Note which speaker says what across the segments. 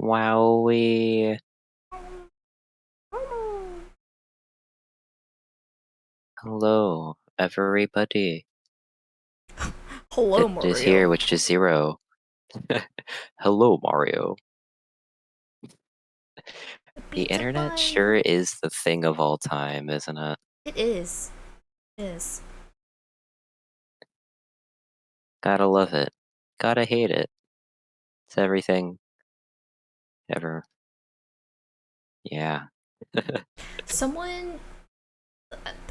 Speaker 1: Wowie. Hello, everybody.
Speaker 2: Hello,
Speaker 1: It is here,
Speaker 2: Mario.
Speaker 1: which is 0. Hello, Mario. The
Speaker 2: Pizza
Speaker 1: internet
Speaker 2: time.
Speaker 1: sure is the thing of all time, isn't it?
Speaker 2: It is. It is.
Speaker 1: Gotta love it. Gotta hate it. It's everything ever. Yeah.
Speaker 2: Someone.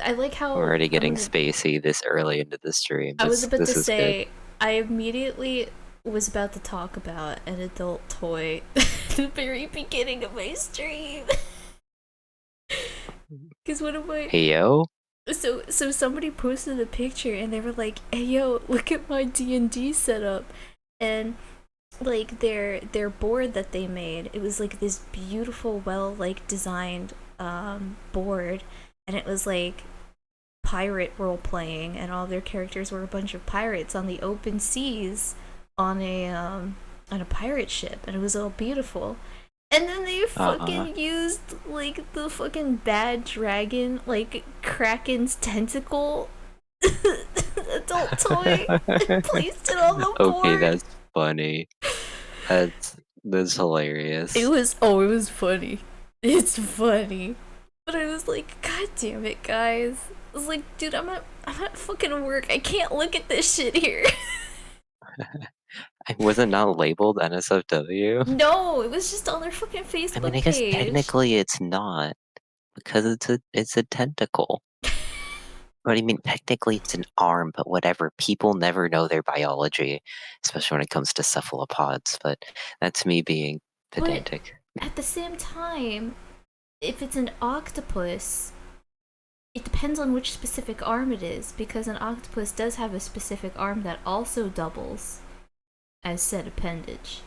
Speaker 2: I like
Speaker 1: I'm
Speaker 2: how
Speaker 1: already
Speaker 2: I'm
Speaker 1: getting
Speaker 2: gonna.
Speaker 1: spacey this early into the stream.
Speaker 2: I was about to
Speaker 1: This is good.
Speaker 2: say. I immediately was about to talk about an adult toy at the very beginning of my stream. Because one of my.
Speaker 1: Hey yo?
Speaker 2: So somebody posted a picture and they were like, "Hey yo, look at my D&D setup," and like their board that they made, it was like this beautiful, well like designed board, and it was like pirate role playing, and all their characters were a bunch of pirates on the open seas on a pirate ship, and it was all beautiful. And then they
Speaker 1: Uh-huh.
Speaker 2: fucking used like the fucking bad dragon, like Kraken's tentacle adult toy and placed it on the
Speaker 1: Okay,
Speaker 2: board.
Speaker 1: that's funny. That's
Speaker 2: It
Speaker 1: hilarious.
Speaker 2: was oh, it was funny. It's funny. But I was like, God damn it, guys. I was like, dude, I'm at fucking work. I can't look at this shit here.
Speaker 1: Was it not labeled NSFW?
Speaker 2: No, it was just on their fucking
Speaker 1: I mean,
Speaker 2: Facebook
Speaker 1: I guess
Speaker 2: page.
Speaker 1: technically it's not because it's a tentacle. But I mean, technically it's an arm, but whatever. People never know their biology, especially when it comes to cephalopods. But that's me being
Speaker 2: But
Speaker 1: pedantic.
Speaker 2: at the same time, if it's an octopus, it depends on which specific arm it is, because an octopus does have a specific arm that also doubles as said appendage.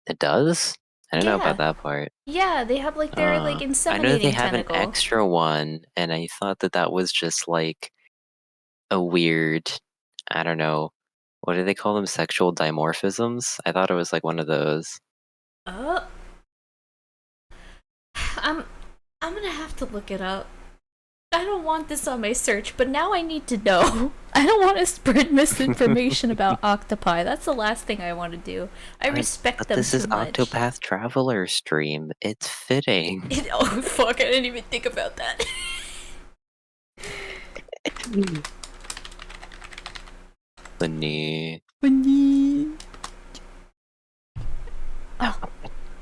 Speaker 1: It does? I don't know about
Speaker 2: Yeah,
Speaker 1: that part.
Speaker 2: yeah, they have like their like
Speaker 1: I know they
Speaker 2: inseminating
Speaker 1: have an
Speaker 2: tentacle.
Speaker 1: extra one, and I thought that that was just like a weird, I don't know, what do they call them? Sexual dimorphisms? I thought it was like one of those.
Speaker 2: Uh, I'm I'm gonna have to look it up. I don't want this on my search, but now I need to know. I don't want to spread misinformation about octopi. That's the last thing I want to do. I
Speaker 1: But
Speaker 2: respect
Speaker 1: but
Speaker 2: them
Speaker 1: this is
Speaker 2: too much.
Speaker 1: Octopath Traveler stream. It's fitting.
Speaker 2: Oh fuck! I didn't even think about that.
Speaker 1: Funny.
Speaker 2: Funny. Oh,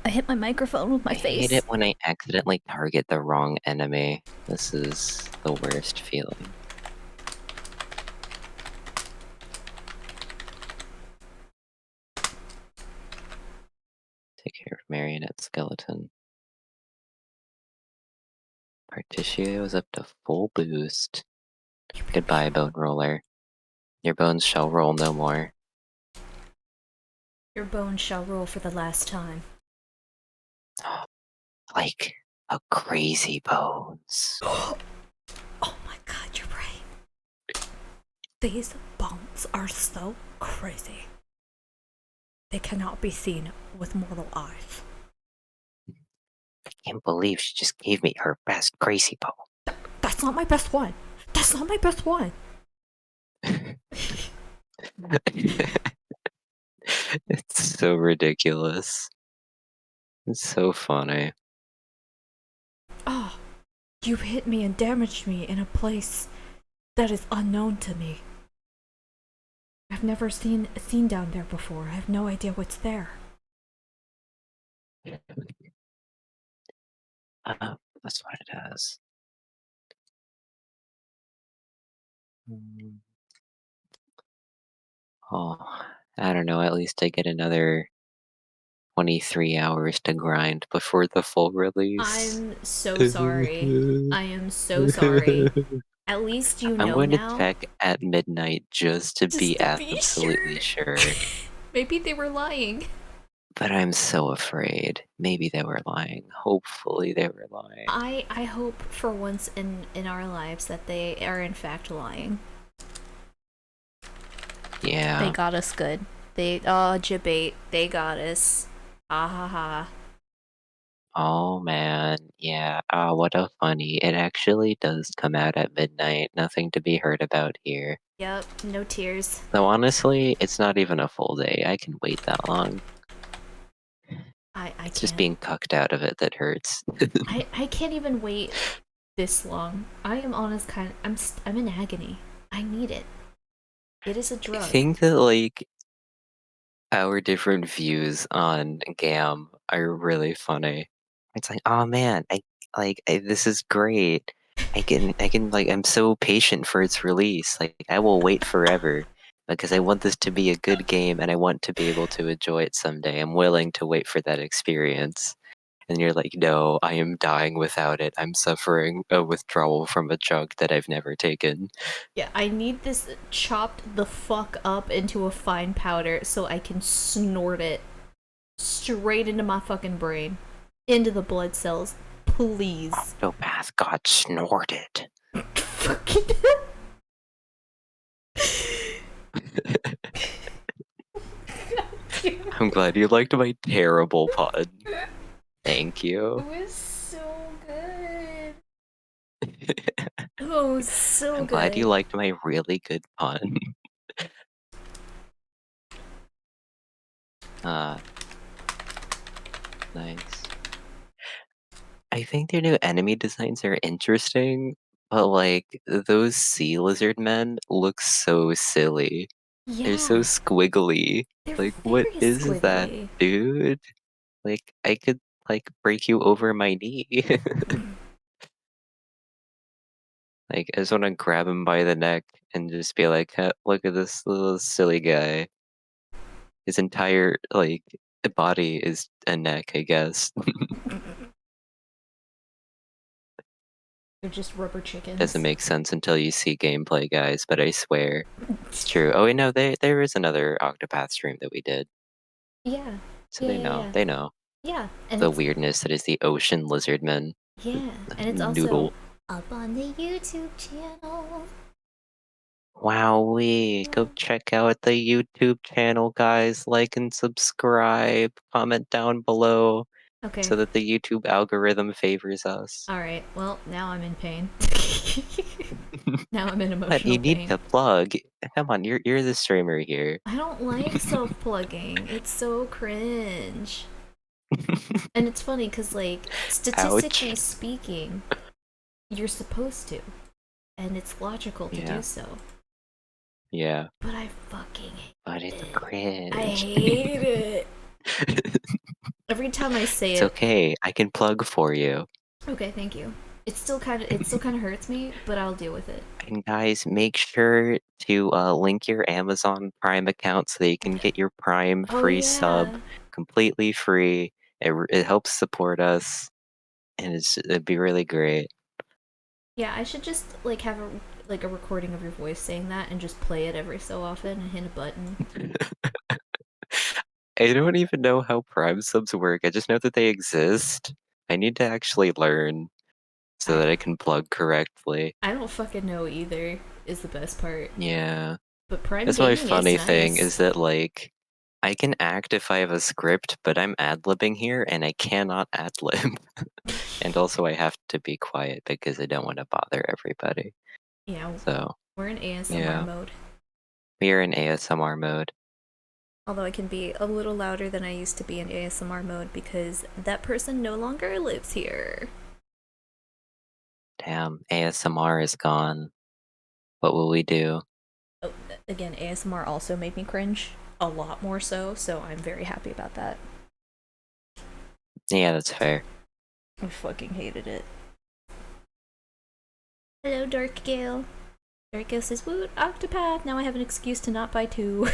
Speaker 2: I hit my microphone with my
Speaker 1: I hate it
Speaker 2: face.
Speaker 1: when I accidentally target the wrong enemy. This is the worst feeling. Take care of Marionette Skeleton. Particio is up to full boost. Goodbye, Bone Roller. Your bones shall roll no more.
Speaker 2: Your bones shall roll for the last time.
Speaker 1: Like a crazy bones.
Speaker 2: Oh my god, you're right. These bones are so crazy. They cannot be seen with mortal eyes.
Speaker 1: I can't believe she just gave me her best crazy bone.
Speaker 2: That's not my best one. That's not my best one.
Speaker 1: It's so ridiculous. It's so funny.
Speaker 2: Oh, you hit me and damaged me in a place that is unknown to me. I've never seen down there before. I have no idea what's there.
Speaker 1: That's what it has. Oh, I don't know. At least I get another 23 hours to grind before the full release.
Speaker 2: I'm so sorry. I am so sorry. At least you
Speaker 1: I'm
Speaker 2: know
Speaker 1: going to
Speaker 2: now.
Speaker 1: check at midnight just to
Speaker 2: Just
Speaker 1: be
Speaker 2: to be
Speaker 1: absolutely
Speaker 2: sure.
Speaker 1: sure.
Speaker 2: Maybe they were lying.
Speaker 1: But I'm so afraid. Maybe they were lying. Hopefully they were lying.
Speaker 2: I hope for once in our lives that they are in fact lying. They
Speaker 1: Yeah.
Speaker 2: got us good. Jabate, they got us. Ah ha ha.
Speaker 1: Oh man, yeah. What a funny. It actually does come out at midnight. Nothing to be heard about here.
Speaker 2: Yep, no tears.
Speaker 1: Though honestly, it's not even a full day. I can wait that long.
Speaker 2: I
Speaker 1: It's just
Speaker 2: can't.
Speaker 1: being cucked out of it that hurts.
Speaker 2: I can't even wait this long. I am honest kind. I'm in agony. I need it. It is a
Speaker 1: I
Speaker 2: drug.
Speaker 1: think that like our different views on GAM are really funny. It's like, oh man, this is great. I can like I'm so patient for its release. Like I will wait forever because I want this to be a good game and I want to be able to enjoy it someday. I'm willing to wait for that experience. And you're like, no, I am dying without it. I'm suffering a withdrawal from a drug that I've never taken.
Speaker 2: Yeah, I need this chopped the fuck up into a fine powder so I can snort it straight into my fucking brain, into the blood cells. Please.
Speaker 1: Octopath got snorted.
Speaker 2: Fucking.
Speaker 1: I'm glad you liked my terrible pun. Thank
Speaker 2: It
Speaker 1: you.
Speaker 2: was so good. Oh, so
Speaker 1: I'm glad you
Speaker 2: good.
Speaker 1: liked my really good pun. uh, nice. I think their new enemy designs are interesting, but like those sea lizard men look so silly. They're so
Speaker 2: Yeah,
Speaker 1: squiggly.
Speaker 2: they're
Speaker 1: Like, what
Speaker 2: very
Speaker 1: is that,
Speaker 2: squiggly.
Speaker 1: dude? Like, I could like break you over my knee. Like, I just want to grab him by the neck and just be like, "Huh, look at this little silly guy. His entire like body is a neck, I guess."
Speaker 2: They're just rubber
Speaker 1: Doesn't
Speaker 2: chickens.
Speaker 1: make sense until you see gameplay, guys, but I swear it's true. Oh wait, no, there is another Octopath stream that we did,
Speaker 2: Yeah,
Speaker 1: so
Speaker 2: yeah,
Speaker 1: they
Speaker 2: yeah,
Speaker 1: know.
Speaker 2: yeah.
Speaker 1: They know
Speaker 2: Yeah, and
Speaker 1: the
Speaker 2: it's
Speaker 1: weirdness that is the ocean lizardman
Speaker 2: yeah, and it's also
Speaker 1: noodle.
Speaker 2: up on the YouTube channel.
Speaker 1: Wowee, go check out the YouTube channel, guys. Like and subscribe. Comment down below
Speaker 2: Okay.
Speaker 1: so that the YouTube algorithm favors us.
Speaker 2: All right. Well, now I'm in pain. Now I'm in
Speaker 1: But you
Speaker 2: emotional
Speaker 1: need
Speaker 2: pain.
Speaker 1: to plug. Come on, you're the streamer here.
Speaker 2: I don't like self-plugging. It's so cringe. And it's funny cuz like
Speaker 1: Ouch.
Speaker 2: statistically speaking, you're supposed to, and it's logical to do
Speaker 1: Yeah,
Speaker 2: so.
Speaker 1: yeah.
Speaker 2: But I fucking
Speaker 1: But
Speaker 2: hate
Speaker 1: it's
Speaker 2: it. I
Speaker 1: cringe.
Speaker 2: hate it. Every time I say
Speaker 1: It's
Speaker 2: it,
Speaker 1: okay. I can plug for you.
Speaker 2: okay, thank you. It still kind of hurts me, but I'll deal with it.
Speaker 1: And guys, make sure to link your Amazon Prime account so that you can get your Prime
Speaker 2: Oh
Speaker 1: free sub
Speaker 2: yeah.
Speaker 1: completely free. It helps support us, and it'd be really great.
Speaker 2: Yeah, I should just like have a recording of your voice saying that and just play it every so often and hit a button.
Speaker 1: I don't even know how Prime subs work. I just know that they exist. I need to actually learn so
Speaker 2: I
Speaker 1: that I can plug correctly.
Speaker 2: I don't fucking know either is the best part.
Speaker 1: Yeah.
Speaker 2: But Prime
Speaker 1: That's my
Speaker 2: Gaming is
Speaker 1: funny thing
Speaker 2: nice.
Speaker 1: is that like I can act if I have a script, but I'm ad-libbing here and I cannot ad-lib. And also I have to be quiet because I don't want to bother everybody.
Speaker 2: Yeah,
Speaker 1: So,
Speaker 2: we're in ASMR
Speaker 1: yeah.
Speaker 2: mode.
Speaker 1: We are in ASMR mode.
Speaker 2: Although I can be a little louder than I used to be in ASMR mode because that person no longer lives here.
Speaker 1: Damn, ASMR is gone. What will we do?
Speaker 2: Oh, again, ASMR also made me cringe a lot more so I'm very happy about that.
Speaker 1: Yeah, that's fair.
Speaker 2: I fucking hated it. Hello, Dark Gale. Dark Gale says, "Woot, Octopath! Now I have an excuse to not buy two."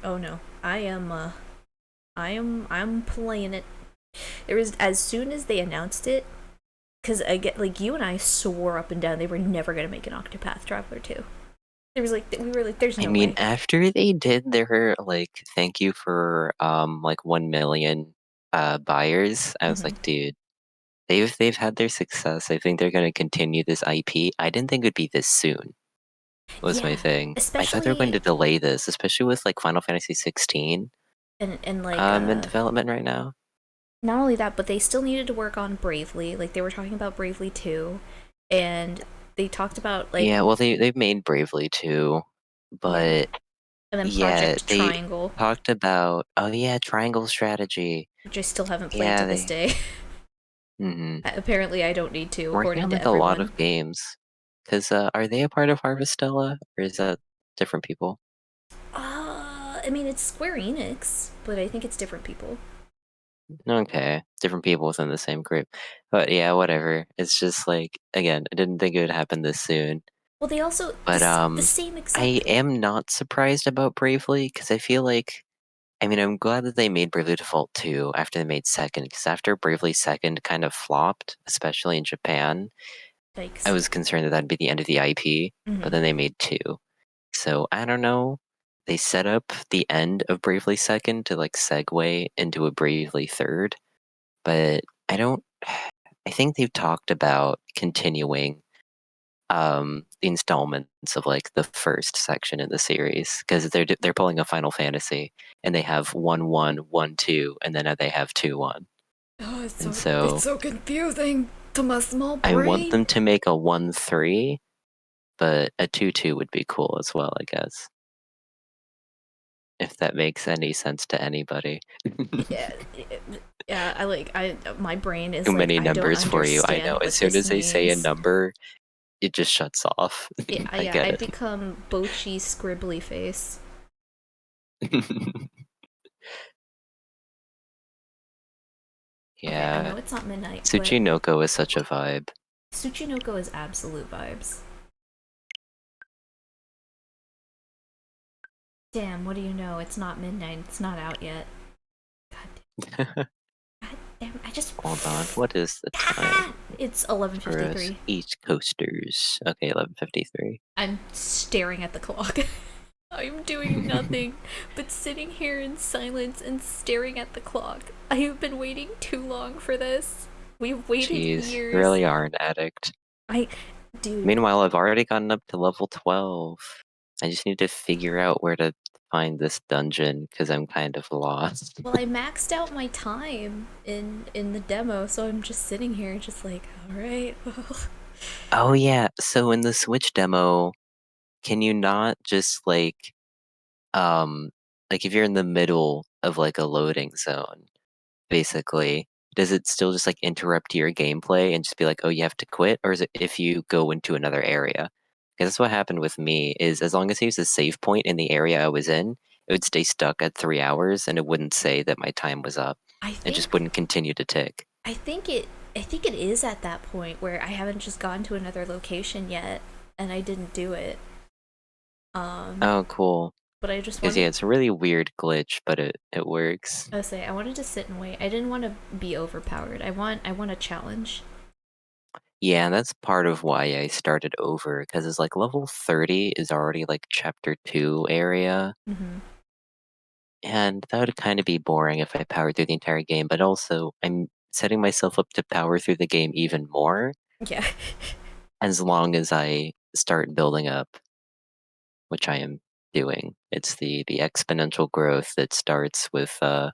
Speaker 2: Oh no, I'm playing it. There was as soon as they announced it, because I get like you and I swore up and down they were never gonna make an Octopath Traveler 2. There was like we were like, there's
Speaker 1: I
Speaker 2: no
Speaker 1: mean,
Speaker 2: way.
Speaker 1: after they did their like thank you for like 1 million buyers, I was
Speaker 2: Hmm.
Speaker 1: like, dude, they've had their success. I think they're gonna continue this IP. I didn't think it would be this soon, was my
Speaker 2: Yeah,
Speaker 1: thing. I thought they were going
Speaker 2: especially
Speaker 1: to delay this, especially with like Final Fantasy 16
Speaker 2: and like
Speaker 1: in development right now.
Speaker 2: not only that, but they still needed to work on Bravely. Like they were talking about Bravely 2, and they talked about like
Speaker 1: Yeah, well they've made Bravely too,
Speaker 2: yeah,
Speaker 1: but
Speaker 2: and then
Speaker 1: yeah,
Speaker 2: Project
Speaker 1: they
Speaker 2: Triangle,
Speaker 1: talked about oh yeah, triangle strategy.
Speaker 2: which I still haven't played
Speaker 1: Yeah,
Speaker 2: to this
Speaker 1: they
Speaker 2: day.
Speaker 1: mhm.
Speaker 2: Apparently, I don't need to,
Speaker 1: Working
Speaker 2: according
Speaker 1: on
Speaker 2: to
Speaker 1: like a lot
Speaker 2: everyone.
Speaker 1: of games. Cause are they a part of Harvestella or is that different people?
Speaker 2: I mean, it's Square Enix, but I think it's different people.
Speaker 1: Okay, different people within the same group. But yeah, whatever. It's just like again, I didn't think it would happen this soon.
Speaker 2: Well, they also
Speaker 1: But
Speaker 2: the same
Speaker 1: I
Speaker 2: exact.
Speaker 1: am not surprised about Bravely because I feel like I mean I'm glad that they made Bravely Default 2 after they made Second because after Bravely Second kind of flopped, especially in Japan, I
Speaker 2: Yikes.
Speaker 1: was concerned that that'd be the end of the IP, but
Speaker 2: Mm-hmm.
Speaker 1: then they made 2. So I don't know. They set up the end of Bravely Second to like segue into a Bravely Third, but I don't. I think they've talked about continuing the installments of like the first section in the series because they're pulling a Final Fantasy and they have 1-1, 1-2, and then they have 2-1,
Speaker 2: Oh,
Speaker 1: and
Speaker 2: it's
Speaker 1: so
Speaker 2: so confusing to my small
Speaker 1: I want
Speaker 2: brain.
Speaker 1: them to make a 1-3, but a 2-2 would be cool as well, I guess. If that makes any sense to anybody.
Speaker 2: Yeah, yeah. I my brain is
Speaker 1: Too
Speaker 2: like
Speaker 1: many
Speaker 2: I don't
Speaker 1: numbers for you. I know.
Speaker 2: understand
Speaker 1: As
Speaker 2: what
Speaker 1: soon
Speaker 2: this
Speaker 1: as they say a
Speaker 2: means.
Speaker 1: number, it just shuts off.
Speaker 2: Yeah,
Speaker 1: I
Speaker 2: yeah.
Speaker 1: get
Speaker 2: I
Speaker 1: it.
Speaker 2: become Bochi scribbly face. Okay, I
Speaker 1: Yeah.
Speaker 2: know it's not midnight, but
Speaker 1: Tsuchinoko is such a vibe.
Speaker 2: Tsuchinoko is absolute vibes. Damn, what do you know? It's not midnight. It's not out yet. God damn, I just.
Speaker 1: Hold on. What is the time
Speaker 2: Ah! It's
Speaker 1: for us
Speaker 2: 11:53.
Speaker 1: East Coasters? Okay, 11:53.
Speaker 2: I'm staring at the clock. I'm doing nothing but sitting here in silence and staring at the clock. I have been waiting too long for this. We've waited
Speaker 1: Jeez, you
Speaker 2: years.
Speaker 1: really are an addict.
Speaker 2: I, dude,
Speaker 1: Meanwhile, I've already gotten up to level 12. I just need to figure out where to find this dungeon because I'm kind of lost.
Speaker 2: well, I maxed out my time in the demo, so I'm just sitting here, just like, all right, well,
Speaker 1: Oh yeah, so in the Switch demo, can you not just um like if you're in the middle of like a loading zone, basically, does it still just like interrupt your gameplay and just be like, "Oh, you have to quit," or is it if you go into another area? Because that's what happened with me. Is as long as I use a save point in the area I was in, it would stay stuck at 3 hours, and it wouldn't say that my time was up.
Speaker 2: I
Speaker 1: It just
Speaker 2: think
Speaker 1: wouldn't continue to tick.
Speaker 2: I think it I think it is at that point where I haven't just gone to another location yet and I didn't do it. Um,
Speaker 1: Oh, cool.
Speaker 2: but I just
Speaker 1: Because yeah,
Speaker 2: wanted
Speaker 1: it's a really weird glitch, but it works.
Speaker 2: I wanted to sit and wait. I didn't want to be overpowered. I want a challenge.
Speaker 1: Yeah, and that's part of why I started over, because it's like level 30 is already like chapter 2 area,
Speaker 2: Mm-hmm.
Speaker 1: and that would kind of be boring if I powered through the entire game, but also I'm setting myself up to power through the game even more
Speaker 2: Yeah.
Speaker 1: as long as I start building up, which I am doing. It's the exponential growth that starts with a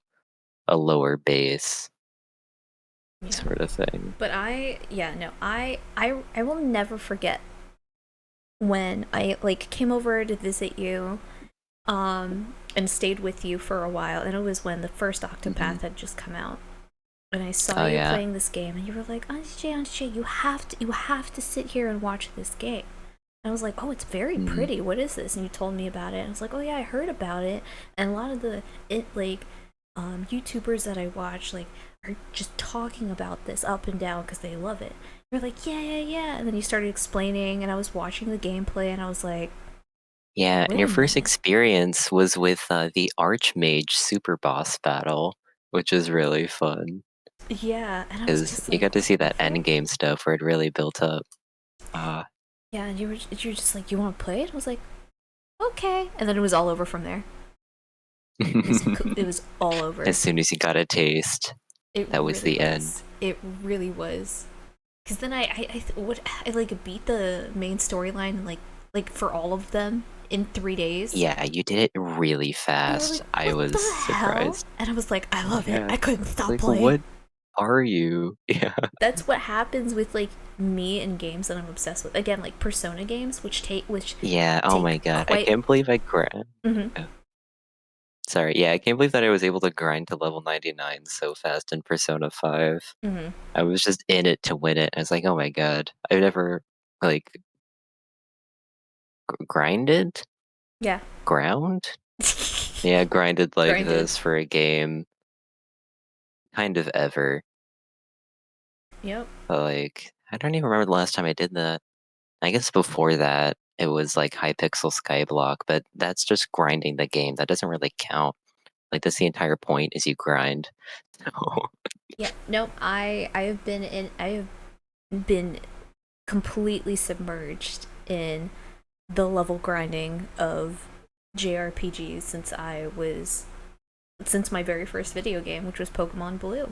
Speaker 1: lower base
Speaker 2: Yeah.
Speaker 1: sort of thing.
Speaker 2: But I will never forget when I like came over to visit you and stayed with you for a while, and it was when the first
Speaker 1: Hmm.
Speaker 2: Octopath had just come out. And I saw
Speaker 1: Oh
Speaker 2: you
Speaker 1: yeah.
Speaker 2: playing this game, and you were like, Auntie Jay, you have to sit here and watch this game." And I was like, "Oh, it's very
Speaker 1: Mm.
Speaker 2: pretty. What is this?" And you told me about it. And I was like, "Oh yeah, I heard about it." And a lot of the YouTubers that I watch like are just talking about this up and down because they love it. You're like, "Yeah, yeah, yeah," and then you started explaining, and I was watching the gameplay, and I was like,
Speaker 1: Yeah, and
Speaker 2: "Wait
Speaker 1: your
Speaker 2: a
Speaker 1: first
Speaker 2: minute."
Speaker 1: experience was with the Archmage Super Boss battle, which is really fun
Speaker 2: Yeah, and I was
Speaker 1: because
Speaker 2: just
Speaker 1: you
Speaker 2: like,
Speaker 1: got to
Speaker 2: "What
Speaker 1: see
Speaker 2: the
Speaker 1: that end
Speaker 2: frick?"
Speaker 1: game stuff where it really built up. Ah,
Speaker 2: Yeah, and you were just like, "You want to play it?" I was like, "Okay," and then it was all over from there. It was all over.
Speaker 1: as soon as you got a taste,
Speaker 2: It
Speaker 1: that was
Speaker 2: really
Speaker 1: the end.
Speaker 2: was. It really was. Cause then I like beat the main storyline like for all of them in 3 days.
Speaker 1: Yeah, you did it really
Speaker 2: And they were
Speaker 1: fast.
Speaker 2: like,
Speaker 1: I
Speaker 2: "What
Speaker 1: was
Speaker 2: the hell?"
Speaker 1: surprised.
Speaker 2: And I was like, "I love it.
Speaker 1: Yeah.
Speaker 2: I couldn't
Speaker 1: It's
Speaker 2: stop
Speaker 1: like,
Speaker 2: playing."
Speaker 1: what are you? Yeah.
Speaker 2: That's what happens with like me and games that I'm obsessed with. Again, like Persona games, which
Speaker 1: Yeah, oh my
Speaker 2: take
Speaker 1: god. I
Speaker 2: quite.
Speaker 1: can't believe I grind.
Speaker 2: Hmm.
Speaker 1: Oh, sorry. Yeah, I can't believe that I was able to grind to level 99 so fast in Persona 5.
Speaker 2: Hmm.
Speaker 1: I was just in it to win it. I was like, oh my god. I've never, like, grinded?
Speaker 2: Yeah.
Speaker 1: Ground? Yeah, grinded like
Speaker 2: Grinded.
Speaker 1: this for a game kind of ever.
Speaker 2: Yep.
Speaker 1: But, like, I don't even remember the last time I did that. I guess before that, it was like Hypixel Skyblock, but that's just grinding the game. That doesn't really count. Like, that's the entire point is you grind. So,
Speaker 2: Yeah. Nope. I have been completely submerged in the level grinding of JRPGs since my very first video game, which was Pokemon Blue.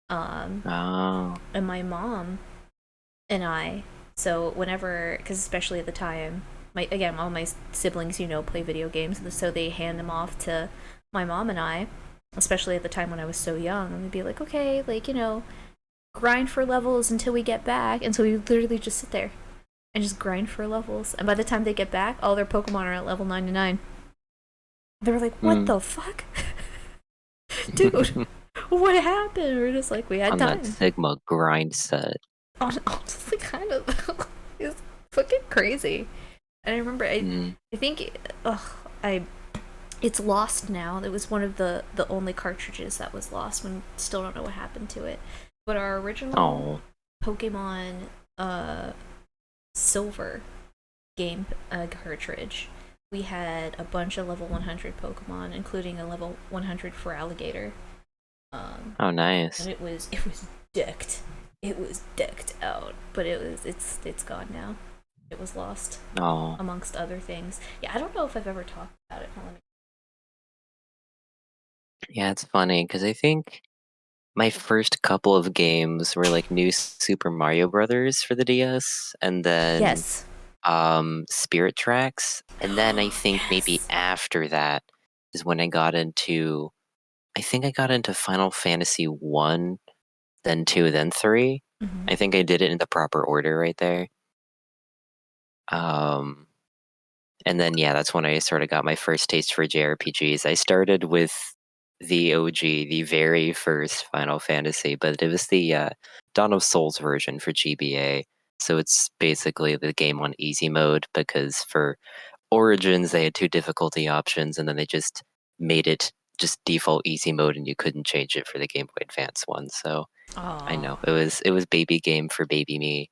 Speaker 1: oh,
Speaker 2: And my mom and I, so whenever, because especially at the time, all my siblings, play video games, so they hand them off to my mom and I, especially at the time when I was so young, and they'd be like, okay, like, grind for levels until we get back. And so we literally just sit there and just grind for levels. And by the time they get back, all their Pokemon are at level 99. They were like, what
Speaker 1: hmm.
Speaker 2: the fuck? Dude, what happened? We're just like, we had
Speaker 1: On that
Speaker 2: time.
Speaker 1: Sigma grind set.
Speaker 2: Honestly, kind of. It's fucking crazy. And I remember,
Speaker 1: Mm.
Speaker 2: I think, I it's lost now. It was one of the only cartridges that was lost. We still don't know what happened to it. But our original
Speaker 1: Oh,
Speaker 2: Pokemon Silver game cartridge, we had a bunch of level 100 Pokemon, including a level 100 for Alligator.
Speaker 1: oh,
Speaker 2: And
Speaker 1: nice.
Speaker 2: it was decked. It was decked out, but it's gone now. It was lost
Speaker 1: Oh,
Speaker 2: amongst other things. Yeah, I don't know if I've ever talked about it.
Speaker 1: yeah, it's funny because I think my first couple of games were like New Super Mario Brothers for the DS, and then
Speaker 2: Yes.
Speaker 1: Spirit Tracks, and then I think maybe
Speaker 2: Yes.
Speaker 1: after that is when I think I got into Final Fantasy 1, then 2, then 3.
Speaker 2: Hmm.
Speaker 1: I think I did it in the proper order right there. Um, and then yeah, that's when I sort of got my first taste for JRPGs. I started with the OG, the very first Final Fantasy, but it was the Dawn of Souls version for GBA. So it's basically the game on easy mode because for Origins they had two difficulty options and then they just made it just default easy mode and you couldn't change it for the Game Boy Advance one. So I
Speaker 2: Aw.
Speaker 1: know it was baby game for baby me,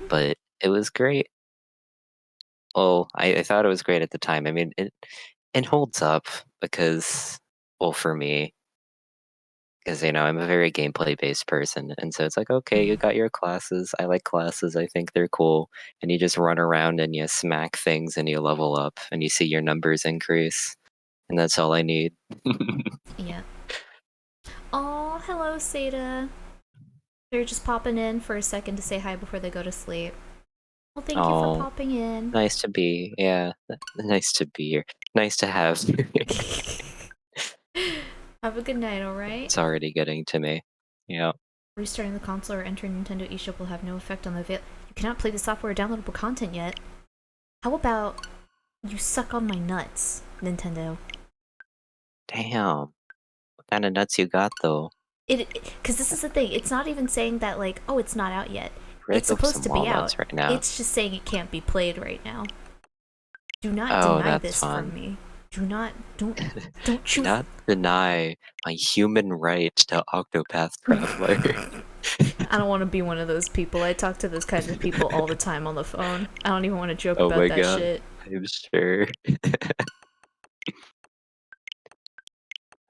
Speaker 1: but it was great. Well, I thought it was great at the time. I mean, it holds up because, well, for me, because I'm a very gameplay based person, and so it's like, okay, you got your classes. I like classes. I think they're cool, and you just run around and you smack things and you level up and you see your numbers increase, and that's all I need.
Speaker 2: Yeah. Oh, hello, Seda. They're just popping in for a second to say hi before they go to sleep. Well, thank you for
Speaker 1: Oh,
Speaker 2: popping in.
Speaker 1: nice to be, yeah, nice to be here. Nice to have.
Speaker 2: Have a good night, alright?
Speaker 1: It's already getting to me. Yeah.
Speaker 2: Restarting the console or entering Nintendo eShop will have no effect on the You cannot play the software or downloadable content yet. How about you suck on my nuts, Nintendo?
Speaker 1: Damn. What kind of nuts you got though?
Speaker 2: Because this is the thing. It's not even saying that like, oh, it's not out yet.
Speaker 1: Rick
Speaker 2: It's
Speaker 1: of
Speaker 2: supposed
Speaker 1: some
Speaker 2: to be out.
Speaker 1: walnuts right now.
Speaker 2: It's just saying it can't be played right now. Do not
Speaker 1: Oh,
Speaker 2: deny
Speaker 1: that's
Speaker 2: this from
Speaker 1: fun.
Speaker 2: me. Don't
Speaker 1: Do
Speaker 2: you.
Speaker 1: not deny my human right to Octopath Traveler.
Speaker 2: I don't want to be one of those people. I talk to those kinds of people all the time on the phone. I don't even want to joke
Speaker 1: Oh
Speaker 2: about
Speaker 1: my
Speaker 2: that
Speaker 1: god,
Speaker 2: shit.
Speaker 1: I'm sure.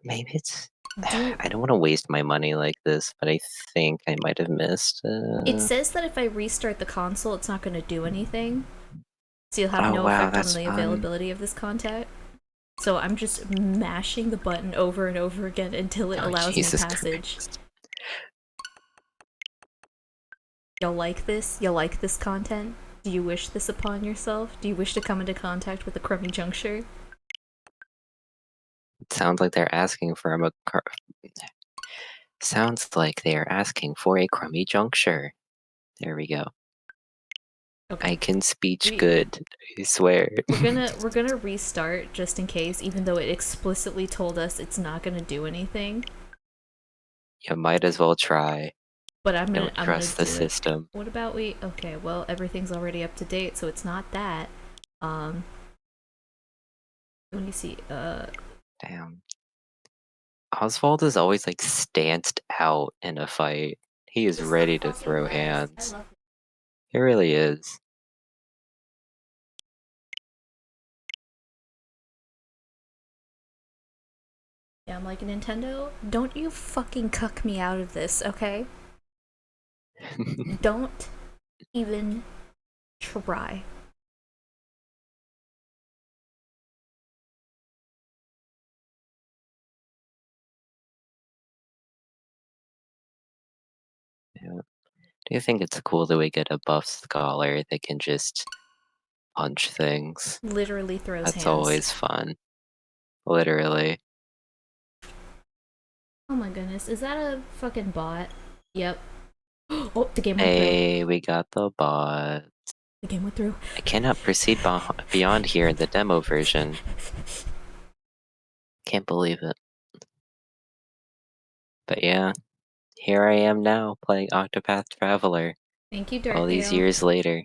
Speaker 1: Maybe it's.
Speaker 2: Do
Speaker 1: I don't want to waste my money like this, but I think I might have missed.
Speaker 2: It says that if I restart the console, it's not going to do anything. So you'll have
Speaker 1: Oh
Speaker 2: no
Speaker 1: wow,
Speaker 2: effect on
Speaker 1: that's
Speaker 2: the
Speaker 1: fun.
Speaker 2: availability of this content. So I'm just mashing the button over and over again until it
Speaker 1: Oh
Speaker 2: allows me
Speaker 1: Jesus
Speaker 2: passage.
Speaker 1: Christ.
Speaker 2: Y'all like this? Y'all like this content? Do you wish this upon yourself? Do you wish to come into contact with a crummy juncture?
Speaker 1: It sounds like they're asking for sounds like they are asking for a crummy juncture. There we go.
Speaker 2: Okay.
Speaker 1: I can speech good, I swear.
Speaker 2: We're gonna restart just in case, even though it explicitly told us it's not gonna do anything.
Speaker 1: You might as well try.
Speaker 2: But I'm
Speaker 1: Don't
Speaker 2: gonna
Speaker 1: trust the
Speaker 2: do it.
Speaker 1: system.
Speaker 2: What about we? Okay, well everything's already up to date, so it's not that. Let me see.
Speaker 1: Damn. Oswald is always like stanced out in a fight. He is ready to throw hands. He really is.
Speaker 2: Yeah, I'm like, Nintendo, don't you fucking cuck me out of this, okay? Don't even try.
Speaker 1: Yeah. Do you think it's cool that we get a buff scholar that can just punch things?
Speaker 2: Literally throws
Speaker 1: That's
Speaker 2: hands.
Speaker 1: always fun. Literally.
Speaker 2: Oh my goodness, is that a fucking bot? Yep. Oh, the game went through.
Speaker 1: Hey, we got the bot.
Speaker 2: The game went through.
Speaker 1: I cannot proceed beyond here in the demo version. Can't believe it. But yeah, here I am now playing Octopath Traveler.
Speaker 2: Thank you, Dark
Speaker 1: All these
Speaker 2: Gale.
Speaker 1: years later.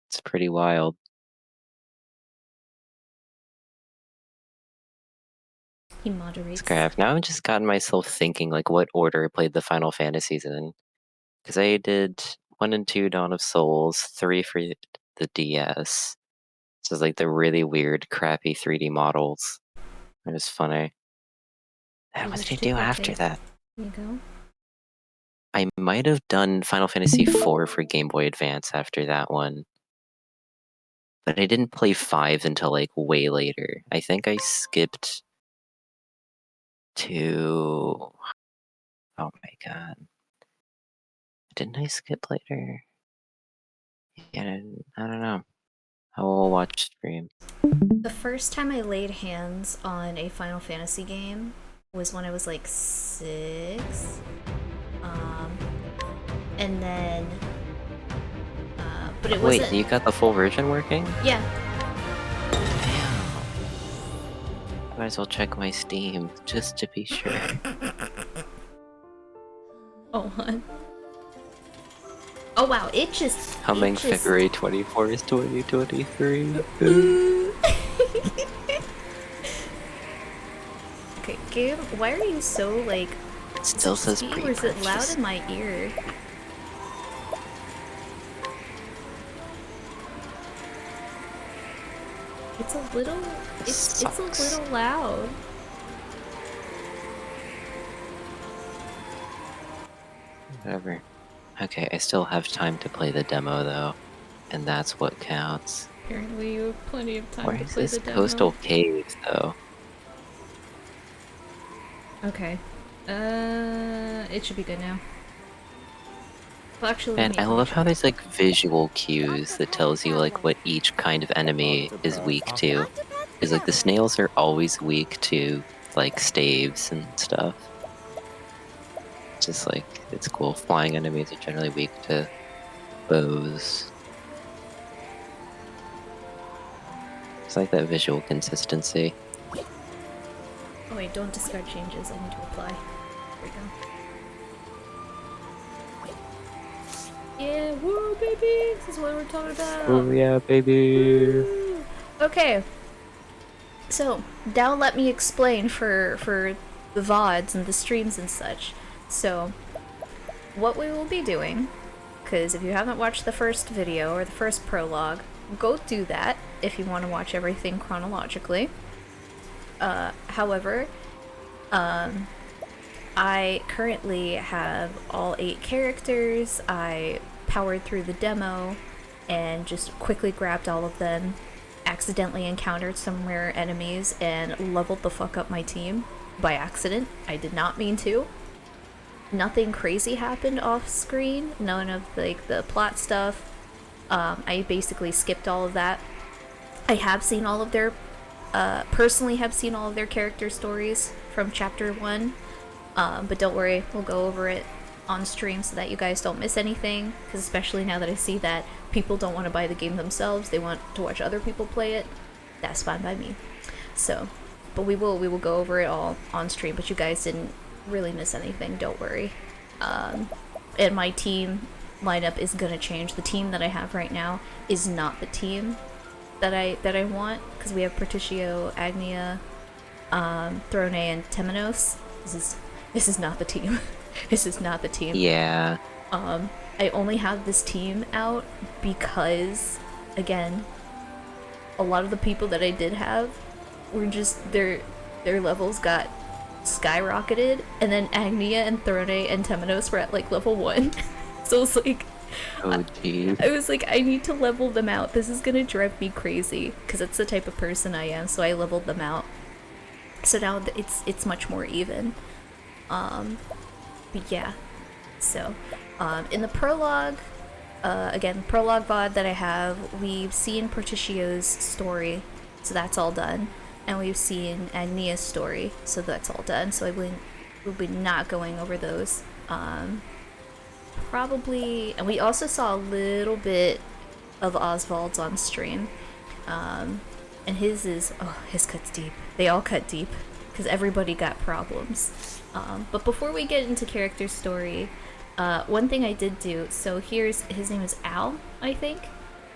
Speaker 1: It's pretty wild.
Speaker 2: He moderates.
Speaker 1: Scrap. Now I've just gotten myself thinking like what order I played the Final Fantasies in. Because I did 1 and 2 Dawn of Souls, 3 for the DS. So it's like the really weird, crappy 3D models. It was funny. What did I do after that?
Speaker 2: Here you go.
Speaker 1: I might have done Final Fantasy IV for Game Boy Advance after that one. But I didn't play 5 until like way later. I think I skipped to... Oh my god. Didn't I skip later? Yeah, I don't know. I will watch stream.
Speaker 2: The first time I laid hands on a Final Fantasy game was when I was like 6. And then... but it wasn't...
Speaker 1: Wait, you got the full version working?
Speaker 2: Yeah.
Speaker 1: Damn. Might as well check my Steam, just to be sure.
Speaker 2: Oh, what? Oh wow, it just...
Speaker 1: Coming February 24th, 2023.
Speaker 2: Okay, game, why are you so, like...
Speaker 1: It still says
Speaker 2: or is it loud in my ear? It's a little... It's a little loud.
Speaker 1: Whatever. Okay, I still have time to play the demo though, and that's what counts.
Speaker 2: Apparently you have plenty of time
Speaker 1: Where
Speaker 2: to
Speaker 1: is
Speaker 2: play
Speaker 1: this
Speaker 2: the demo.
Speaker 1: coastal cave though?
Speaker 2: Okay. It should be good now. Well, actually,
Speaker 1: And I love how there's like visual cues that tells you like what each kind of enemy is weak to. Because like the snails are always weak to like staves and stuff. Just like, it's cool. Flying enemies are generally weak to bows. It's like that visual consistency.
Speaker 2: Oh wait, don't discard changes. I need to apply. There we go. Yeah, woo, baby! This is what we're talking about!
Speaker 1: Oh yeah, baby!
Speaker 2: Woo. Okay. So, now let me explain for the VODs and the streams and such. So, what we will be doing, because if you haven't watched the first video or the first prologue, go do that if you want to watch everything chronologically. However, I currently have all 8 characters. I powered through the demo and just quickly grabbed all of them, accidentally encountered some rare enemies, and leveled the fuck up my team by accident. I did not mean to. nothing crazy happened off screen. None of like the plot stuff. I basically skipped all of that. I have seen all of their personally have seen all of their character stories from chapter 1, but don't worry, we'll go over it on stream so that you guys don't miss anything, because especially now that I see that people don't want to buy the game themselves, they want to watch other people play it, that's fine by me. So, but we will go over it all on stream, but you guys didn't really miss anything, don't worry. And my team lineup is gonna change. The team that I have right now is not the team that I want, because we have Pertitio, Agnia, Throne, and Temenos. This is not the team. This is not the team.
Speaker 1: Yeah.
Speaker 2: I only have this team out because, again, a lot of the people that I did have were just their levels got skyrocketed, and then Agnia and Throne and Temenos were at like level 1. So it's like,
Speaker 1: Oh, geez.
Speaker 2: I was like, I need to level them out. This is gonna drive me crazy, because that's the type of person I am. So I leveled them out. So now it's much more even. But yeah. So, in the prologue, again, prologue VOD that I have, we've seen Pertitio's story, so that's all done, and we've seen Agnia's story, so that's all done. So we'll be not going over those. Probably, and we also saw a little bit of Oswald's on stream, and his cuts deep. They all cut deep, because everybody got problems. But before we get into character story, one thing I did do, so his name is Al, I think,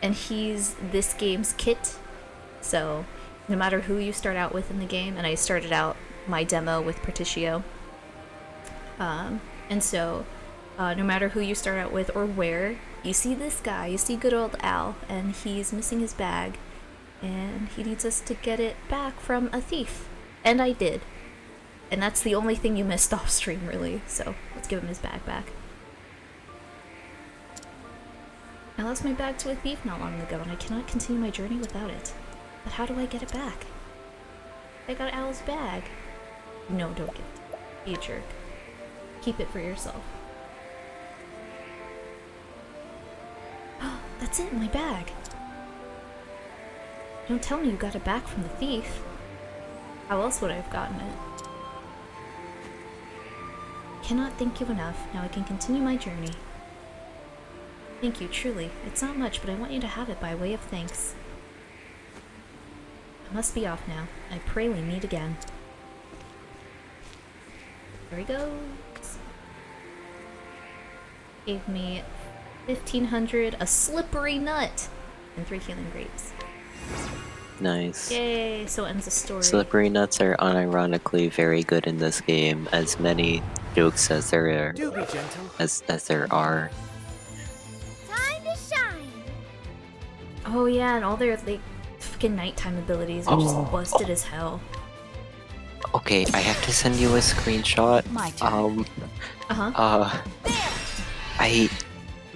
Speaker 2: and he's this game's Kit, so no matter who you start out with in the game, and I started out my demo with Pertitio, and so no matter who you start out with or where, you see this guy, you see good old Al, and he's missing his bag, and he needs us to get it back from a thief. And I did. And that's the only thing you missed off stream, really, so let's give him his bag back. I lost my bag to a thief not long ago, and I cannot continue my journey without it. But how do I get it back? I got Al's bag. No, don't get it. Be a jerk. Keep it for yourself. That's it, my bag. Don't tell me you got it back from the thief. How else would I have gotten it? Cannot thank you enough. Now I can continue my journey. Thank you, truly. It's not much, but I want you to have it by way of thanks. I must be off now. I pray we meet again. There he goes. Gave me 1,500, a slippery nut, and 3 healing grapes.
Speaker 1: Nice.
Speaker 2: Yay! So ends the story.
Speaker 1: Slippery nuts are unironically very good in this game, as many jokes as there are.
Speaker 3: Do be gentle.
Speaker 1: As there are.
Speaker 4: Time to shine.
Speaker 2: Oh yeah, and all their like fucking nighttime abilities are just busted as hell.
Speaker 1: Okay, I have to send you a screenshot.
Speaker 4: My turn.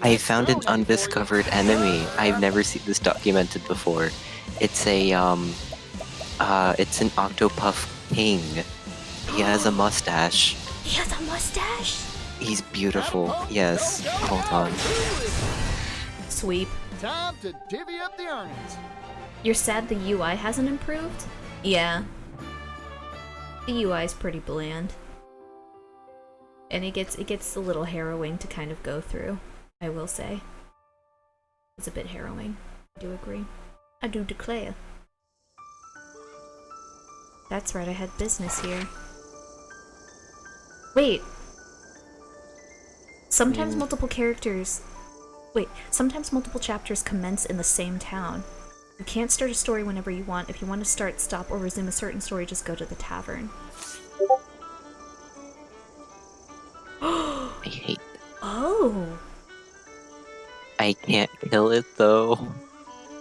Speaker 1: I found an undiscovered enemy. I've never seen this documented before. It's a it's an Octopath king. He has a mustache.
Speaker 2: He has a mustache.
Speaker 1: He's beautiful. Yes. Hold on.
Speaker 2: Sweep.
Speaker 3: Time to divvy up the earnings.
Speaker 2: You're sad the UI hasn't improved? Yeah. The UI is pretty bland. And it gets a little harrowing to kind of go through, I will say. It's a bit harrowing. I do agree. I do declare. That's right, I had business here. Wait! Sometimes multiple characters... Wait, sometimes multiple chapters commence in the same town. You can't start a story whenever you want. If you want to start, stop, or resume a certain story, just go to the tavern.
Speaker 1: I hate.
Speaker 2: Oh!
Speaker 1: I can't kill it though.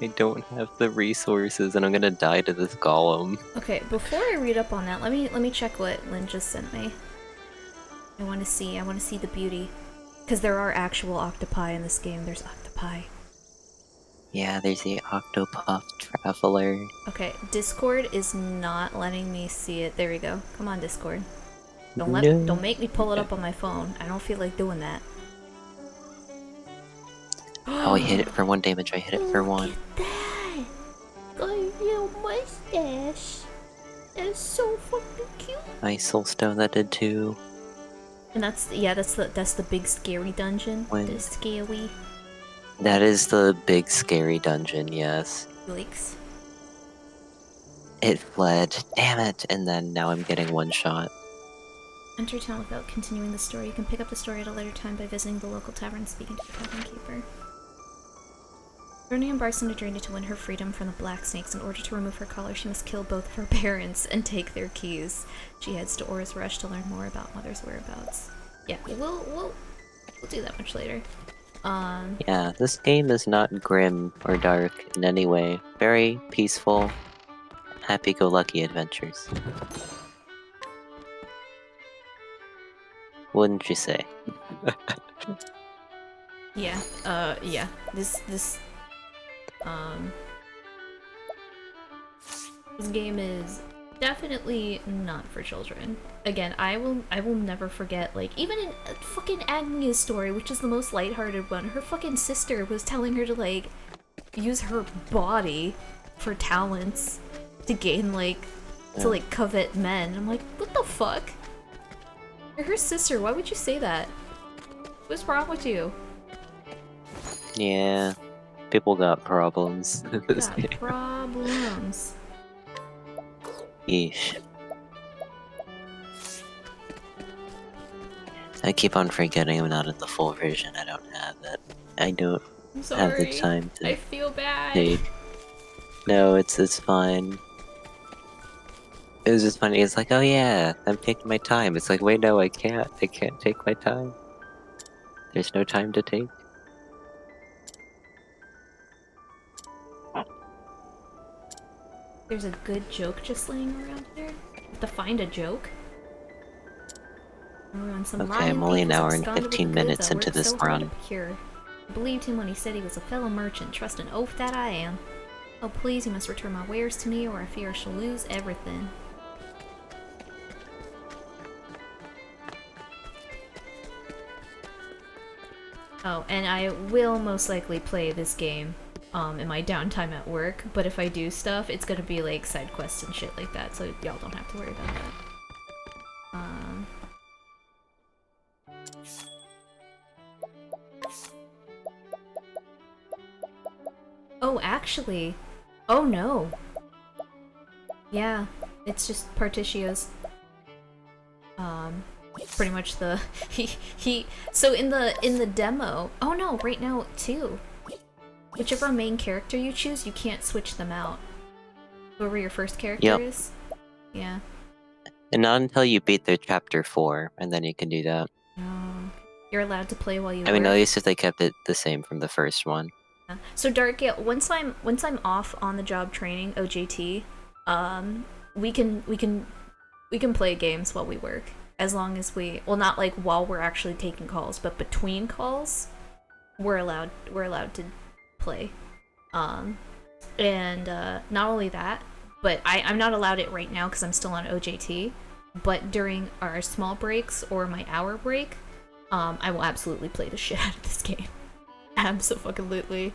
Speaker 1: I don't have the resources, and I'm gonna die to this golem.
Speaker 2: Okay, before I read up on that, let me check what Lynn just sent me. I want to see the beauty. Because there are actual octopi in this game. There's octopi.
Speaker 1: Yeah, there's the Octopath Traveler.
Speaker 2: Okay, Discord is not letting me see it. There we go. Come on, Discord. Don't make me pull it up on my phone. I don't feel like doing that.
Speaker 1: Oh, I hit it for 1 damage. I hit it for 1.
Speaker 2: Look at that! Got a little mustache. That's so fucking cute.
Speaker 1: Nice soul stone that did 2.
Speaker 2: And that's the big scary dungeon.
Speaker 1: When-
Speaker 2: The scary
Speaker 1: That is the big scary dungeon, yes.
Speaker 2: leaks.
Speaker 1: It fled. Damn it! And then now I'm getting 1 shot.
Speaker 2: Enter town without continuing the story. You can pick up the story at a later time by visiting the local tavern and speaking to the tavern keeper. Rooney embarks on a journey to win her freedom from the Black Snakes. In order to remove her collar, she must kill both of her parents and take their keys. She heads to Aura's Rush to learn more about Mother's whereabouts. Yeah, we'll do that much later.
Speaker 1: Yeah, this game is not grim or dark in any way. Very peaceful, happy-go-lucky adventures. Wouldn't you say?
Speaker 2: Yeah, yeah. This game is definitely not for children. Again, I will never forget, like, even in fucking Agnia's story, which is the most lighthearted one, her fucking sister was telling her to, like, use her body for talents to gain, like, to, like, covet men. I'm like, what the fuck? You're her sister, why would you say that? What's wrong with you?
Speaker 1: Yeah, people got problems.
Speaker 2: Got problems.
Speaker 1: Yeesh. I keep on forgetting I'm not in the full version. I don't have it. I don't
Speaker 2: I'm
Speaker 1: have the
Speaker 2: sorry.
Speaker 1: time to
Speaker 2: I feel bad.
Speaker 1: take. No, it's fine. It was just funny. It's like, oh yeah, I'm taking my time. It's like, wait, no, I can't. I can't take my time. There's no time to take.
Speaker 2: There's a good joke just laying around here. To find a joke.
Speaker 1: Okay, I'm only an hour and 15 minutes into this run.
Speaker 2: I believed him when he said he was a fellow merchant. Trust an oath that I am. Oh please, you must return my wares to me, or I fear I shall lose everything. Oh, and I will most likely play this game in my downtime at work, but if I do stuff, it's gonna be like side quests and shit like that, so y'all don't have to worry about that. Oh, actually, oh no. Yeah, it's just Partitio's pretty much the so in the demo, oh no, right now too, whichever main character you choose, you can't switch them out. Whoever your first character is. Yeah.
Speaker 1: And not until you beat their chapter 4, and then you can do that.
Speaker 2: No. You're allowed to play while you
Speaker 1: I mean,
Speaker 2: work.
Speaker 1: at least if they kept it the same from the first one.
Speaker 2: Yeah. So Dark Gale, once I'm off on the job training, OJT, we can play games while we work. As long as well, not like while we're actually taking calls, but between calls, we're allowed to play. And not only that, but I'm not allowed it right now because I'm still on OJT. But during our small breaks or my hour break, I will absolutely play the shit out of this game. Abso-fucking-lutely.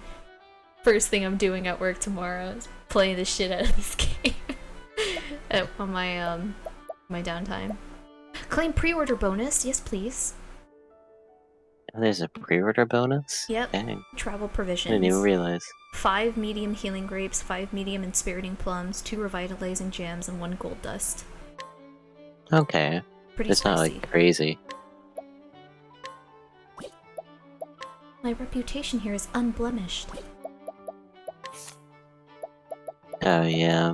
Speaker 2: First thing I'm doing at work tomorrow is playing the shit out of this game on my downtime. Claim pre-order bonus, yes please.
Speaker 1: Oh, there's a pre-order bonus?
Speaker 2: Yep.
Speaker 1: Dang.
Speaker 2: Travel
Speaker 1: I
Speaker 2: provisions.
Speaker 1: didn't even realize.
Speaker 2: 5 medium healing grapes, 5 medium inspiriting plums, 2 revitalizing jams, and 1 gold dust.
Speaker 1: Okay.
Speaker 2: Pretty
Speaker 1: It's not
Speaker 2: spicy.
Speaker 1: like crazy.
Speaker 2: My reputation here is unblemished.
Speaker 1: Oh yeah.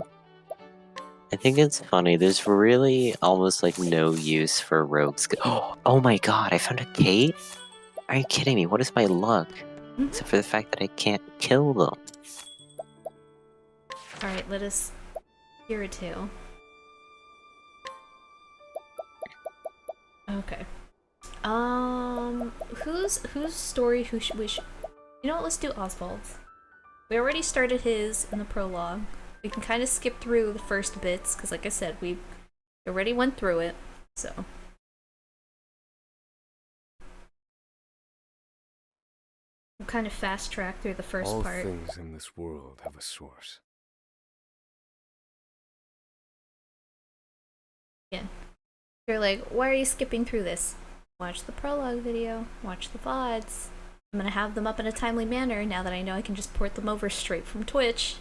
Speaker 1: I think it's funny, there's really almost like no use for rogues. Oh my god, I found a cave? Are you kidding me? What is my luck? Except for the fact that I can't kill them.
Speaker 2: Alright, let us hear a tale. Okay. Whose story we should... You know what, let's do Oswald's. We already started his in the prologue. We can kind of skip through the first bits, because like I said, we already went through it, so... kind of fast track through the first
Speaker 5: All
Speaker 2: part.
Speaker 5: things in this world have a source.
Speaker 2: Again, you're like, why are you skipping through this? Watch the prologue video, watch the VODs. I'm gonna have them up in a timely manner now that I know I can just port them over straight from Twitch.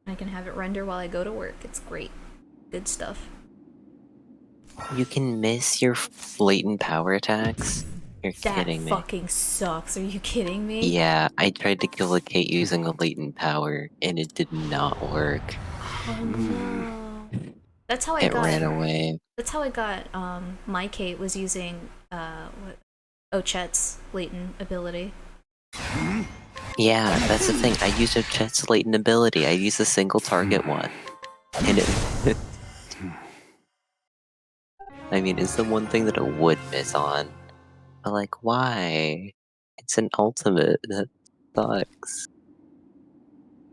Speaker 2: I can have it render while I go to work. It's great. Good stuff.
Speaker 1: You can miss your latent power attacks? You're
Speaker 2: That
Speaker 1: kidding me.
Speaker 2: fucking sucks. Are you kidding me?
Speaker 1: Yeah, I tried to kill a Kate using a latent power, and it did not work.
Speaker 2: Oh no. That's how I
Speaker 1: It
Speaker 2: got.
Speaker 1: ran away.
Speaker 2: That's how I got. My Kate was using Ochet's latent ability.
Speaker 1: Yeah, that's the thing. I used Ochet's latent ability. I used a single target one. And it... I mean, it's the one thing that it would miss on. But like, why? It's an ultimate. That sucks.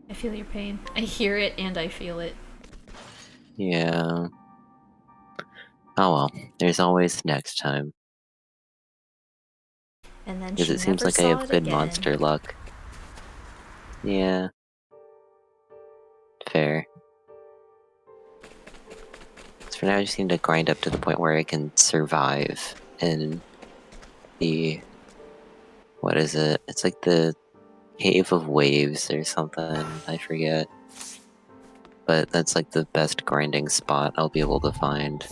Speaker 2: I feel your pain. I hear it and I feel it.
Speaker 1: Yeah. Oh well, there's always next time.
Speaker 2: And then
Speaker 1: Because
Speaker 2: she
Speaker 1: it seems
Speaker 2: never
Speaker 1: like I
Speaker 2: saw
Speaker 1: have
Speaker 2: it
Speaker 1: good
Speaker 2: again.
Speaker 1: monster luck. Yeah. Fair. So for now I just need to grind up to the point where I can survive in the... What is it? It's like the Cave of Waves or something. I forget. But that's like the best grinding spot I'll be able to find.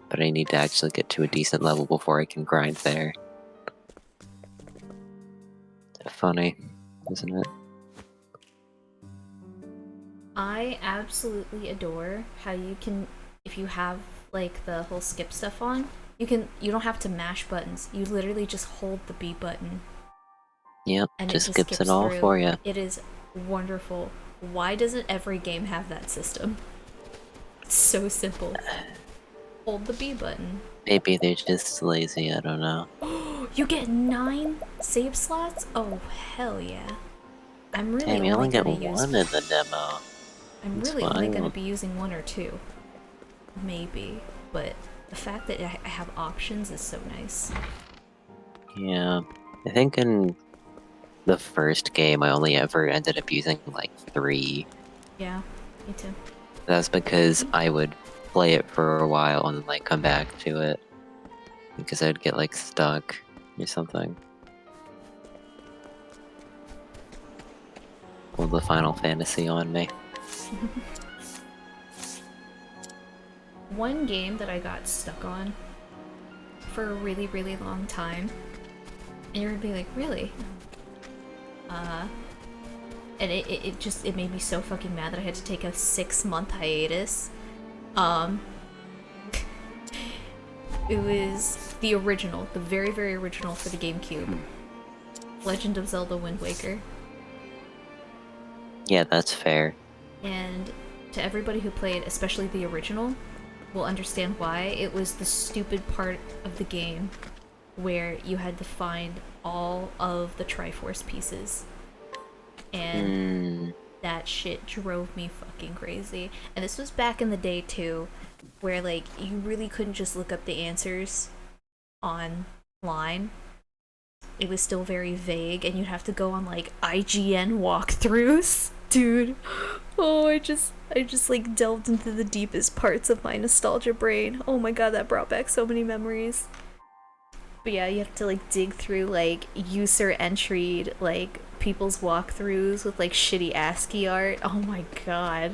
Speaker 1: But I need to actually get to a decent level before I can grind there. Funny, isn't it?
Speaker 2: I absolutely adore how you can, if you have like the whole skip stuff on, you don't have to mash buttons. You literally just hold the B button.
Speaker 1: Yep,
Speaker 2: And
Speaker 1: just
Speaker 2: it just
Speaker 1: skips
Speaker 2: skips
Speaker 1: it all
Speaker 2: through.
Speaker 1: for you.
Speaker 2: It is wonderful. Why doesn't every game have that system? It's so simple. Hold the B button.
Speaker 1: Maybe they're just lazy, I don't know.
Speaker 2: You get 9 save slots? Oh, hell yeah. I'm really
Speaker 1: Damn, you only get
Speaker 2: gonna use...
Speaker 1: one in the demo.
Speaker 2: I'm
Speaker 1: That's
Speaker 2: really only gonna
Speaker 1: wild.
Speaker 2: be using 1 or 2. Maybe. But the fact that I have options is so nice.
Speaker 1: Yeah, I think in the first game I only ever ended up using like 3.
Speaker 2: Yeah, me too.
Speaker 1: That's because I would play it for a while and then like come back to it. Because I'd get like stuck or something. Pulled the Final Fantasy on me.
Speaker 2: One game that I got stuck on for a really, really long time, and you're gonna be like, really? And it made me so fucking mad that I had to take a 6-month hiatus. It was the original, the very, very original for the GameCube. Legend of Zelda Wind Waker.
Speaker 1: Yeah, that's fair.
Speaker 2: And to everybody who played, especially the original, will understand why. It was the stupid part of the game where you had to find all of the Triforce pieces. And that shit drove me fucking crazy. And this was back in the day too, where like you really couldn't just look up the answers online. It was still very vague, and you'd have to go on like IGN walkthroughs. Dude, oh, I just like delved into the deepest parts of my nostalgia brain. Oh my god, that brought back so many memories. But yeah, you have to like dig through like user entried like people's walkthroughs with like shitty ASCII art. Oh my god.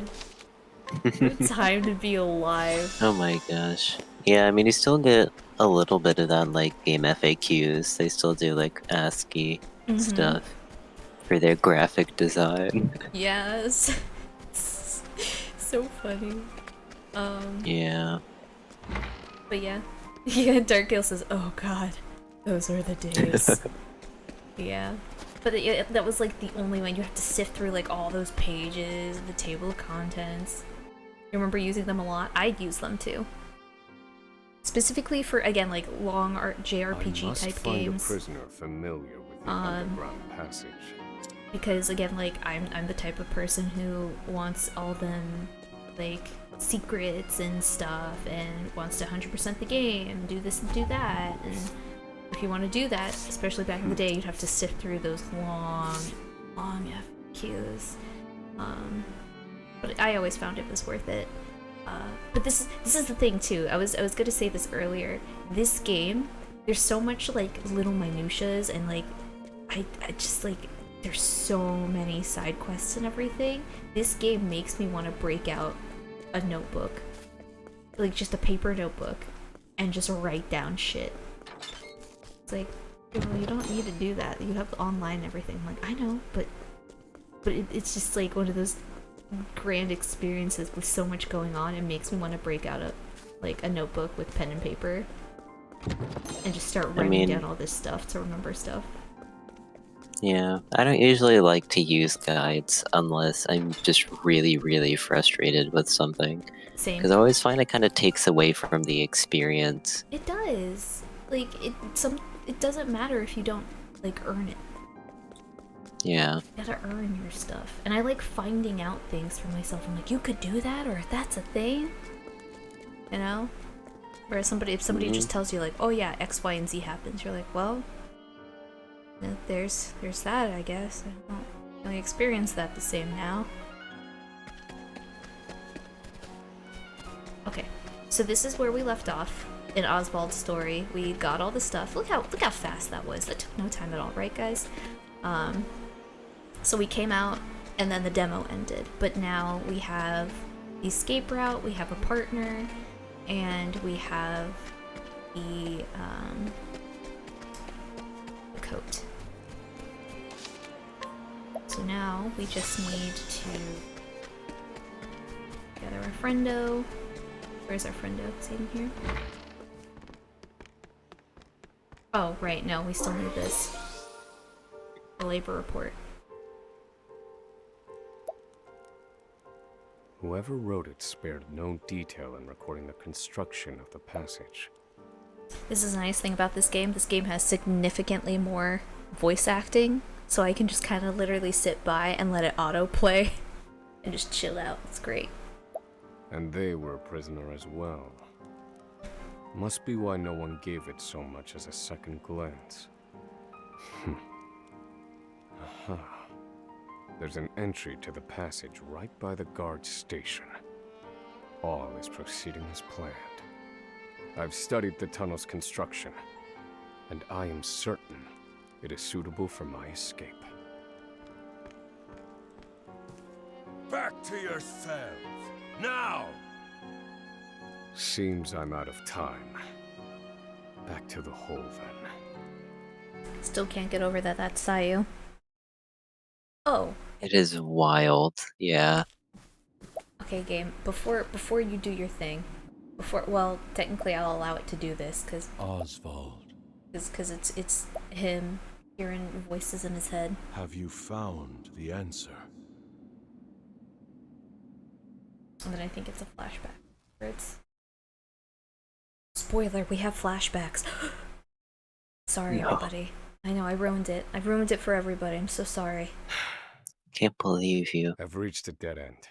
Speaker 2: What a time to be alive.
Speaker 1: Oh my gosh. Yeah, I mean, you still get a little bit of that, like, game FAQs. They still do, like, ASCII stuff for their graphic design.
Speaker 2: Yes. So funny.
Speaker 1: Yeah.
Speaker 2: But yeah. Yeah, Darkgale says, oh god, those were the days. Yeah. But that was like the only one. You have to sift through like all those pages, the table of contents. You remember using them a lot? I'd use them too. Specifically for, again, like long JRPG type games.
Speaker 5: A prisoner familiar with the underground passage.
Speaker 2: Because again, like I'm the type of person who wants all them like secrets and stuff and wants to 100% the game, do this and do that, and if you want to do that, especially back in the day, you'd have to sift through those long FAQs. But I always found it was worth it. But this is the thing too. I was gonna say this earlier. This game, there's so much like little minutiae and like I just like there's so many side quests and everything. This game makes me want to break out a notebook, like just a paper notebook, and just write down shit. It's like, you don't need to do that. You have online and everything. I'm like, I know, but it's just like one of those grand experiences with so much going on. It makes me want to break out a notebook with pen and paper and just start writing down all this stuff to remember stuff.
Speaker 1: Yeah, I don't usually like to use guides unless I'm just really, really frustrated with something.
Speaker 2: Same.
Speaker 1: Because I always find it kind of takes away from the experience.
Speaker 2: It does. Like, it doesn't matter if you don't, like, earn it.
Speaker 1: Yeah.
Speaker 2: You gotta earn your stuff. And I like finding out things for myself. I'm like, you could do that, or that's a thing? You know? Whereas if somebody just tells you, like, oh yeah, X, Y, and Z happens, you're like, well, there's that, I guess. I don't really experience that the same now. Okay, so this is where we left off in Oswald's story. We got all the stuff. Look how fast that was. That took no time at all, right, guys? So we came out, and then the demo ended. But now we have the escape route, we have a partner, and we have the coat. So now we just need to gather our friendo. Where's our friendo? Is he in here? Oh, right, no, we still need this. The labor report.
Speaker 5: Whoever wrote it spared no detail in recording the construction of the passage.
Speaker 2: This is a nice thing about this game. This game has significantly more voice acting, so I can just kind of literally sit by and let it autoplay and just chill out. It's great.
Speaker 5: And they were a prisoner as well. Must be why no one gave it so much as a second glance. Aha. There's an entry to the passage right by the guard station. All is proceeding as planned. I've studied the tunnel's construction, and I am certain it is suitable for my escape.
Speaker 6: Back to your cells, now!
Speaker 5: Seems I'm out of time. Back to the hole, then.
Speaker 2: Still can't get over that that's Sayu. Oh.
Speaker 1: It is wild, yeah.
Speaker 2: Okay, game. Before you do your thing, well, technically I'll allow it to do this because
Speaker 6: Oswald,
Speaker 2: it's him hearing voices in his head.
Speaker 6: have you found the answer?
Speaker 2: And then I think it's a flashback. Where it's spoiler, we have flashbacks. Sorry,
Speaker 1: No.
Speaker 2: everybody. I know I ruined it. I ruined it for everybody. I'm so sorry.
Speaker 1: Can't believe you.
Speaker 5: I've reached a dead end.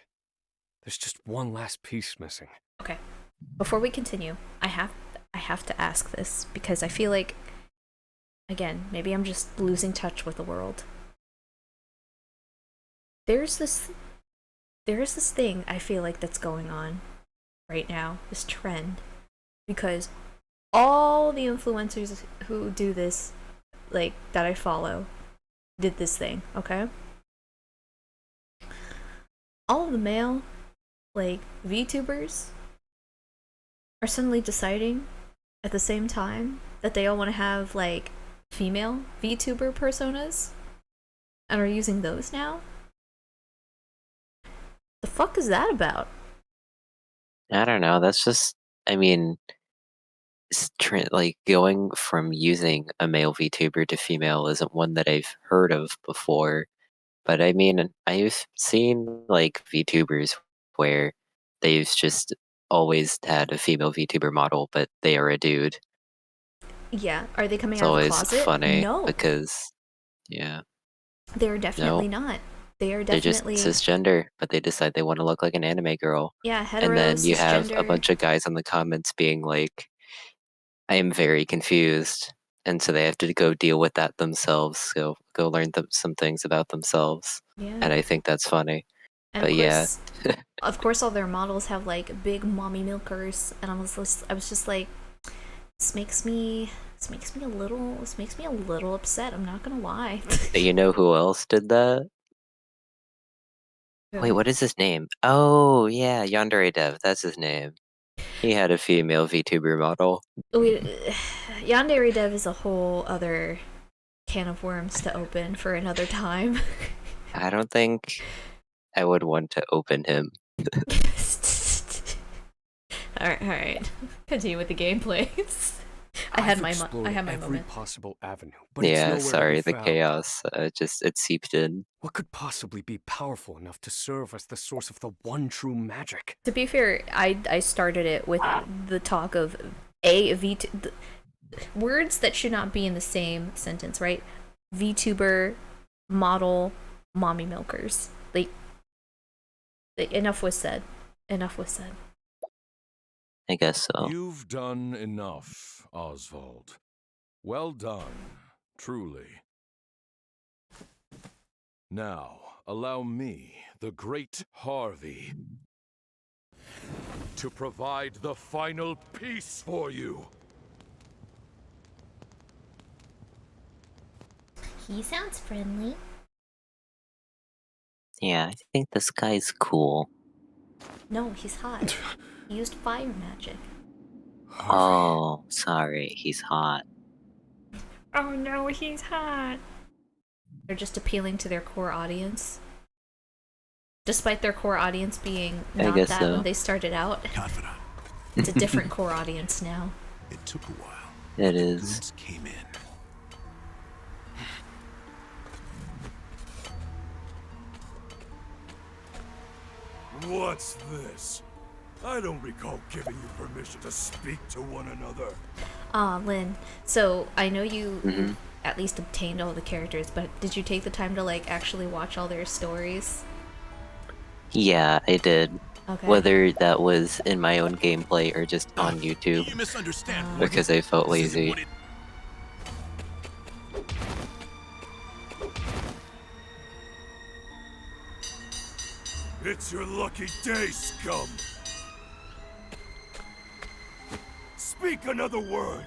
Speaker 5: There's just one last piece missing.
Speaker 2: Okay. Before we continue, I have to ask this because I feel like, again, maybe I'm just losing touch with the world. There's this thing I feel like that's going on right now, this trend, because all the influencers who do this, like, that I follow, did this thing, okay? All of the male, like, VTubers are suddenly deciding at the same time that they all want to have, like, female VTuber personas and are using those now? The fuck is that about?
Speaker 1: I don't know, that's just, I mean, like, going from using a male VTuber to female isn't one that I've heard of before. But I mean, I've seen, like, VTubers where they've just always had a female VTuber model, but they are a dude.
Speaker 2: Yeah, are they coming
Speaker 1: It's
Speaker 2: out of the
Speaker 1: always
Speaker 2: closet?
Speaker 1: funny
Speaker 2: No,
Speaker 1: because, yeah,
Speaker 2: they're definitely not. They are
Speaker 1: they're just
Speaker 2: definitely
Speaker 1: cisgender, but they decide they want to look like an anime girl.
Speaker 2: yeah, hetero,
Speaker 1: And then you have a
Speaker 2: cisgender.
Speaker 1: bunch of guys in the comments being like, I am very confused. and so they have to go deal with that themselves. Go learn some things about themselves,
Speaker 2: Yeah.
Speaker 1: and I think that's funny.
Speaker 2: And
Speaker 1: But yeah,
Speaker 2: of course, all their models have like big mommy milkers, and I was just like, this makes me a little upset. I'm not gonna lie.
Speaker 1: you know who else did that? Wait, what is his name? Oh yeah, Yandere Dev. That's his name. He had a female VTuber model.
Speaker 2: Wait, Yandere Dev is a whole other can of worms to open for another time.
Speaker 1: I don't think I would want to open him.
Speaker 2: Alright. Continue with the gameplay. I had my
Speaker 5: every
Speaker 2: moment.
Speaker 5: possible avenue, but it's
Speaker 1: Yeah,
Speaker 5: nowhere to be
Speaker 1: sorry, the
Speaker 5: found.
Speaker 1: chaos. It seeped in.
Speaker 5: What could possibly be powerful enough to serve as the source of the one true magic?
Speaker 2: To be fair, I started it with the talk of words that should not be in the same sentence, right? VTuber, model, mommy milkers. Enough was said. Enough was said.
Speaker 1: I guess so.
Speaker 6: You've done enough, Oswald. Well done, truly. Now, allow me, the great Harvey, to provide the final piece for you.
Speaker 4: He sounds friendly.
Speaker 1: Yeah, I think this guy's cool.
Speaker 2: No, he's hot. He used fire magic.
Speaker 1: Oh, sorry, he's hot.
Speaker 2: Oh no, he's hot. They're just appealing to their core audience. Despite their core audience being not
Speaker 1: guess
Speaker 2: that
Speaker 1: so.
Speaker 2: when they started out.
Speaker 7: Confidant.
Speaker 2: It's a different core audience now.
Speaker 7: It took a while.
Speaker 1: It
Speaker 7: The
Speaker 1: is.
Speaker 7: goods came in.
Speaker 6: What's this? I don't recall giving you permission to speak to one another.
Speaker 2: Lynn, so I know you
Speaker 1: Mhm.
Speaker 2: at least obtained all the characters, but did you take the time to like actually watch all their stories?
Speaker 1: Yeah, I did.
Speaker 2: Okay.
Speaker 1: Whether that was in my own gameplay or just on YouTube,
Speaker 7: You misunderstand. Morgan.
Speaker 1: because I felt
Speaker 7: This isn't
Speaker 1: lazy.
Speaker 7: what it-
Speaker 6: It's your lucky day, scum! Speak another word,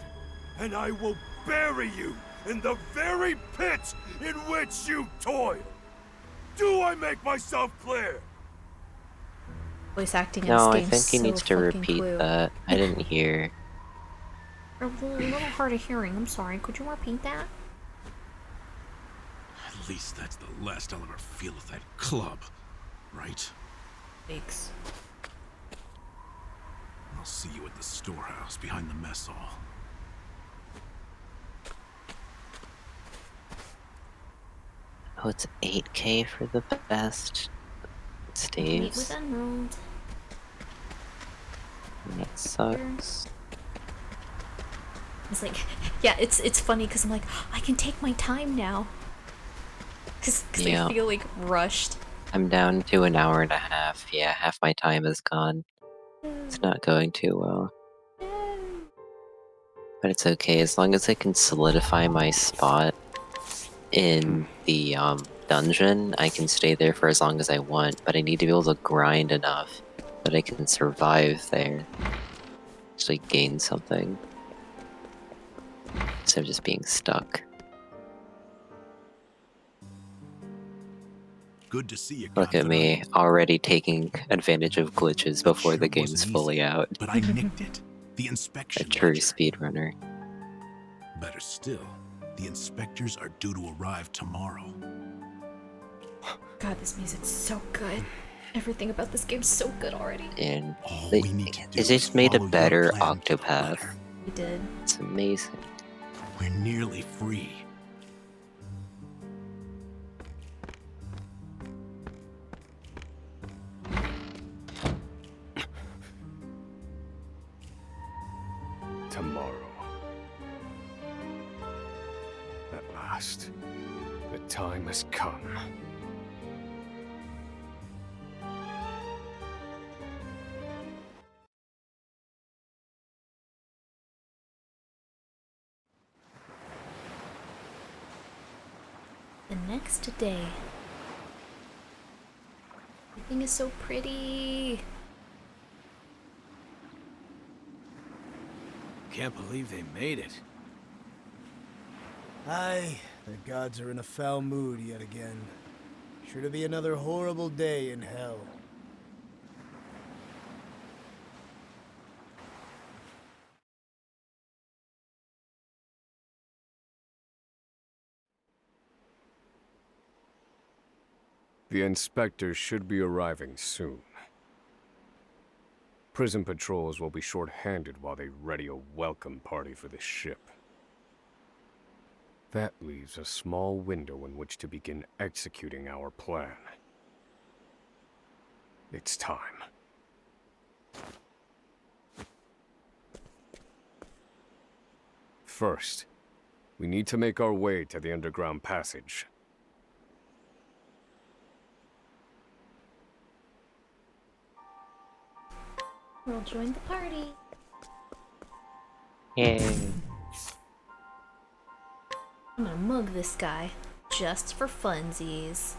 Speaker 6: and I will bury you in the very pit in which you toil! Do I make myself clear?
Speaker 2: Voice acting in
Speaker 1: No,
Speaker 2: this
Speaker 1: I
Speaker 2: game
Speaker 1: think he
Speaker 2: so
Speaker 1: needs to
Speaker 2: fucking
Speaker 1: repeat
Speaker 2: clue.
Speaker 1: that. I didn't hear.
Speaker 2: A little hard of hearing. I'm sorry. Could you repeat that?
Speaker 7: At least that's the last I'll ever feel of that club, right?
Speaker 2: Thanks.
Speaker 7: I'll see you at the storehouse behind the mess hall.
Speaker 1: Oh, it's 8K for the best
Speaker 2: Meet with
Speaker 1: staves.
Speaker 2: Emerald.
Speaker 1: That sucks.
Speaker 2: It's like, yeah, it's funny because I'm like, I can take my time now. Because
Speaker 1: Yeah.
Speaker 2: I feel like rushed.
Speaker 1: I'm down to an hour and a half. Yeah, half my time is gone. It's not going too well. But it's okay, as long as I can solidify my spot in the dungeon, I can stay there for as long as I want, but I need to be able to grind enough that I can survive there. Actually gain something. Instead of just being stuck.
Speaker 7: Good to see you.
Speaker 1: Look at me, already taking advantage of glitches before the
Speaker 7: Sure
Speaker 1: game's
Speaker 7: wasn't
Speaker 1: fully
Speaker 7: easy,
Speaker 1: out.
Speaker 7: But I nicked it. The
Speaker 1: A
Speaker 7: inspection
Speaker 1: true
Speaker 7: ledger.
Speaker 1: speedrunner.
Speaker 7: Better still, the inspectors are due to arrive tomorrow.
Speaker 2: God, this music's so good. Everything about this game's so good already.
Speaker 1: And
Speaker 7: All
Speaker 1: they,
Speaker 7: we need to do
Speaker 1: it just
Speaker 7: is
Speaker 1: made a
Speaker 7: follow your
Speaker 1: better
Speaker 7: plan to the
Speaker 1: Octopath.
Speaker 7: letter.
Speaker 2: We did.
Speaker 1: It's amazing.
Speaker 7: We're nearly free.
Speaker 5: Tomorrow. At last, the time has come.
Speaker 2: The next day. Everything is so pretty.
Speaker 8: Can't believe they made it.
Speaker 9: Aye, the gods are in a foul mood yet again. Sure to be another horrible day in hell.
Speaker 5: The inspectors should be arriving soon. Prison patrols will be short-handed while they ready a welcome party for the ship. That leaves a small window in which to begin executing our plan. It's time. First, we need to make our way to the underground passage.
Speaker 2: We'll join the party.
Speaker 1: Yay.
Speaker 2: I'm gonna mug this guy. Just for funsies.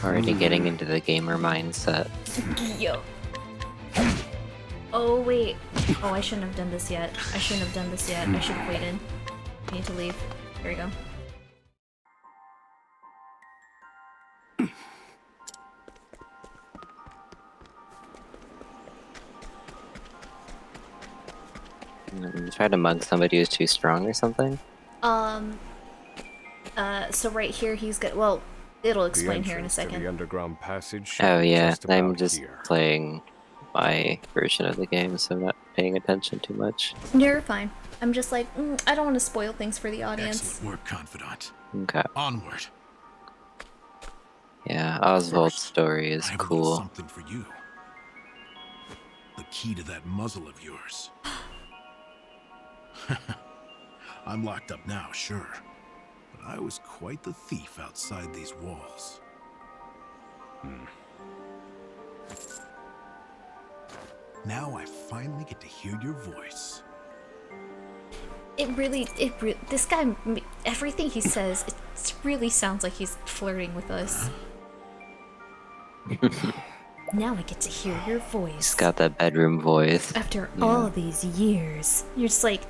Speaker 1: Already getting into the gamer mindset.
Speaker 2: Yo. Oh, wait. Oh, I shouldn't have done this yet. I shouldn't have done this yet. I should have waited. I need to leave. Here we go.
Speaker 1: Try to mug somebody who's too strong or something?
Speaker 2: So right here he's got, well, it'll
Speaker 5: The
Speaker 2: explain here in a
Speaker 5: entrance to
Speaker 2: second.
Speaker 5: the underground passage should
Speaker 1: Oh
Speaker 5: be
Speaker 1: yeah,
Speaker 5: just
Speaker 1: I'm
Speaker 5: about
Speaker 1: just
Speaker 5: here.
Speaker 1: playing my version of the game, so I'm not paying attention too much.
Speaker 2: You're fine. I'm just like, I don't want to spoil things for the audience.
Speaker 7: Excellent work, Confidant.
Speaker 1: Okay.
Speaker 7: Onward.
Speaker 1: Yeah, Oswald's
Speaker 7: First,
Speaker 1: story is
Speaker 7: I have a little
Speaker 1: cool.
Speaker 7: something for you. The key to that muzzle of yours. I'm locked up now, sure. But I was quite the thief outside these walls. Now I finally get to hear your voice.
Speaker 2: This guy, everything he says, it really sounds like he's flirting with us. Now I get to hear your voice.
Speaker 1: He's got that bedroom voice.
Speaker 2: After
Speaker 1: Yeah.
Speaker 2: all these years, you're just like,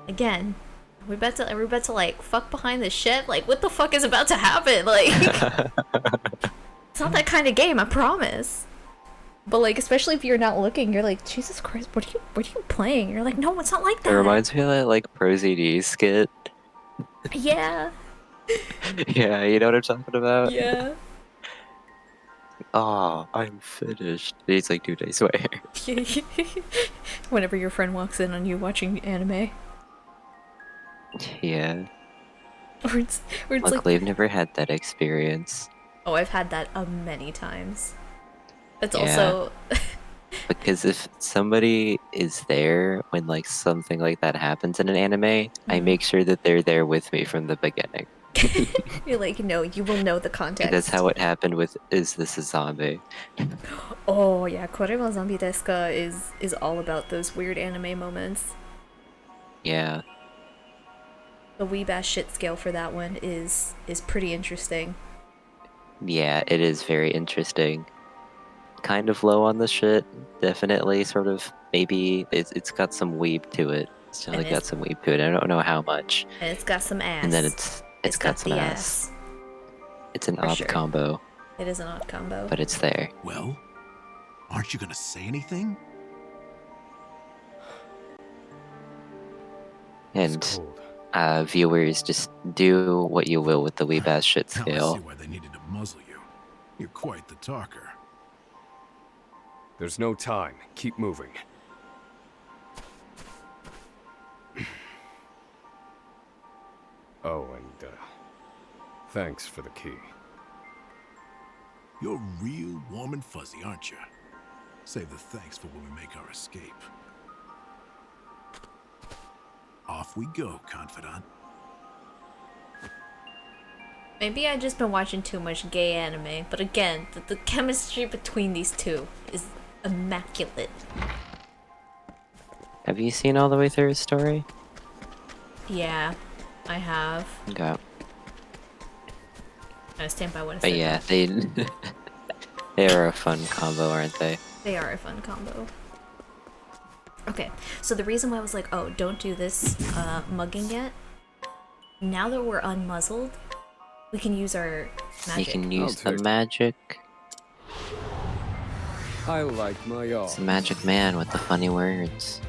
Speaker 2: again, we're about to like fuck behind the shed. Like, what the fuck is about to happen? Like, it's not that kind of game, I promise. But like, especially if you're not looking, you're like, Jesus Christ, what are you playing? You're like, no, it's not like
Speaker 1: It
Speaker 2: that.
Speaker 1: reminds me of that like ProZD skit.
Speaker 2: Yeah,
Speaker 1: Yeah, you know what I'm talking about?
Speaker 2: yeah.
Speaker 1: Oh, I'm finished. He's like, dude, I swear.
Speaker 2: Whenever your friend walks in on you watching anime,
Speaker 1: Yeah.
Speaker 2: or it's like,
Speaker 1: Luckily, I've never had that experience.
Speaker 2: oh, I've had that many times. It's
Speaker 1: Yeah.
Speaker 2: also
Speaker 1: Because if somebody is there when like something like that happens in an anime, I make sure that they're there with me from the beginning.
Speaker 2: you're like, no, you will know the context.
Speaker 1: That's how it happened with Is This a Zombie?
Speaker 2: Oh yeah, Korema Zombie Deska is all about those weird anime moments.
Speaker 1: Yeah.
Speaker 2: The weeb ass shit scale for that one is pretty interesting.
Speaker 1: Yeah, it is very interesting. Kind of low on the shit, definitely. Sort of, maybe it's got some weeb to it. It's definitely
Speaker 2: And
Speaker 1: got some weeb to it. I don't know how much.
Speaker 2: And it's got some ass.
Speaker 1: And then it's got some
Speaker 2: the
Speaker 1: ass. It's an
Speaker 2: For
Speaker 1: odd
Speaker 2: sure.
Speaker 1: combo,
Speaker 2: It is an odd combo.
Speaker 1: but it's there.
Speaker 7: Well, aren't you gonna say anything?
Speaker 1: And
Speaker 5: It's cold.
Speaker 1: viewers, just do what you will with the weeb ass shit
Speaker 7: Now I
Speaker 1: scale.
Speaker 7: see why they needed to muzzle you. You're quite the talker.
Speaker 5: There's no time. Keep moving. Oh, and thanks for the key.
Speaker 7: You're real warm and fuzzy, aren't you? Save the thanks for when we make our escape. Off we go, Confidant.
Speaker 2: Maybe I've just been watching too much gay anime, but again, the chemistry between these two is immaculate.
Speaker 1: Have you seen all the way through his story?
Speaker 2: Yeah, I have.
Speaker 1: Okay.
Speaker 2: I stand by what I said.
Speaker 1: But yeah, they they are a fun combo, aren't they?
Speaker 2: They are a fun combo. Okay, so the reason why I was like, oh, don't do this mugging yet. Now that we're unmuzzled, we can use our magic.
Speaker 1: You can use the magic.
Speaker 5: I like my
Speaker 1: It's the magic man with the funny words.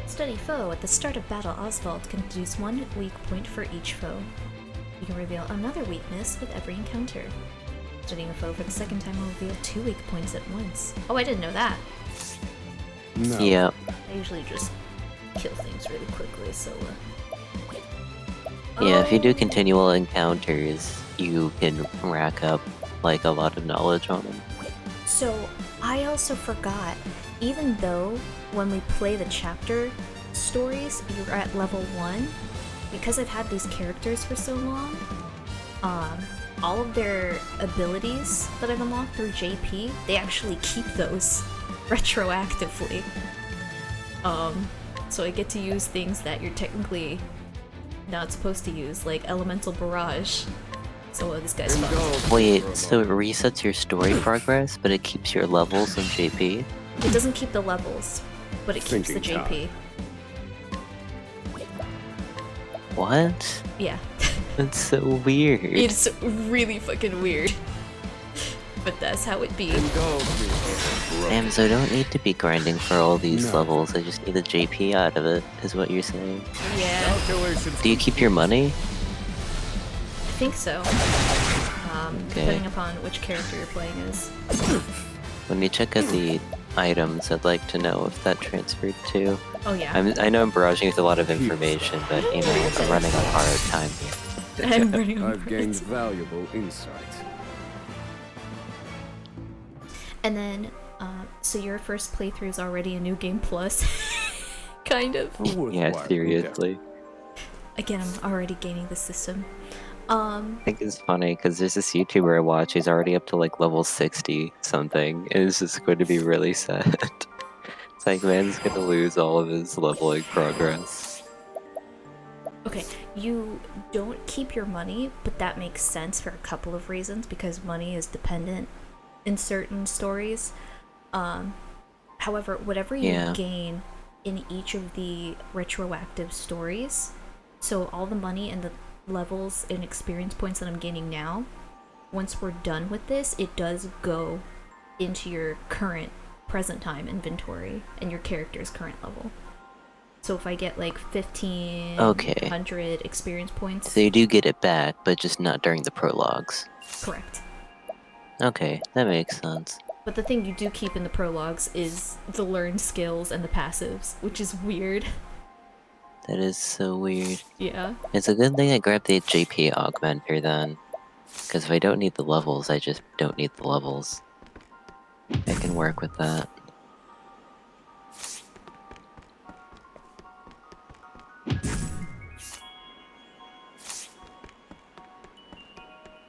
Speaker 2: Study foe. At the start of battle, Oswald can deduce 1 weak point for each foe. You can reveal another weakness with every encounter. Studying a foe for the second time will reveal 2 weak points at once. Oh, I didn't know that.
Speaker 5: No.
Speaker 1: Yep.
Speaker 2: I usually just kill things really quickly, so
Speaker 1: Yeah, if you do continual encounters, you can rack up like a lot of knowledge on them.
Speaker 2: So, I also forgot, even though when we play the chapter stories, you're at level 1, because I've had these characters for so long, all of their abilities that I've unlocked through JP, they actually keep those retroactively. So I get to use things that you're technically not supposed to use, like Elemental Barrage. So this guy's fucked.
Speaker 1: Wait, so it resets your story progress, but it keeps your levels in JP?
Speaker 2: It doesn't keep the levels, but it keeps the
Speaker 5: Thinking
Speaker 2: JP.
Speaker 1: What?
Speaker 2: Yeah.
Speaker 1: That's so weird.
Speaker 2: It's really fucking weird. But that's how it be.
Speaker 1: Damn, so I don't need to be grinding for all these levels, I just need the JP out of it, is what you're saying.
Speaker 2: Yeah,
Speaker 1: Do you keep your money?
Speaker 2: I think so. Depending upon which character you're playing as.
Speaker 1: When you check out the items, I'd like to know if that transferred too.
Speaker 2: Oh yeah.
Speaker 1: I know I'm barraging with a lot of information, but you know, I'm running on hard time here.
Speaker 2: I'm running on
Speaker 5: I've gained valuable insight.
Speaker 2: And then, so your first playthrough is already a new game plus, kind of.
Speaker 1: Yeah, seriously.
Speaker 2: Again, I'm already gaining the system.
Speaker 1: I think it's funny because there's this YouTuber I watch. He's already up to like level 60 something, and it's just going to be really sad. It's like man's gonna lose all of his leveling progress.
Speaker 2: Okay, you don't keep your money, but that makes sense for a couple of reasons because money is dependent in certain stories. However, whatever you gain in each of the retroactive stories, so all the money and the levels and experience points that I'm gaining now, once we're done with this, it does go into your current present time inventory and your character's current level. So if I get like 1500 experience points,
Speaker 1: So you do get it back, but just not during the prologues.
Speaker 2: correct.
Speaker 1: Okay, that makes sense.
Speaker 2: But the thing you do keep in the prologues is the learned skills and the passives, which is weird.
Speaker 1: That is so weird.
Speaker 2: Yeah.
Speaker 1: It's a good thing I grabbed the JP augmenter then. Because if I don't need the levels, I just don't need the levels. I can work with that.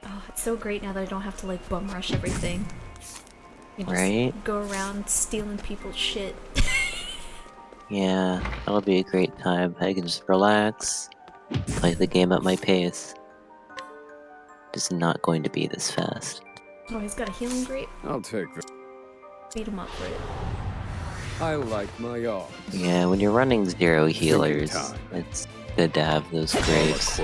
Speaker 2: Oh, it's so great now that I don't have to like bum rush everything. You just
Speaker 1: Right?
Speaker 2: go around stealing people's shit.
Speaker 1: Yeah, that'll be a great time. I can just relax, play the game at my pace. It's not going to be this fast.
Speaker 2: Oh, he's got a healing grape.
Speaker 5: I'll take this.
Speaker 2: Beat him up for it.
Speaker 5: I like my odds.
Speaker 1: Yeah, when you're running 0 healers, it's good to have those grapes.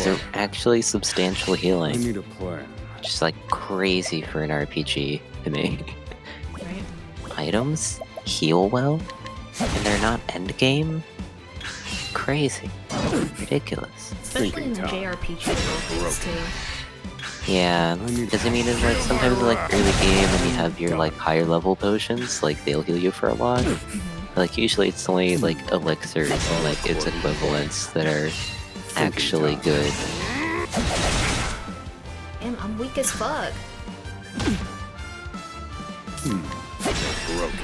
Speaker 1: They're actually substantial
Speaker 5: I
Speaker 1: healing.
Speaker 5: need a plan.
Speaker 1: Just like crazy for an RPG to me.
Speaker 2: Right?
Speaker 1: Items heal well, and they're not endgame? Crazy. Ridiculous.
Speaker 2: Especially in the JRPG world too.
Speaker 1: Yeah, because I mean, it's like sometimes like early game when you have your like higher level potions, like they'll heal you for a lot. Like usually it's only like elixirs and like its equivalents that are actually good.
Speaker 2: Damn, I'm weak as fuck.
Speaker 5: Broken.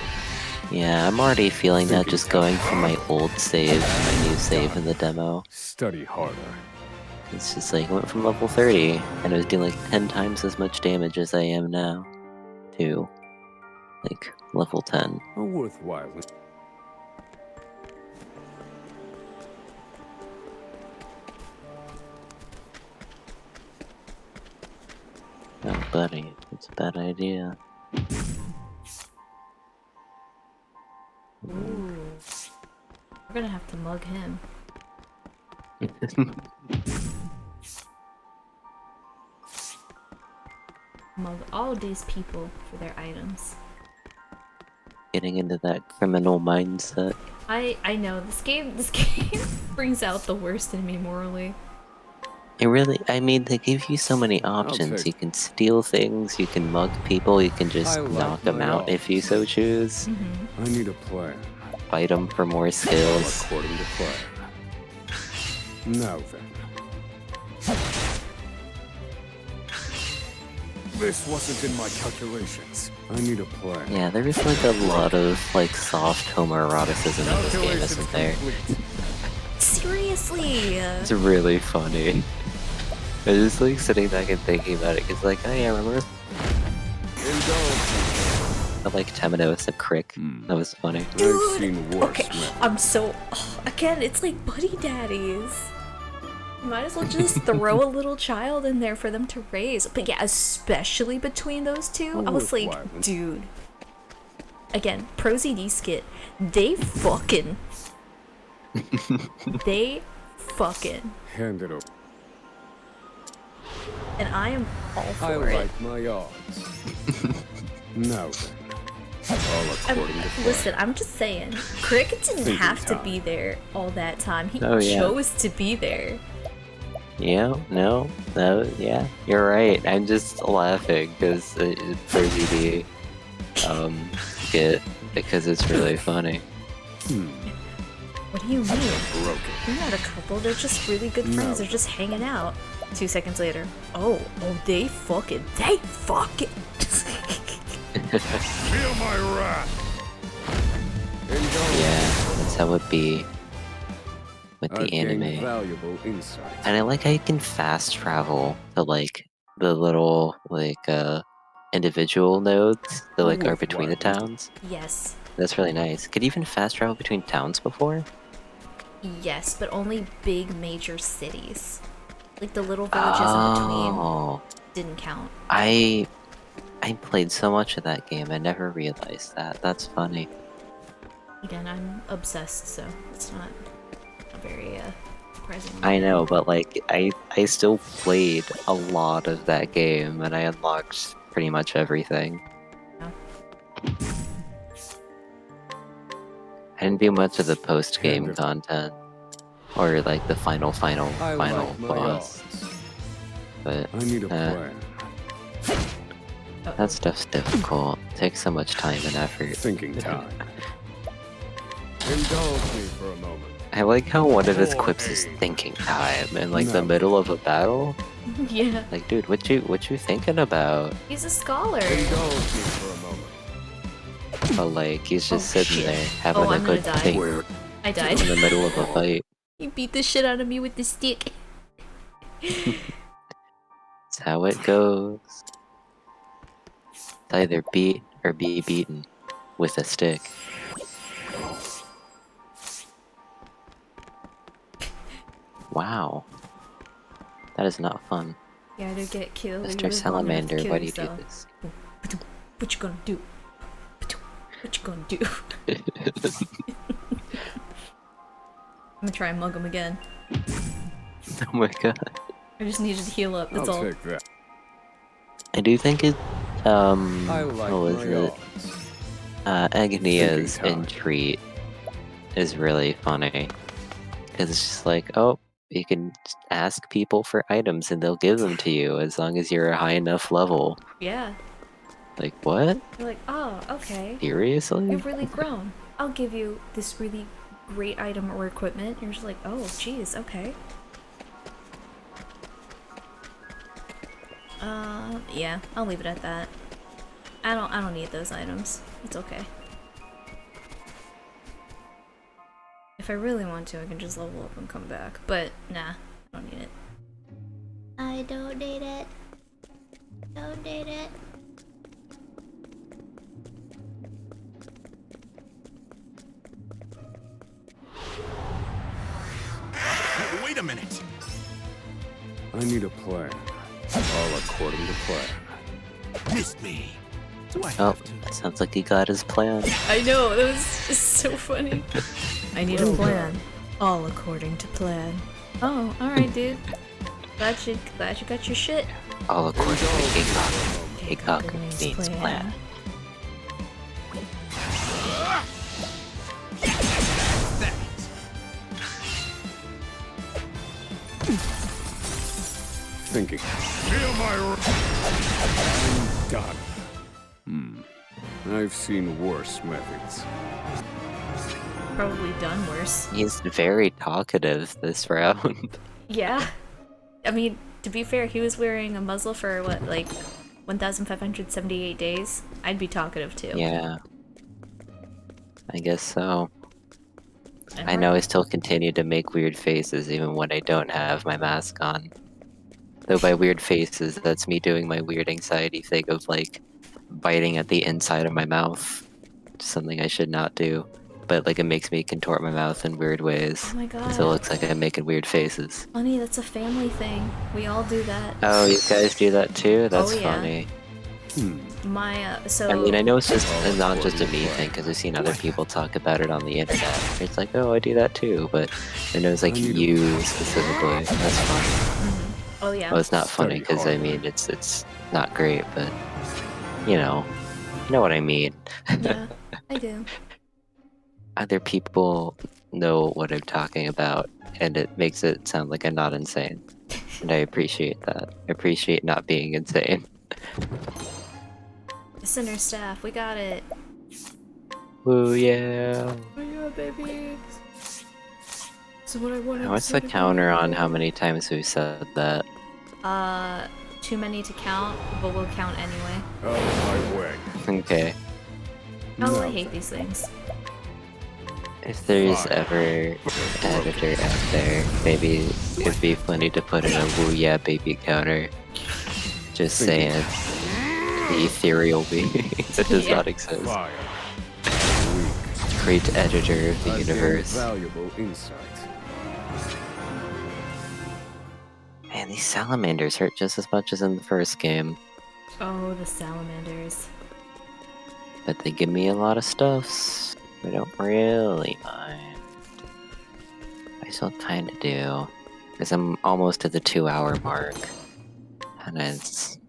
Speaker 1: Yeah, I'm already feeling that just going from my old save to my new save in the demo.
Speaker 5: Study harder.
Speaker 1: It's just like, I went from level 30, and I was doing like 10 times as much damage as I am now, to like level 10.
Speaker 5: A worthwhile.
Speaker 1: buddy. It's a bad idea.
Speaker 2: Ooh. We're gonna have to mug him. Mug all these people for their items.
Speaker 1: Getting into that criminal mindset.
Speaker 2: I know this game brings out the worst in me morally.
Speaker 1: It really, I mean, they give you so many options.
Speaker 5: take-
Speaker 1: You can steal things, you can mug people, you can just
Speaker 5: I like
Speaker 1: knock them
Speaker 5: my
Speaker 1: out
Speaker 5: odds.
Speaker 1: if you so choose.
Speaker 2: Mm-hmm.
Speaker 5: I need a plan.
Speaker 1: Fight them for more
Speaker 5: All
Speaker 1: skills.
Speaker 5: according to plan. Now then. This wasn't in my calculations. I need a plan.
Speaker 1: Yeah, there is like a lot of like soft homoeroticism in this game, isn't there?
Speaker 5: complete.
Speaker 2: Seriously!
Speaker 1: It's really funny. I just like sitting back and thinking about it, cause like, oh yeah, remember
Speaker 5: Indulge.
Speaker 1: I like Temino with the crick? That was funny.
Speaker 5: I've seen worse
Speaker 2: Okay,
Speaker 5: men.
Speaker 2: I'm so... again, it's like buddy daddies. Might as well just throw a little child in there for them to raise. But yeah, especially between those two, I was
Speaker 5: With
Speaker 2: like,
Speaker 5: violence.
Speaker 2: dude. Again, ProZD skit, they fucking... they fucking...
Speaker 5: Hand it over.
Speaker 2: And I am all
Speaker 5: I
Speaker 2: for it.
Speaker 5: like my odds. Now then. All according to plan.
Speaker 2: Listen, I'm just saying, Crick didn't
Speaker 5: Thinking
Speaker 2: have to
Speaker 5: time.
Speaker 2: be there all that time. He
Speaker 1: Oh, yeah.
Speaker 2: chose to be there.
Speaker 1: Yeah, no, yeah, you're right. I'm just laughing because for ZD, skit because it's really funny.
Speaker 2: What do you mean?
Speaker 5: Broken.
Speaker 2: They're not a couple, they're just really good friends. They're just hanging out. 2 seconds later. Oh, they fucking.
Speaker 6: Feel my wrath.
Speaker 5: Indulge.
Speaker 1: Yeah, that's how it be with the
Speaker 5: I've gained
Speaker 1: anime.
Speaker 5: valuable insight.
Speaker 1: And I like how you can fast travel to like the little like individual nodes that like are between the towns.
Speaker 2: Yes.
Speaker 1: That's really nice. Could you even fast travel between towns before?
Speaker 2: Yes, but only big major cities. Like the little villages in between
Speaker 1: Oh,
Speaker 2: didn't count.
Speaker 1: I played so much of that game. I never realized that. That's funny.
Speaker 2: Again, I'm obsessed, so it's not very surprising.
Speaker 1: I know, but like I still played a lot of that game and I unlocked pretty much everything.
Speaker 2: Yeah.
Speaker 1: I didn't do much of the post game
Speaker 5: Handed.
Speaker 1: content or like the final
Speaker 5: I like my
Speaker 1: boss.
Speaker 5: odds.
Speaker 1: But
Speaker 5: I need a plan.
Speaker 1: that stuff's difficult. It takes so much time and effort.
Speaker 5: Thinking time. Indulge me for a moment.
Speaker 1: I like how one of his quips is thinking time in like the
Speaker 5: No.
Speaker 1: middle of a battle.
Speaker 2: Yeah,
Speaker 1: Like, dude, what you thinking about?
Speaker 2: he's a scholar.
Speaker 5: Indulge me for a moment.
Speaker 1: But like, he's just
Speaker 2: Oh,
Speaker 1: sitting
Speaker 2: shit.
Speaker 1: there having
Speaker 2: Oh,
Speaker 1: a
Speaker 2: I'm gonna
Speaker 1: good
Speaker 2: die.
Speaker 1: think
Speaker 2: I died.
Speaker 1: in the middle of a fight.
Speaker 2: He beat the shit out of me with the stick.
Speaker 1: That's how it goes. It's either beat or be beaten with a stick. Wow. That is not fun.
Speaker 2: You either get killed or you
Speaker 1: Mr.
Speaker 2: live long enough to
Speaker 1: Salamander,
Speaker 2: kill
Speaker 1: why do you do
Speaker 2: yourself.
Speaker 1: this?
Speaker 2: What you gonna do? What you gonna do? I'm gonna try and mug him again.
Speaker 1: Oh my god.
Speaker 2: I just needed to heal up, that's
Speaker 5: I'll
Speaker 2: all.
Speaker 5: take that.
Speaker 1: I do think it,
Speaker 5: I like
Speaker 1: what was
Speaker 5: my
Speaker 1: it?
Speaker 5: odds.
Speaker 1: Agnia's
Speaker 5: Thinking time.
Speaker 1: entreat is really funny. Because it's just like, oh, you can just ask people for items and they'll give them to you as long as you're a high enough level.
Speaker 2: Yeah.
Speaker 1: Like, what?
Speaker 2: You're like, oh, okay.
Speaker 1: Seriously?
Speaker 2: You've really grown. I'll give you this really great item or equipment. You're just like, oh, geez, okay. Yeah, I'll leave it at that. I don't need those items. It's okay. If I really want to, I can just level up and come back. But nah, I don't need it.
Speaker 4: I don't need it. Don't need it.
Speaker 7: Wait a minute.
Speaker 5: I need a plan. All according to plan.
Speaker 7: Missed me. Do I
Speaker 1: Oh,
Speaker 7: have to?
Speaker 1: that sounds like he got his plan.
Speaker 2: I know, that was just so funny. I need a plan. All according to plan. Oh, alright, dude. Glad you got your shit.
Speaker 1: All according to Hickok. Hickok means plan.
Speaker 5: Thinking. Feel my I'm done. I've seen worse methods.
Speaker 2: Probably done worse.
Speaker 1: He's very talkative this round.
Speaker 2: Yeah. I mean, to be fair, he was wearing a muzzle for what, like 1,578 days? I'd be talkative too.
Speaker 1: Yeah. I guess so.
Speaker 2: And
Speaker 1: I know I still continue to make weird faces even when I don't have my mask on. Though by weird faces, that's me doing my weird anxiety thing of like biting at the inside of my mouth. Something I should not do. But like it makes me contort my mouth in weird ways.
Speaker 2: Oh my god.
Speaker 1: So it looks like I'm making weird faces.
Speaker 2: Funny, that's a family thing. We all do that.
Speaker 1: Oh, you guys do that too? That's
Speaker 2: yeah.
Speaker 1: funny.
Speaker 2: My, so...
Speaker 1: I mean, I know it's just not just a me thing, because I've seen other people talk about it on the internet. It's like, oh, I do that too, but I know it's like you specifically. That's funny.
Speaker 2: Oh yeah.
Speaker 1: Well, it's not funny because I mean, it's not great, but you know what I mean.
Speaker 2: Yeah, I do.
Speaker 1: Other people know what I'm talking about, and it makes it sound like I'm not insane. And I appreciate that. I appreciate not being insane.
Speaker 2: Center staff, we got it.
Speaker 1: Woo, yeah.
Speaker 2: Oh yeah, baby. So what I wanted.
Speaker 1: What's the counter on how many times we've said that?
Speaker 2: Too many to count, but we'll count anyway.
Speaker 5: Oh, my way.
Speaker 1: Okay.
Speaker 2: Oh, I hate these things.
Speaker 1: If there's ever an editor out there, maybe it'd be funny to put in a woo yeah baby counter. Just saying. The ethereal being that does not exist.
Speaker 5: Fire.
Speaker 1: Great editor of the universe.
Speaker 5: Valuable insight.
Speaker 1: Man, these salamanders hurt just as much as in the first game.
Speaker 2: Oh, the salamanders.
Speaker 1: But they give me a lot of stuffs. I don't really mind. I still kinda do. Because I'm almost at the 2-hour mark. And it's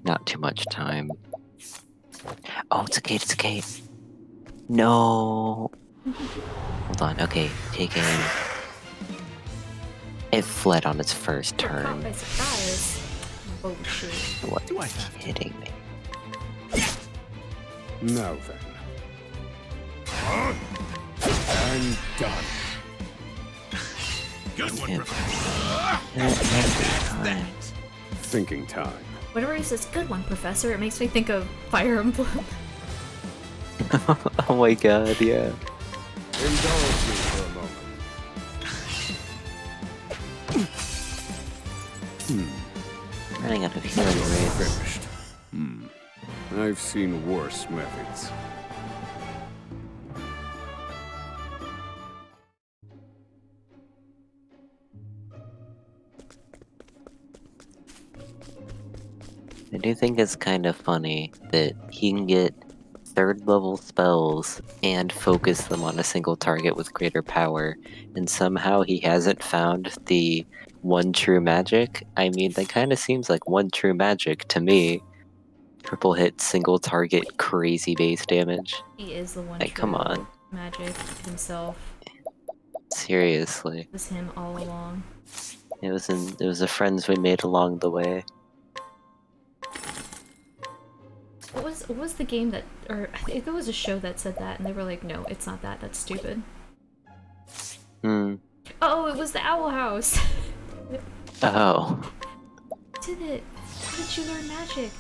Speaker 1: not too much time. Oh, it's a gate, it's a gate. No. Hold on, okay, take in. It fled on its first
Speaker 2: We're caught
Speaker 1: turn.
Speaker 2: by surprise. Oh shit.
Speaker 1: What? Are you kidding me?
Speaker 5: Now then. And done.
Speaker 7: Good one,
Speaker 5: Thinking time.
Speaker 2: Whenever he says "good one, Professor," it makes me think of Fire Emblem.
Speaker 1: Oh my god, yeah.
Speaker 5: Indulge me for a moment.
Speaker 1: Running out of healing rates.
Speaker 5: Finished. I've seen worse methods.
Speaker 1: I do think it's kind of funny that he can get 3rd level spells and focus them on a single target with greater power, and somehow he hasn't found the one true magic. I mean, that kind of seems like one true magic to me. Triple hit, single target, crazy base damage.
Speaker 2: He is the one.
Speaker 1: Like, come on.
Speaker 2: Magic himself.
Speaker 1: Seriously.
Speaker 2: It was him all along.
Speaker 1: It was the friends we made along the way.
Speaker 2: What was the game that, or I think it was a show that said that, and they were like, no, it's not that, that's stupid. Oh, it was the Owl House!
Speaker 1: Oh.
Speaker 2: Did it? How did you learn magic?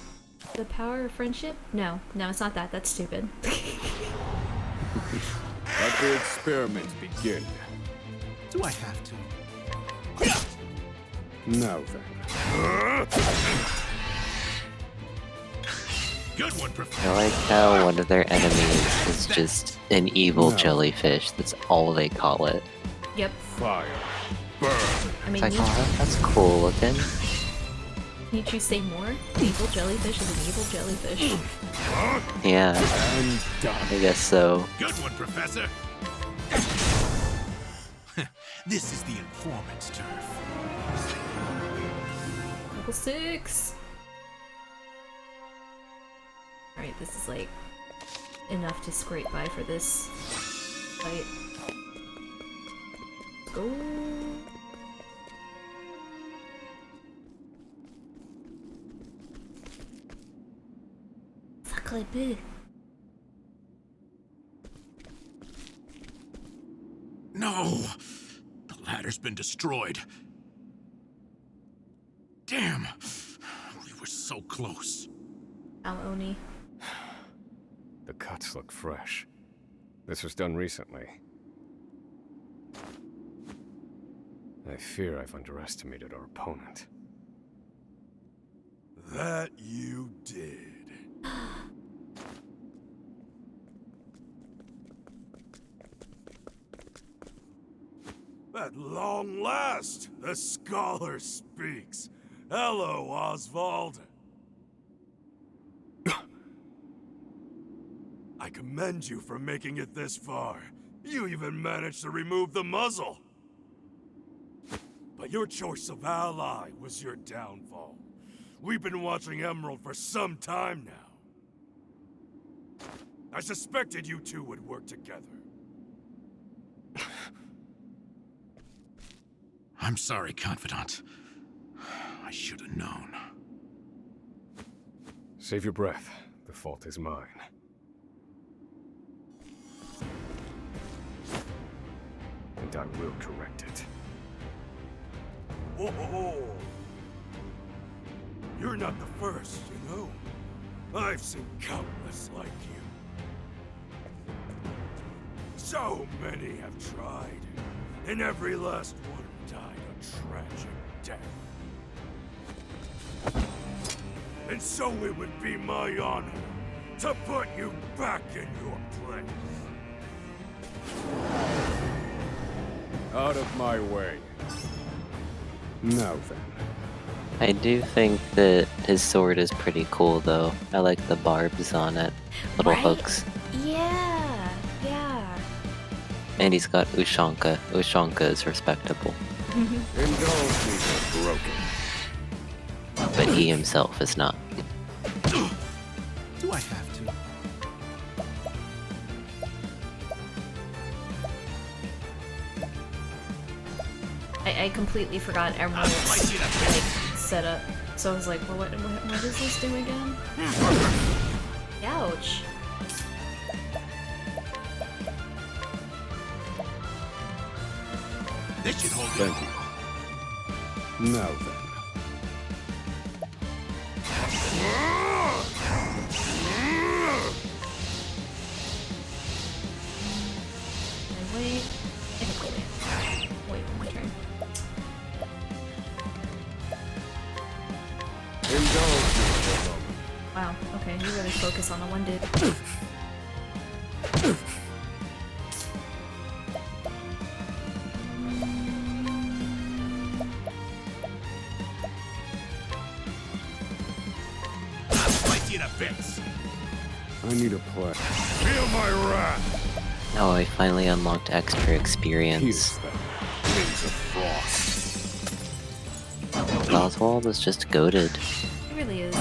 Speaker 2: The power of friendship? No, it's not that, that's stupid.
Speaker 5: Let the experiment begin.
Speaker 7: Do I have to?
Speaker 5: Now then.
Speaker 7: Good one, Professor.
Speaker 1: I like how one of their enemies is just an evil jellyfish. That's all they call it.
Speaker 2: Yep.
Speaker 5: Fire. Burn.
Speaker 2: I mean,
Speaker 1: It's like, oh, that's cool looking.
Speaker 2: Can't you say more? An evil jellyfish is an evil jellyfish.
Speaker 1: Yeah,
Speaker 5: And done.
Speaker 1: I guess so.
Speaker 7: Good one, Professor. This is the informant's turf.
Speaker 2: Level 6! Alright, this is like enough to scrape by for this fight. Let's go! Sacre bleu!
Speaker 7: No! The ladder's been destroyed. Damn! We were so close.
Speaker 2: Oni.
Speaker 5: The cuts look fresh. This was done recently. I fear I've underestimated our opponent.
Speaker 6: That you did. At long last, the scholar speaks. Hello, Oswald. I commend you for making it this far. You even managed to remove the muzzle. But your choice of ally was your downfall. We've been watching Emerald for some time now. I suspected you two would work together.
Speaker 7: I'm sorry, Confidant. I should have known.
Speaker 5: Save your breath. The fault is mine. And I will correct it.
Speaker 6: Whoa! You're not the first, you know. I've seen countless like you. So many have tried, and every last one died a tragic death. And so it would be my honor to put you back in your place.
Speaker 5: Out of my way. Now then.
Speaker 1: I do think that his sword is pretty cool, though. I like the barbs on it, little
Speaker 2: Right?
Speaker 1: hooks.
Speaker 2: Yeah, yeah.
Speaker 1: And he's got Ushanka. Ushanka is respectable.
Speaker 5: Indulge me for broken.
Speaker 1: But he himself is not.
Speaker 7: Do I have to?
Speaker 2: I completely forgot Emerald's like setup. So I was like, well, what does this do again? Ouch.
Speaker 7: This should hold
Speaker 5: Thank you. Now then.
Speaker 2: Wait. I can wait my turn.
Speaker 5: Indulge me for a moment.
Speaker 2: Wow, okay, you really focus on the one dude.
Speaker 5: I need a plan.
Speaker 6: Feel my wrath!
Speaker 1: Oh, I finally unlocked extra experience.
Speaker 5: Here's them. Wings of frost.
Speaker 1: Oswald is just goated.
Speaker 2: It really is.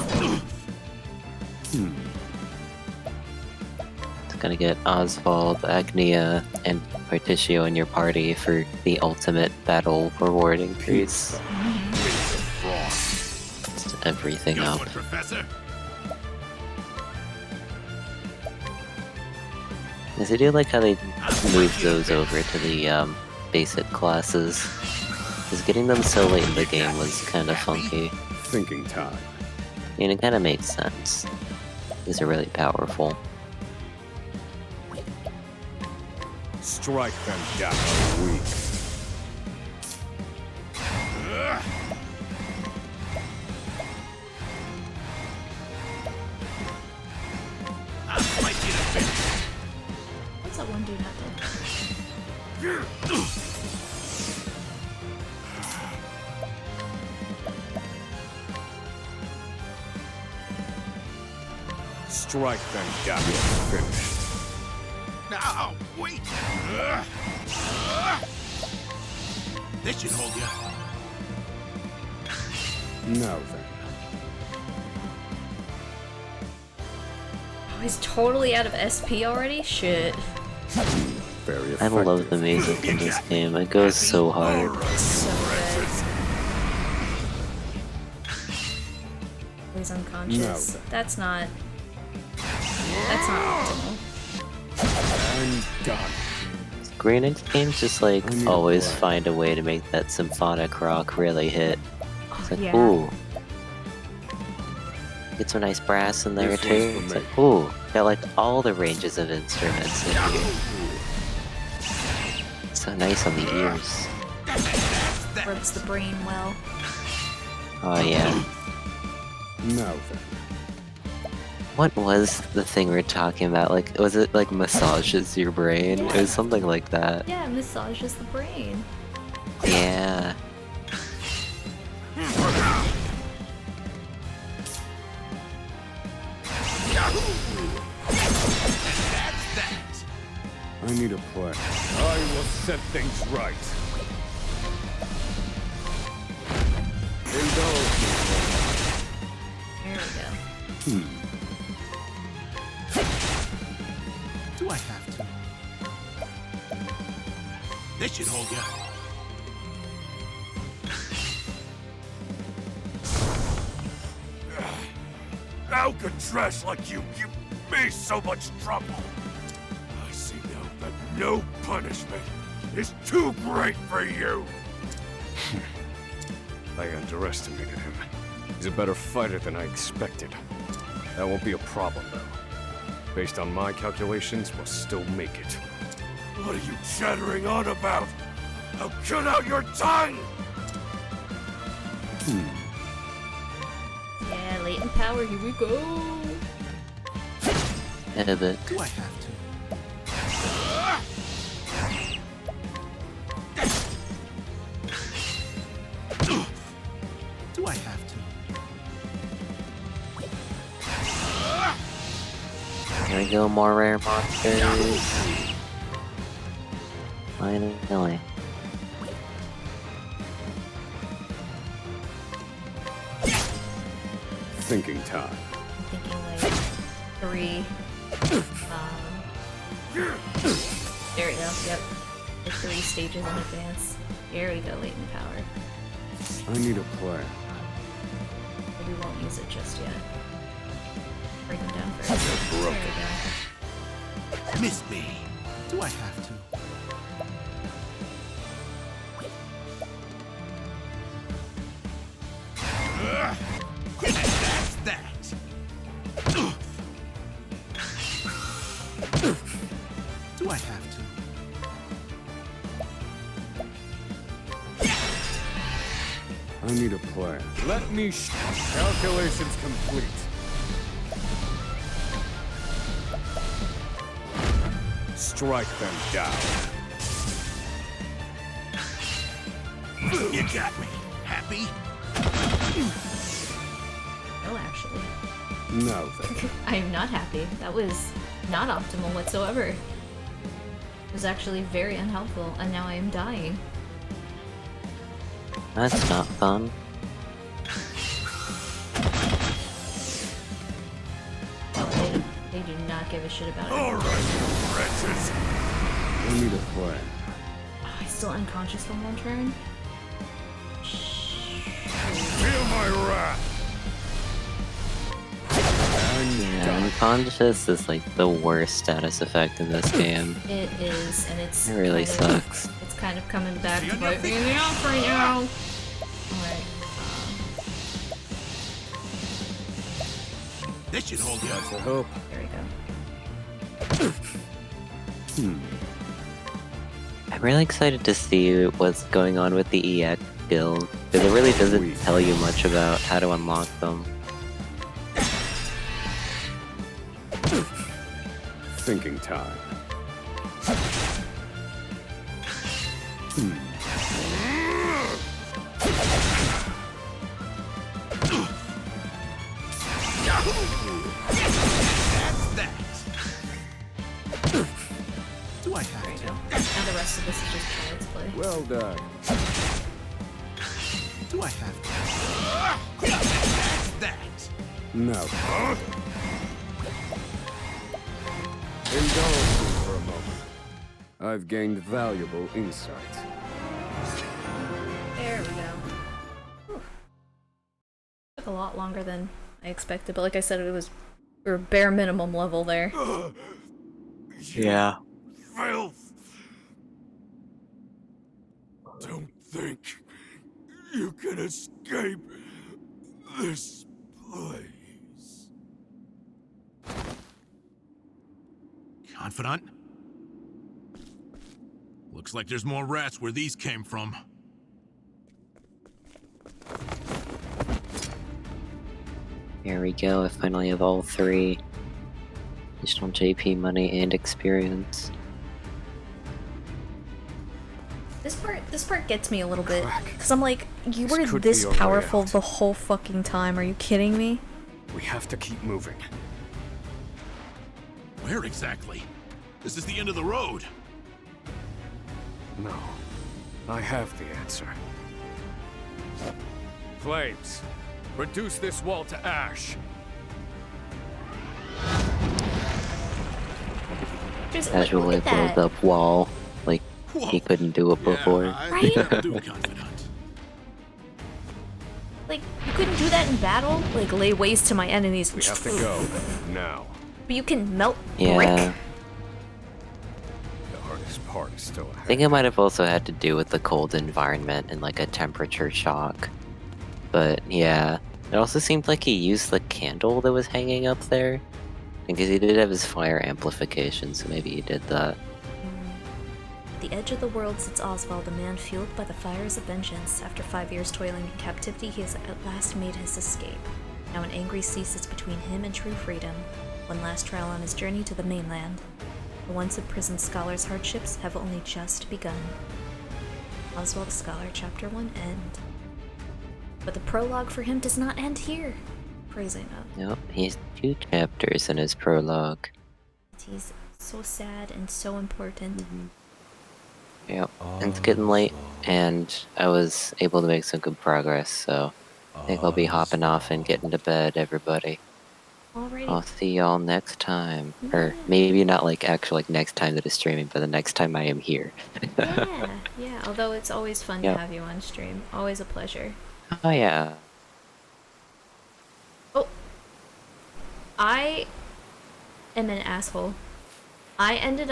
Speaker 1: It's gonna get Oswald, Agnia, and Particio in your party for the ultimate battle reward increase.
Speaker 7: Wings of frost.
Speaker 1: Just everything
Speaker 7: Good
Speaker 1: up.
Speaker 7: one, Professor.
Speaker 1: Yes, I do like how they moved those over to the basic classes. Because getting them so late in the game was kind of funky.
Speaker 5: Thinking time.
Speaker 1: And it kind of made sense. These are really powerful.
Speaker 5: Strike them down weak.
Speaker 7: I'll fight you to finish.
Speaker 2: What's that one dude not dead?
Speaker 5: Strike them down. You're finished.
Speaker 7: Now, wait! This should hold you.
Speaker 5: Now then.
Speaker 2: Oh, he's totally out of SP already? Shit.
Speaker 5: Very
Speaker 1: I
Speaker 5: effective.
Speaker 1: love the music in this game. It goes so hard.
Speaker 2: So good. He's unconscious.
Speaker 5: No.
Speaker 2: That's not optimal.
Speaker 5: And done.
Speaker 1: Green X games just like
Speaker 5: I need a
Speaker 1: always
Speaker 5: plan.
Speaker 1: find a way to make that symphonic rock really hit. It's like,
Speaker 2: Yeah.
Speaker 1: ooh. Get some nice brass in there
Speaker 5: This
Speaker 1: too.
Speaker 5: one's for
Speaker 1: It's
Speaker 5: me.
Speaker 1: like, ooh. Got like all the ranges of instruments in here. So nice on the ears.
Speaker 2: Rubs the brain well.
Speaker 1: Oh yeah.
Speaker 5: Now then.
Speaker 1: What was the thing we were talking about? Like, was it like massages your brain? It was something like that.
Speaker 2: Yeah, massages the brain.
Speaker 1: Yeah.
Speaker 5: I need a plan. I will set things right. Indulge
Speaker 2: There we go.
Speaker 5: me.
Speaker 7: Do I have to? This should hold you.
Speaker 6: How could trash like you give me so much trouble? I see now that no punishment is too great for you.
Speaker 5: I underestimated him. He's a better fighter than I expected. That won't be a problem, though. Based on my calculations, we'll still make it.
Speaker 6: What are you chattering on about? I'll cut out your tongue!
Speaker 2: Yeah, latent power, here we go.
Speaker 1: Edit.
Speaker 7: Do I have to? Do I have to?
Speaker 1: Here we go, more rare monsters. Finally.
Speaker 5: Thinking time.
Speaker 2: I'm thinking like 3. There we go, yep. The 3 stages in advance. Here we go, latent power.
Speaker 5: I need a plan.
Speaker 2: But we won't use it just yet. Bring them down first. There we go.
Speaker 7: Miss me. Do I have to? And that's that. Do I have to?
Speaker 5: I need a plan. Let me calculations complete. Strike them down.
Speaker 7: You got me. Happy?
Speaker 2: No, actually.
Speaker 5: Now then.
Speaker 2: I am not happy. That was not optimal whatsoever. It was actually very unhelpful, and now I am dying.
Speaker 1: That's not fun.
Speaker 2: Oh, they do not give a shit about it.
Speaker 6: Alright, you wretches!
Speaker 5: I need a plan.
Speaker 2: Oh, he's still unconscious from one turn?
Speaker 6: Feel my wrath!
Speaker 1: Yeah, unconscious is like the worst status effect in this game.
Speaker 2: It is, and it's
Speaker 1: It really
Speaker 2: kind of-
Speaker 1: sucks.
Speaker 2: It's kind of coming back to bite me in the ass right now. Alright.
Speaker 7: This should hold you.
Speaker 5: That's a hope.
Speaker 2: There we go.
Speaker 1: I'm really excited to see what's going on with the EX guild, because it really doesn't tell you much about how to unlock them.
Speaker 5: Thinking time.
Speaker 2: rest of this is just child's play.
Speaker 5: Well done.
Speaker 7: Do I have that?
Speaker 5: No. Indulge me for a moment. I've gained valuable insights.
Speaker 2: There we go. Whew. Took a lot longer than I expected, but like I said, it was we're bare minimum level there.
Speaker 1: Yeah.
Speaker 6: Filth! Don't think you can escape this place.
Speaker 7: Confidant? Looks like there's more rats where these came from.
Speaker 1: Here we go. I finally have all 3. Additional JP money and experience.
Speaker 2: This part gets me a little bit,
Speaker 5: Crack.
Speaker 2: because I'm like, you
Speaker 5: This
Speaker 2: were
Speaker 5: could
Speaker 2: this
Speaker 5: be our way
Speaker 2: powerful
Speaker 5: out.
Speaker 2: the whole fucking time. Are you kidding me?
Speaker 5: We have to keep moving.
Speaker 7: Where exactly? This is the end of the road.
Speaker 5: No. I have the answer. Flames, reduce this wall to ash.
Speaker 2: Just
Speaker 1: Casually
Speaker 2: look at
Speaker 1: build
Speaker 2: that.
Speaker 1: up wall. Like,
Speaker 7: Whoa.
Speaker 1: he couldn't do it before.
Speaker 7: Yeah, I
Speaker 2: Right?
Speaker 7: think I'll do, Confidant.
Speaker 2: Like, you couldn't do that in battle? Like, lay waste to my enemies.
Speaker 5: We have to go now.
Speaker 2: But you can melt
Speaker 1: Yeah.
Speaker 2: brick.
Speaker 5: The hardest part is still ahead.
Speaker 1: I think it might have also had to do with the cold environment and like a temperature shock. But yeah, it also seemed like he used the candle that was hanging up there. Because he did have his fire amplification, so maybe he did that.
Speaker 2: At the edge of the world sits Oswald, a man fueled by the fires of vengeance. After 5 years toiling in captivity, he has at last made his escape. Now an angry sea sits between him and true freedom. One last trial on his journey to the mainland. The once imprisoned scholar's hardships have only just begun. Oswald the Scholar, Chapter 1, end. But the prologue for him does not end here. Praise I know.
Speaker 1: Yep, he's 2 chapters in his prologue.
Speaker 2: He's so sad and so important.
Speaker 1: Yep, and it's getting late, and I was able to make some good progress, so I think I'll be hopping off and getting to bed, everybody.
Speaker 2: Alrighty.
Speaker 1: I'll see y'all next time. Or maybe not like actual like next time that is streaming, but the next time I am here.
Speaker 2: Yeah. Although it's always fun
Speaker 1: Yep.
Speaker 2: to have you on stream. Always a pleasure.
Speaker 1: Oh yeah.
Speaker 2: Oh. I am an asshole. I ended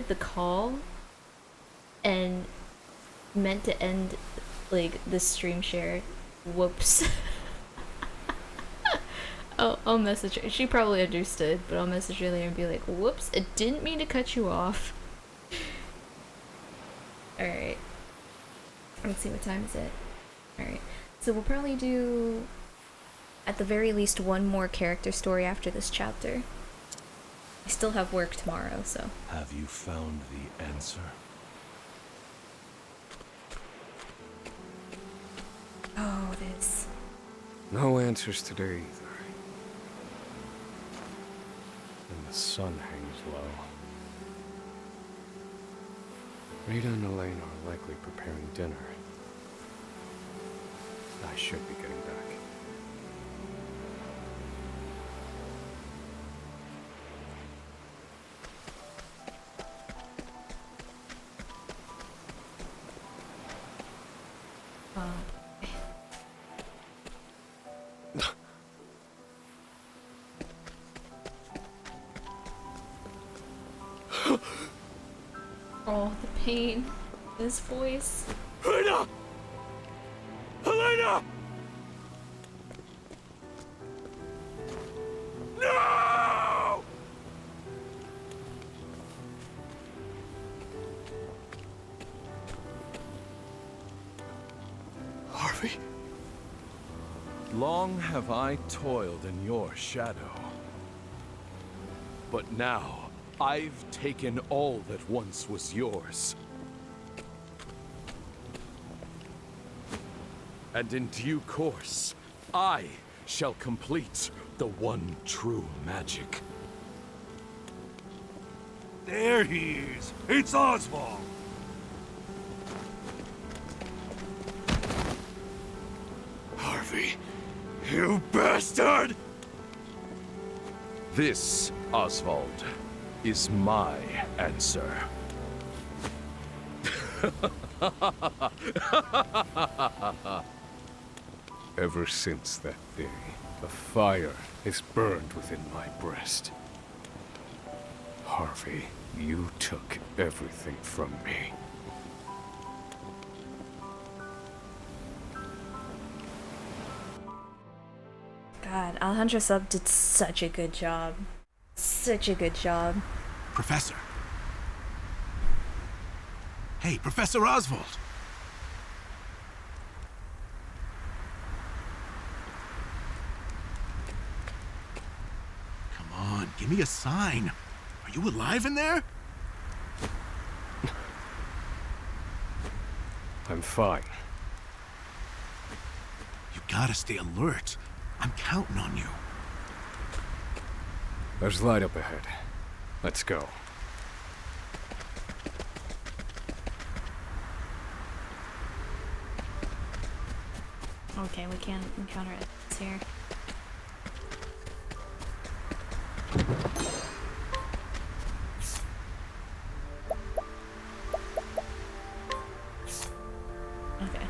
Speaker 2: the call and meant to end like the stream share. Whoops. I'll message her. She probably understood, but I'll message her later and be like, whoops, I didn't mean to cut you off. Alright. Let's see, what time is it? Alright. So we'll probably do, at the very least, one more character story after this chapter. I still have work tomorrow, so.
Speaker 6: Have you found the answer?
Speaker 2: Oh, it is.
Speaker 5: No answers today either. And the sun hangs low. Rita and Elaine are likely preparing dinner. I should be getting back.
Speaker 2: Oh, the pain. His voice.
Speaker 6: Helena! Helena! No!
Speaker 5: Harvey?
Speaker 6: Long have I toiled in your shadow. But now, I've taken all that once was yours. And in due course, I shall complete the one true magic. There he is. It's Oswald. Harvey, you bastard!
Speaker 10: This, Oswald, is my answer.
Speaker 5: Ever since that day, a fire is burned within my breast. Harvey, you took everything from me.
Speaker 2: God, Alejandro Sub did such a good job. Such a good job.
Speaker 7: Professor. Hey, Professor Oswald. Come on, give me a sign. Are you alive in there?
Speaker 5: I'm fine.
Speaker 7: You gotta stay alert. I'm counting on you.
Speaker 5: There's light up ahead. Let's go.
Speaker 2: Okay, we can't encounter it. It's here. Okay.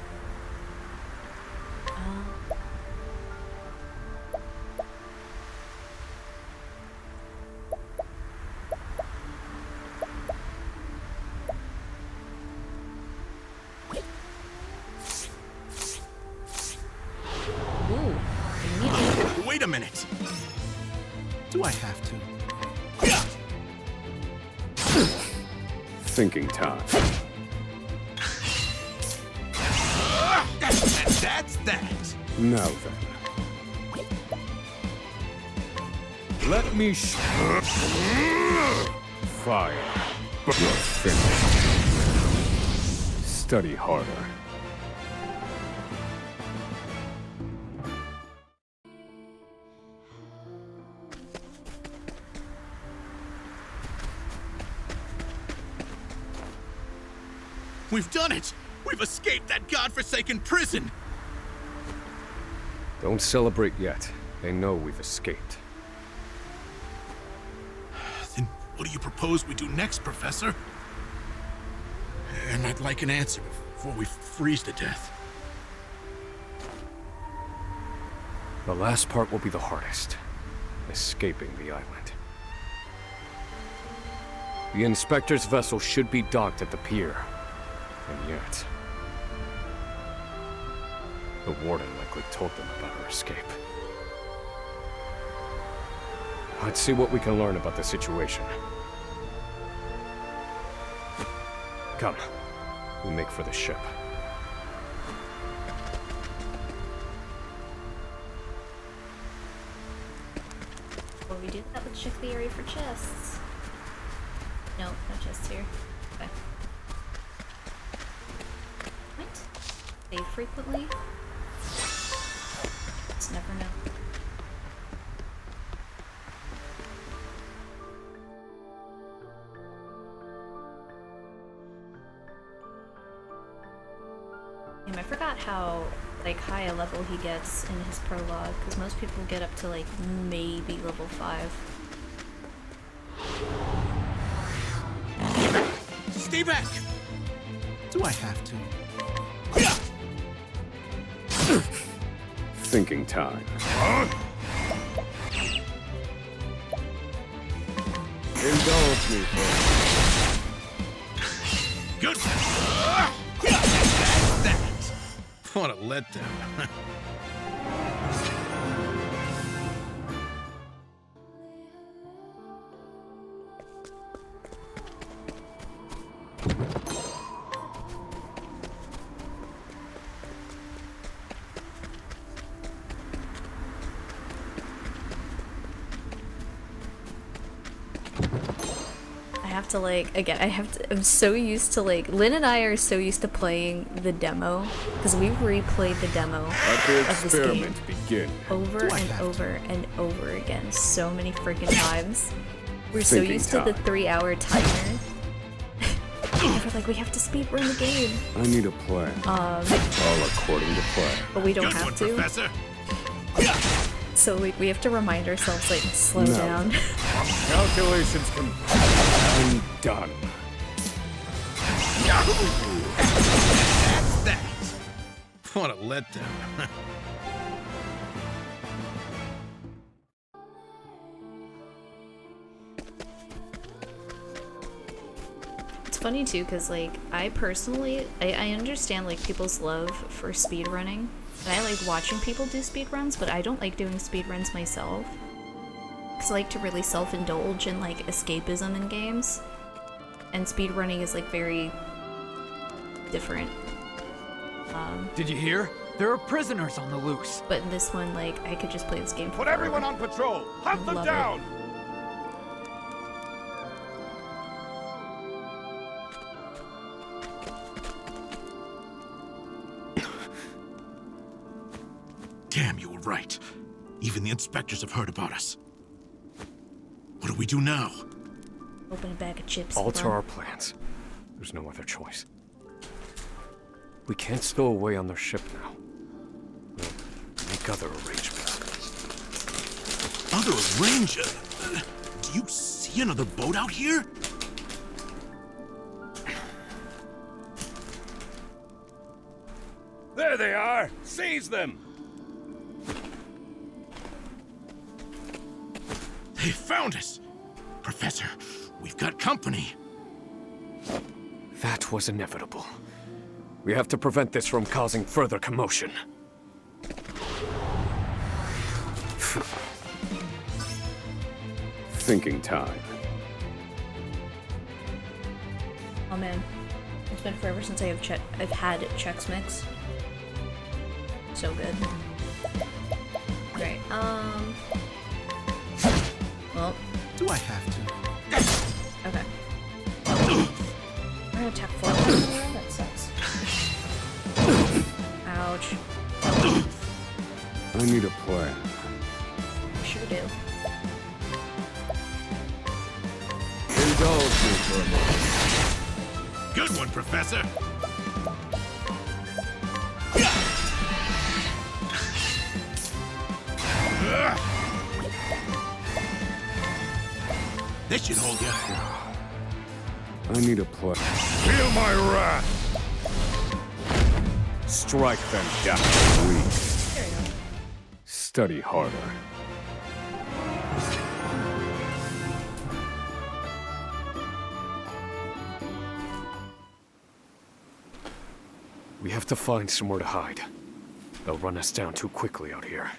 Speaker 7: Wait a minute. Do I have to?
Speaker 5: Thinking time.
Speaker 7: That's that.
Speaker 5: Now then. Let me fire. Finish. Study harder.
Speaker 7: We've done it! We've escaped that godforsaken prison!
Speaker 5: Don't celebrate yet. They know we've escaped.
Speaker 7: Then what do you propose we do next, Professor? And I'd like an answer before we freeze to death.
Speaker 5: The last part will be the hardest. Escaping the island. The Inspector's vessel should be docked at the pier. And yet... the Warden likely told them about our escape. Let's see what we can learn about the situation. Come. We make for the ship.
Speaker 2: Before we do that, let's check the area for chests. No, no chests here. Okay. What? Save frequently? Just never know. Damn, I forgot how like high a level he gets in his prologue, because most people get up to like maybe level 5.
Speaker 7: Stay back! Do I have to?
Speaker 5: Thinking time. Indulge me first.
Speaker 7: Good. That's that. What a letdown.
Speaker 2: I'm so used to like, Lynn and I are so used to playing the demo, because we've replayed the demo of this game over and over and over again so many freaking times. We're so
Speaker 5: Thinking
Speaker 2: used to the
Speaker 5: time.
Speaker 2: 3-hour timer. We're like, we have to speed run the game.
Speaker 5: I need a plan. All according to plan.
Speaker 2: But we don't
Speaker 7: Good
Speaker 2: have
Speaker 7: one,
Speaker 2: to.
Speaker 7: Professor.
Speaker 2: So we have to remind ourselves, like, slow down.
Speaker 5: Calculations complete. I'm done.
Speaker 7: That's that. What a letdown.
Speaker 2: It's funny too, because like I personally, I understand like people's love for speedrunning, and I like watching people do speedruns, but I don't like doing speedruns myself. Because I like to really self-indulge in like escapism in games, and speedrunning is like very different.
Speaker 8: Did you hear? There are prisoners on the loose.
Speaker 2: But in this one, like I could just play this game.
Speaker 6: Put everyone on patrol! Hunt them
Speaker 2: Love
Speaker 6: down!
Speaker 7: Damn, you were right. Even the inspectors have heard about us. What do we do now?
Speaker 2: Open a bag of chips.
Speaker 5: Alter our plans. There's no other choice. We can't stow away on their ship now. We'll make other arrangements.
Speaker 7: Other arrangement? Do you see another boat out here?
Speaker 6: There they are! Seize them!
Speaker 7: They found us! Professor, we've got company.
Speaker 5: That was inevitable. We have to prevent this from causing further commotion. Thinking time.
Speaker 2: Oh man, it's been forever since I've had Chex Mix. So good. Alright, well.
Speaker 7: Do I have to?
Speaker 2: Okay. We're gonna attack forward. That sucks. Ouch.
Speaker 5: I need a plan.
Speaker 2: Sure do.
Speaker 5: Indulge me for a moment.
Speaker 7: Good one, Professor. This should hold you.
Speaker 5: I need a plan.
Speaker 6: Feel my wrath!
Speaker 5: Strike them down. Weak. Study harder. We have to find somewhere to hide. They'll run us down too quickly out here.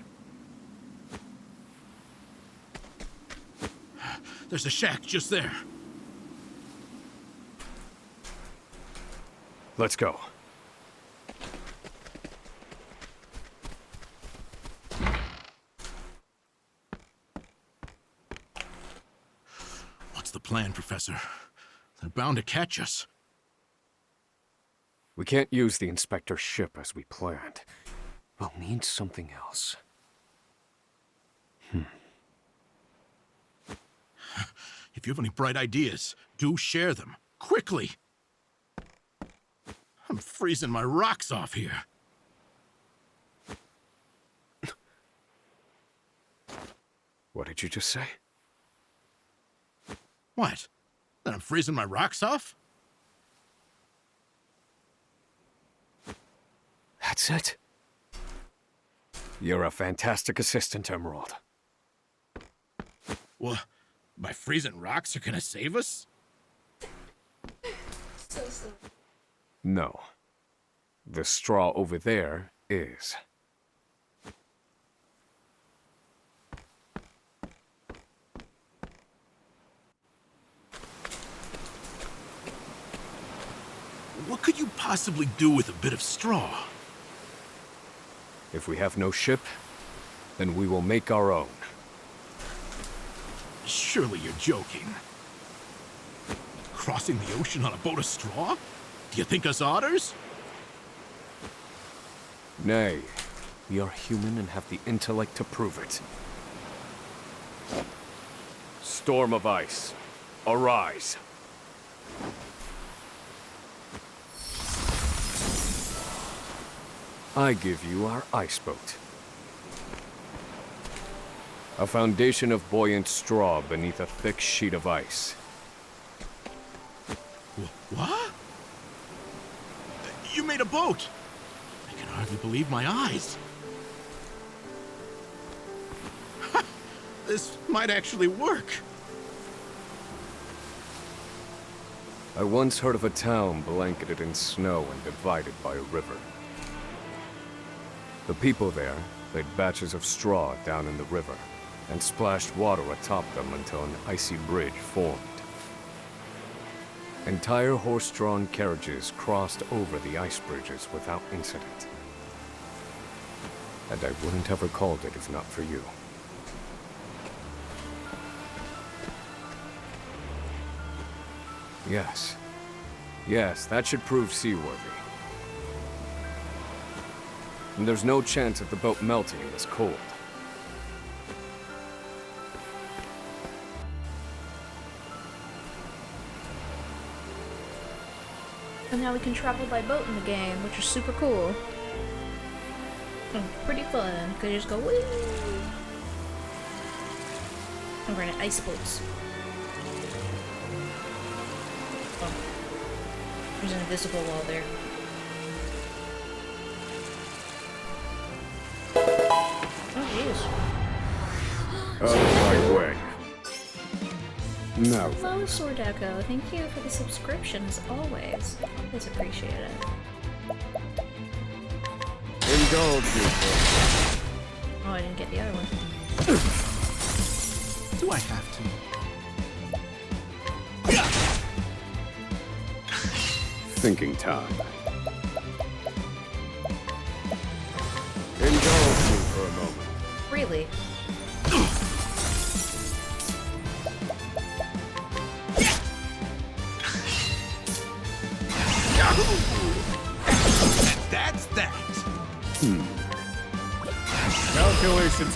Speaker 7: There's a shack just there.
Speaker 5: Let's go.
Speaker 7: What's the plan, Professor? They're bound to catch us.
Speaker 5: We can't use the inspector's ship as we planned. We'll need something else.
Speaker 7: If you have any bright ideas, do share them. Quickly! I'm freezing my rocks off here.
Speaker 5: What did you just say?
Speaker 7: What? That I'm freezing my rocks off?
Speaker 5: That's it. You're a fantastic assistant, Emerald.
Speaker 7: Well, my freezing rocks are gonna save us?
Speaker 5: No. The straw over there is.
Speaker 7: What could you possibly do with a bit of straw?
Speaker 5: If we have no ship, then we will make our own.
Speaker 7: Surely you're joking. Crossing the ocean on a boat of straw? Do you think us otters?
Speaker 5: Nay, we are human and have the intellect to prove it. Storm of ice, arise. I give you our ice boat. A foundation of buoyant straw beneath a thick sheet of ice.
Speaker 7: What? You made a boat! I can hardly believe my eyes. This might actually work.
Speaker 5: I once heard of a town blanketed in snow and divided by a river. The people there laid batches of straw down in the river and splashed water atop them until an icy bridge formed. Entire horse-drawn carriages crossed over the ice bridges without incident. And I wouldn't have recalled it if not for you. Yes. Yes, that should prove seaworthy. And there's no chance of the boat melting in this cold.
Speaker 2: And now we can travel by boat in the game, which is super cool. Pretty fun. Could just go whee! And we're in ice boats. Oh. There's an invisible wall there. Oh jeez.
Speaker 5: Out of my way. Now
Speaker 2: Hello, Sword Echo. Thank you for the subscription, as always. Always appreciate it.
Speaker 5: indulge me.
Speaker 2: Oh, I didn't get the other one.
Speaker 7: Do I have to?
Speaker 5: Thinking time. Indulge me for a moment.
Speaker 2: Really?
Speaker 7: That's that.
Speaker 5: Calculations.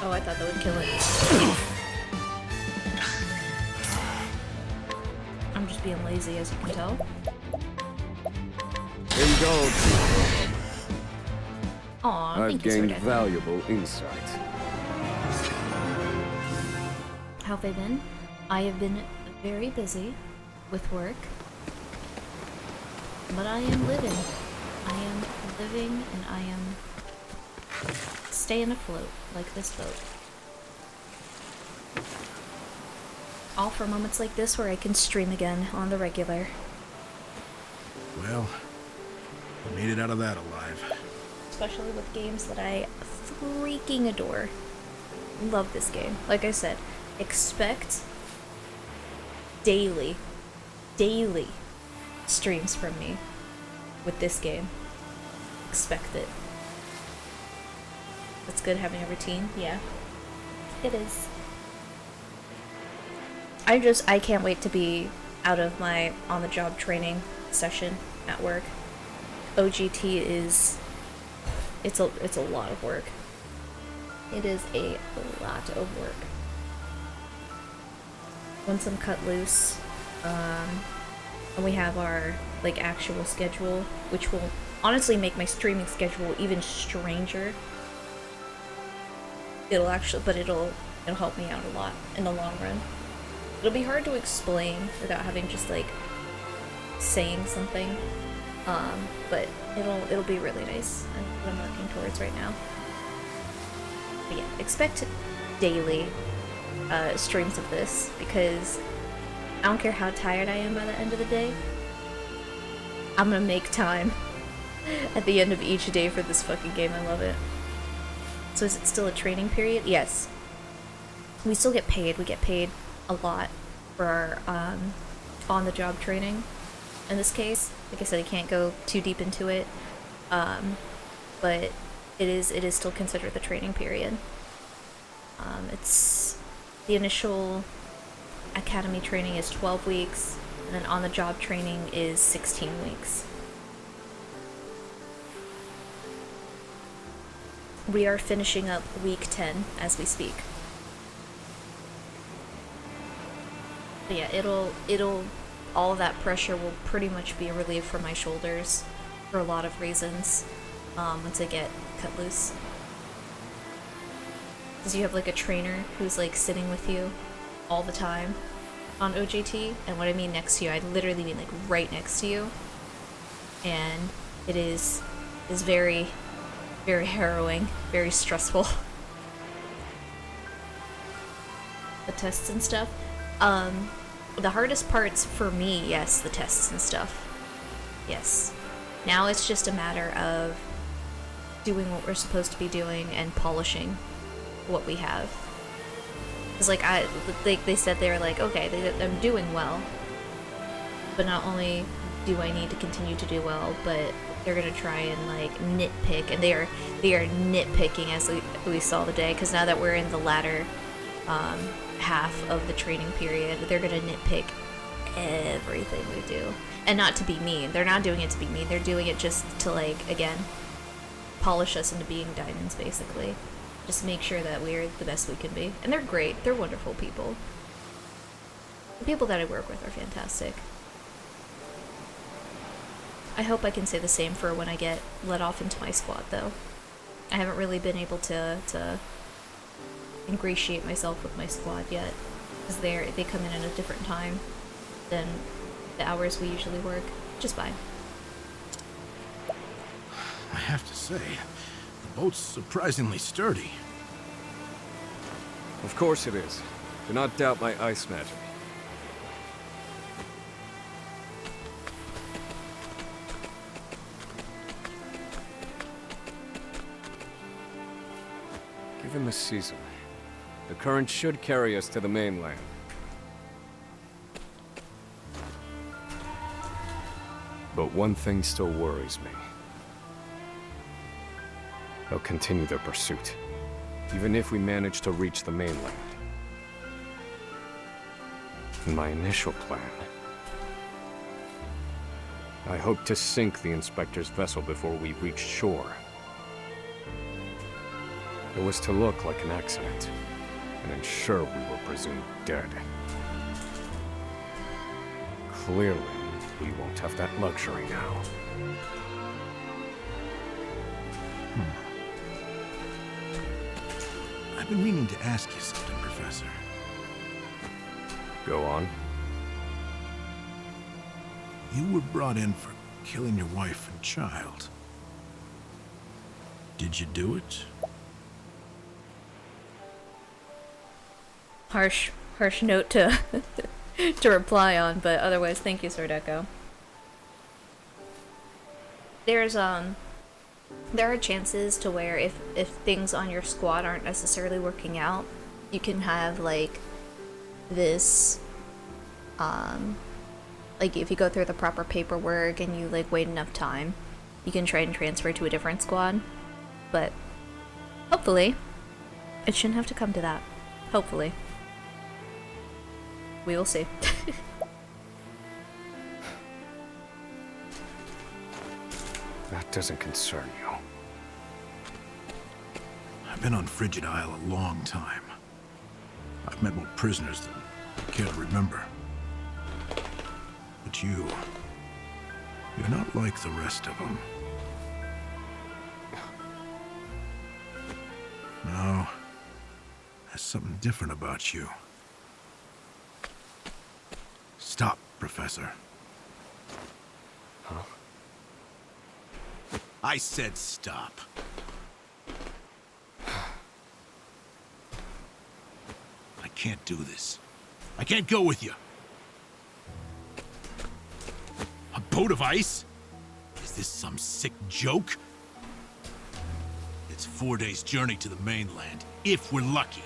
Speaker 2: Oh, I thought that would kill it. I'm just being lazy, as you can tell.
Speaker 5: Indulge me for a moment.
Speaker 2: Aw,
Speaker 5: I've
Speaker 2: thank you,
Speaker 5: gained
Speaker 2: Sword Echo.
Speaker 5: valuable insight.
Speaker 2: How have I been? I have been very busy with work, but I am living. I am living and I am staying afloat like this boat. All for moments like this where I can stream again on the regular.
Speaker 7: Well, I made it out of that alive.
Speaker 2: Especially with games that I freaking adore. Love this game. Like I said, expect daily streams from me with this game. Expect it. It's good having a routine, yeah. It is. I can't wait to be out of my on-the-job training session at work. OGT is it's a lot of work. It is a lot of work. Once I'm cut loose, and we have our like actual schedule, which will honestly make my streaming schedule even stranger. It'll help me out a lot in the long run. It'll be hard to explain without having just like saying something, but it'll be really nice, and what I'm working towards right now. But yeah, expect daily streams of this, because I don't care how tired I am by the end of the day, I'm gonna make time at the end of each day for this fucking game. I love it. So is it still a training period? Yes. We still get paid. We get paid a lot for our on-the-job training. In this case, like I said, I can't go too deep into it, but it is still considered the training period. It's the initial academy training is 12 weeks, and then on-the-job training is 16 weeks. We are finishing up week 10 as we speak. But yeah, all of that pressure will pretty much be relieved from my shoulders for a lot of reasons once I get cut loose. Because you have like a trainer who's like sitting with you all the time on OJT, and what I mean next to you, I literally mean like right next to you, and it is very, very harrowing, very stressful. The tests and stuff. The hardest parts for me, yes, the tests and stuff. Yes. Now it's just a matter of doing what we're supposed to be doing and polishing what we have. Because like they said, they were like, okay, I'm doing well, but not only do I need to continue to do well, but they're gonna try and like nitpick, and they are nitpicking as we saw today. Because now that we're in the latter half of the training period, they're gonna nitpick everything we do, and not to be mean. They're not doing it to be mean. They're doing it just to like, again, polish us into being diamonds, basically. Just make sure that we're the best we can be. And they're great. They're wonderful people. The people that I work with are fantastic. I hope I can say the same for when I get let off into my squad, though. I haven't really been able to ingratiate myself with my squad yet, because they come in at a different time than the hours we usually work. Just fine.
Speaker 7: I have to say, the boat's surprisingly sturdy.
Speaker 5: Of course it is. Do not doubt my ice magic. Given the season, the current should carry us to the mainland. But one thing still worries me. They'll continue their pursuit, even if we manage to reach the mainland. In my initial plan, I hoped to sink the Inspector's vessel before we reached shore. It was to look like an accident, and ensure we were presumed dead. Clearly, we won't have that luxury now.
Speaker 7: I've been meaning to ask you something, Professor.
Speaker 5: Go on.
Speaker 7: You were brought in for killing your wife and child. Did you do it?
Speaker 2: Harsh note to to reply on, but otherwise, thank you, Sword Echo. There are chances to where if things on your squad aren't necessarily working out, you can have like this like if you go through the proper paperwork and you like wait enough time, you can try and transfer to a different squad. But hopefully it shouldn't have to come to that. Hopefully. We will see.
Speaker 5: That doesn't concern you.
Speaker 7: I've been on Frigid Isle a long time. I've met more prisoners than I care to remember. But you're not like the rest of them. No, there's something different about you. Stop, Professor.
Speaker 5: Huh?
Speaker 7: I said stop. I can't do this. I can't go with you. A boat of ice? Is this some sick joke? It's 4 days' journey to the mainland, if we're lucky.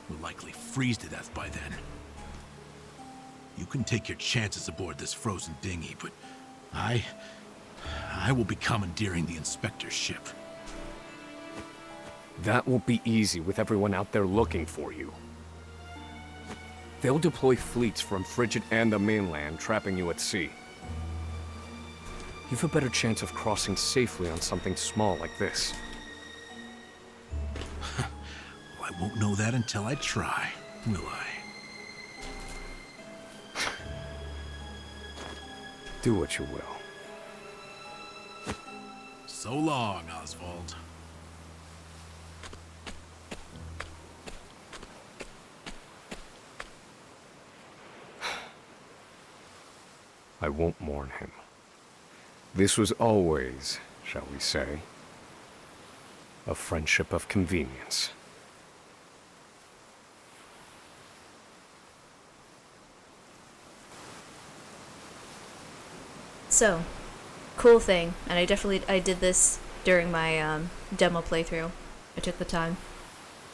Speaker 7: We'll likely freeze to death by then. You can take your chances aboard this frozen dinghy, but I will be commandeering the Inspector's ship.
Speaker 5: That won't be easy with everyone out there looking for you. They'll deploy fleets from Frigid and the mainland, trapping you at sea. You've a better chance of crossing safely on something small like this.
Speaker 7: Well, I won't know that until I try, will I?
Speaker 5: Do what you will.
Speaker 7: So long, Oswald.
Speaker 5: I won't mourn him. This was always, shall we say, a friendship of convenience.
Speaker 2: So, cool thing, and I did this during my demo playthrough. I took the time.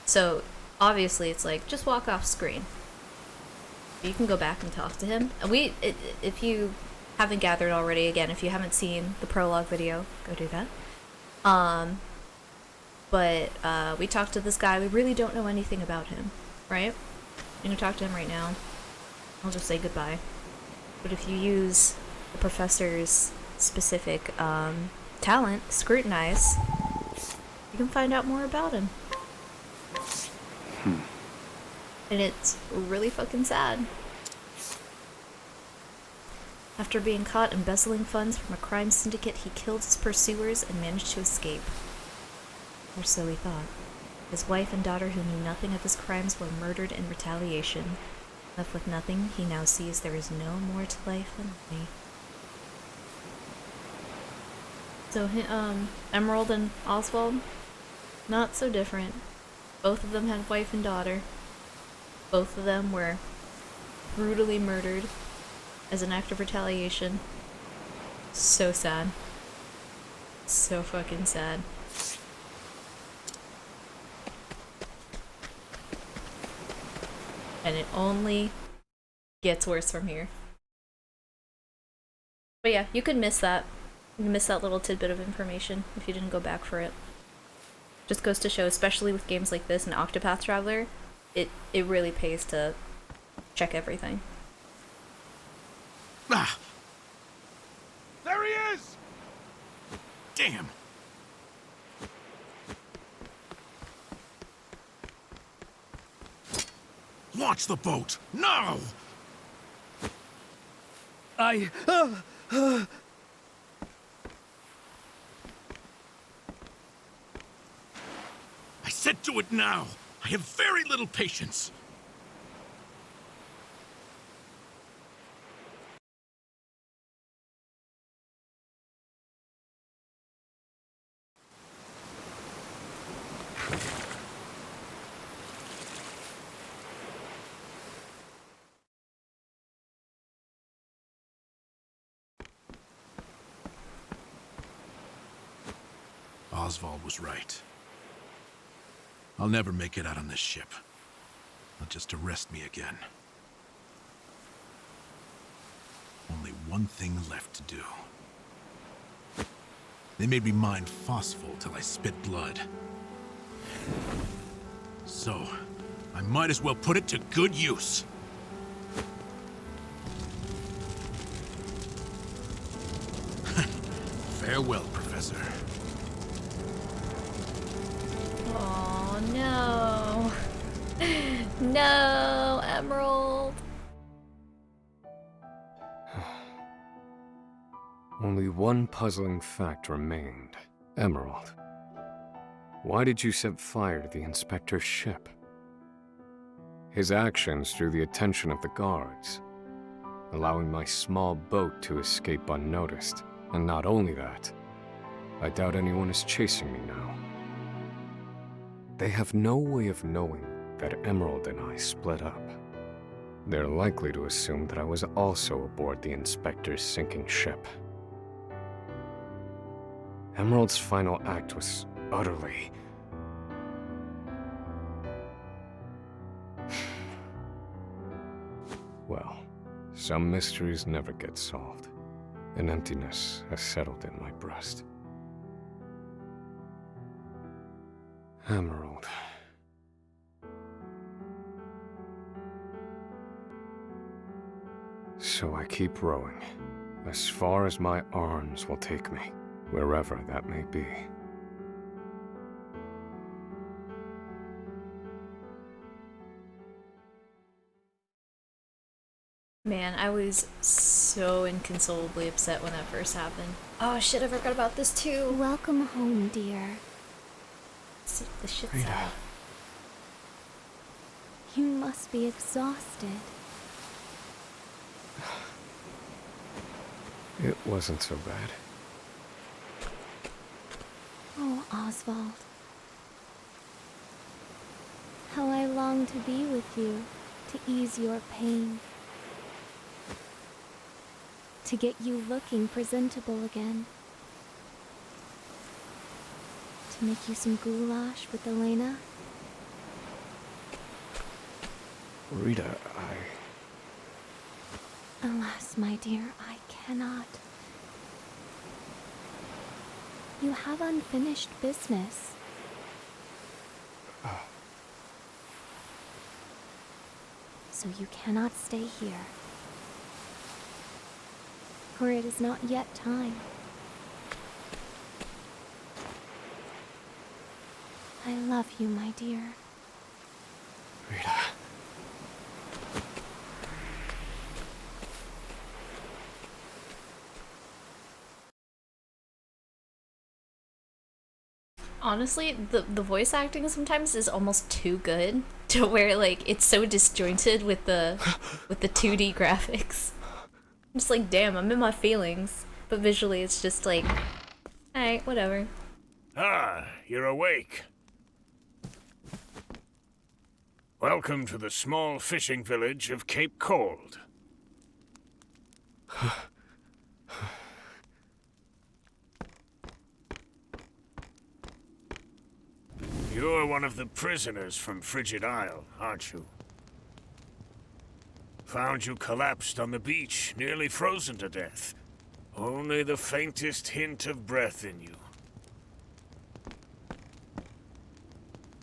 Speaker 2: So, obviously it's like, just walk off screen. You can go back and talk to him. And if you haven't gathered already, again, if you haven't seen the prologue video, go do that. But we talked to this guy. We really don't know anything about him, right? I'm gonna talk to him right now. I'll just say goodbye. But if you use the professor's specific talent, Scrutinize, you can find out more about him. And it's really fucking sad. After being caught embezzling funds from a crime syndicate, he killed his pursuers and managed to escape. Or so he thought. His wife and daughter, who knew nothing of his crimes, were murdered in retaliation. Left with nothing, he now sees there is no more to life than money. So, Emerald and Oswald, not so different. Both of them had wife and daughter. Both of them were brutally murdered as an act of retaliation. So sad. So fucking sad. And it only gets worse from here. But yeah, you could miss that. You can miss that little tidbit of information if you didn't go back for it. Just goes to show, especially with games like this and Octopath Traveler, it really pays to check everything.
Speaker 7: Ah! There he is! Damn! Launch the boat! No!
Speaker 8: I
Speaker 7: said do it now! I have very little patience! Oswald was right. I'll never make it out on this ship. They'll just arrest me again. Only one thing left to do. They made me mine phosphol till I spit blood. So, I might as well put it to good use. Farewell, Professor.
Speaker 2: Oh no. No, Emerald.
Speaker 5: Only one puzzling fact remained. Emerald, why did you set fire to the inspector's ship? His actions drew the attention of the guards, allowing my small boat to escape unnoticed. And not only that, I doubt anyone is chasing me now. They have no way of knowing that Emerald and I split up. They're likely to assume that I was also aboard the inspector's sinking ship. Emerald's final act was utterly... Well, some mysteries never get solved. An emptiness has settled in my breast. Emerald. So I keep rowing, as far as my arms will take me, wherever that may be.
Speaker 2: Man, I was so inconsolably upset when that first happened. Oh shit, I forgot about this too.
Speaker 4: Welcome home, dear.
Speaker 2: The shit's
Speaker 5: Rita.
Speaker 2: out.
Speaker 4: You must be exhausted.
Speaker 5: It wasn't so bad.
Speaker 4: Oh, Oswald. How I long to be with you, to ease your pain. To get you looking presentable again. To make you some goulash with Elena.
Speaker 5: Rita,
Speaker 4: Alas, my dear, I cannot. You have unfinished business. So you cannot stay here. For it is not yet time. I love you, my dear.
Speaker 5: Rita.
Speaker 2: Honestly, the voice acting sometimes is almost too good to where like it's so disjointed with the 2D graphics. I'm just like, damn, I'm in my feelings. But visually it's just like, alright, whatever.
Speaker 6: Ah, you're awake. Welcome to the small fishing village of Cape Cold. You're one of the prisoners from Frigid Isle, aren't you? Found you collapsed on the beach, nearly frozen to death. Only the faintest hint of breath in you.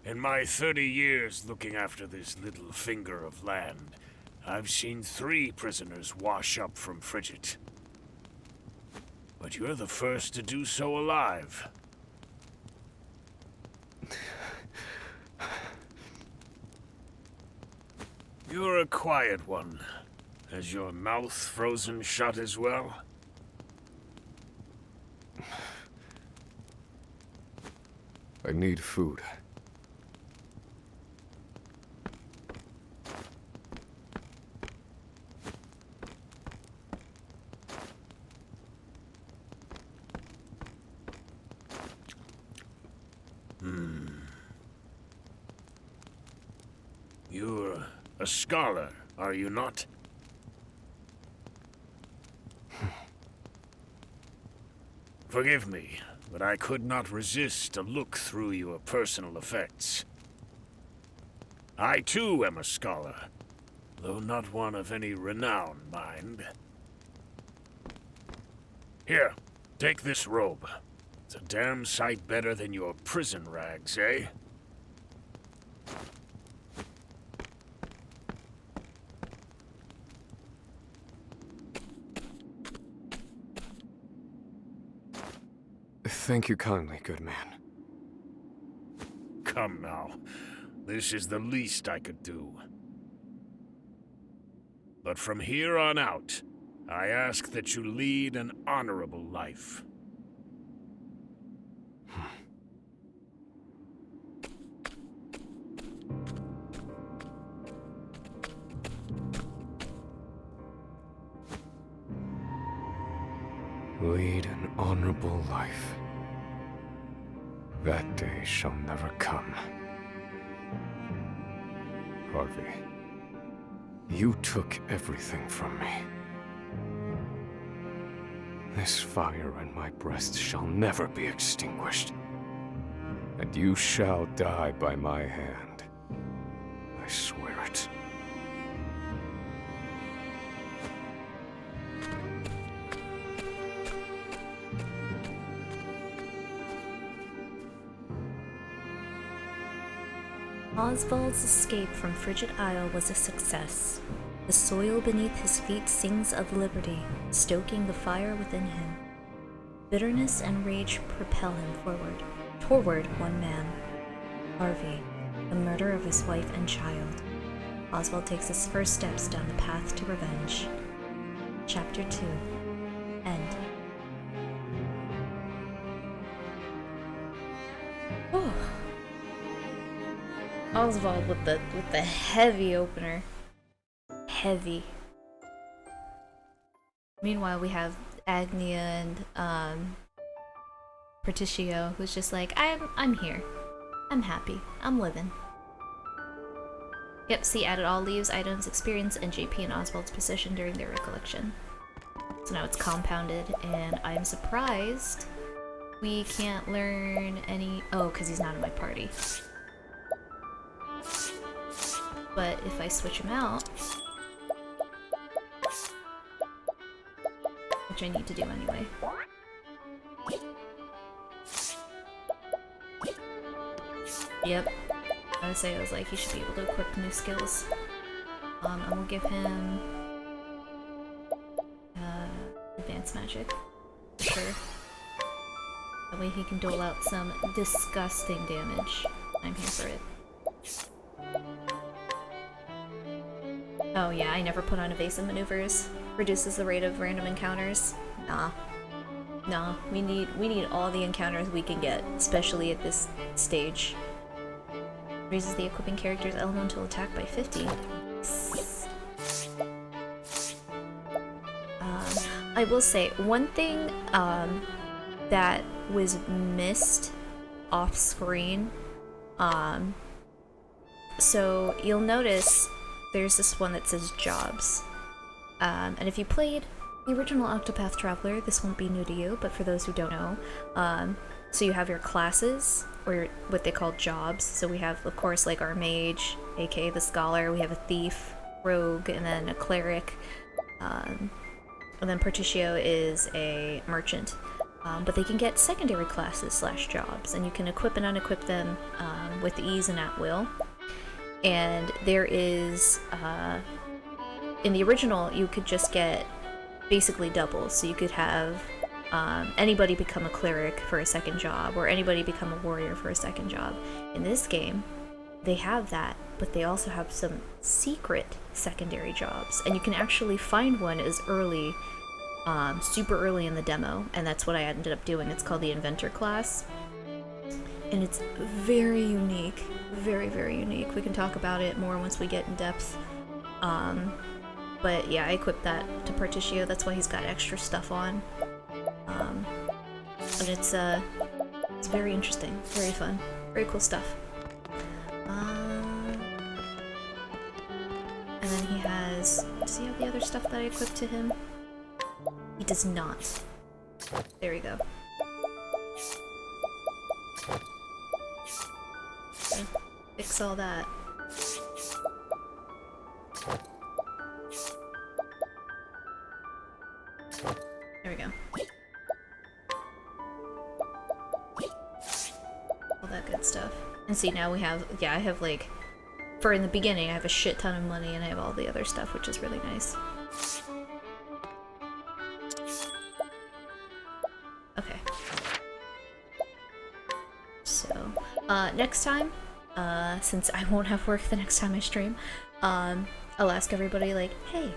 Speaker 6: In my 30 years looking after this little finger of land, I've seen 3 prisoners wash up from Frigid. But you're the first to do so alive. You're a quiet one. Has your mouth frozen shut as well?
Speaker 5: I need food.
Speaker 6: You're a scholar, are you not? Forgive me, but I could not resist a look through your personal effects. I too am a scholar, though not one of any renown, mind. Here, take this robe. It's a damn sight better than your prison rags, eh?
Speaker 5: Thank you kindly, good man.
Speaker 6: Come now. This is the least I could do. But from here on out, I ask that you lead an honorable life.
Speaker 5: Lead an honorable life. That day shall never come. Harvey, you took everything from me. This fire in my breast shall never be extinguished. And you shall die by my hand. I swear it.
Speaker 2: Oswald's escape from Frigid Isle was a success. The soil beneath his feet sings of liberty, stoking the fire within him. Bitterness and rage propel him toward one man, Harvey, the murder of his wife and child. Oswald takes his first steps down the path to revenge. Chapter 2. End. Oh. Oswald with the heavy opener. Heavy. Meanwhile, we have Agnia and Berticio, who's just like, I'm here. I'm happy. I'm living. Yep, see, added all leaves, items, experience, and JP and Oswald's position during their recollection. So now it's compounded, and I'm surprised we can't learn any... Oh, because he's not in my party. But if I switch him out... Which I need to do anyway. Yep. I would say, I was like, he should be able to equip new skills. And we'll give him advanced magic, for sure. That way he can dole out some disgusting damage. I'm here for it. Oh yeah, I never put on evasive maneuvers. Reduces the rate of random encounters. Nah. Nah, we need all the encounters we can get, especially at this stage. Raises the equipping character's elemental attack by 50. I will say, one thing that was missed off screen, so you'll notice there's this one that says jobs. And if you played the original Octopath Traveler, this won't be new to you, but for those who don't know, so you have your classes, or what they call jobs. So we have, of course, like our mage, aka the scholar, we have a thief, rogue, and then a cleric, and then Berticio is a merchant. But they can get secondary classes / jobs, and you can equip and unequip them with ease and at will. And there is, in the original, you could just get basically doubles, so you could have anybody become a cleric for a second job, or anybody become a warrior for a second job. In this game, they have that, but they also have some secret secondary jobs, and you can actually find one as early, super early in the demo, and that's what I ended up doing. It's called the Inventor class, and it's very unique, very, very unique. We can talk about it more once we get in depth. But yeah, I equipped that to Berticio, that's why he's got extra stuff on. And it's very interesting, very fun, very cool stuff. And then he has, does he have the other stuff that I equipped to him? He does not. There we go. So, fix all that. There we go. All that good stuff. And see, now we have, yeah, I have like, for in the beginning, I have a shit ton of money and I have all the other stuff, which is really nice. Okay. So, next time, since I won't have work the next time I stream, I'll ask everybody like, hey,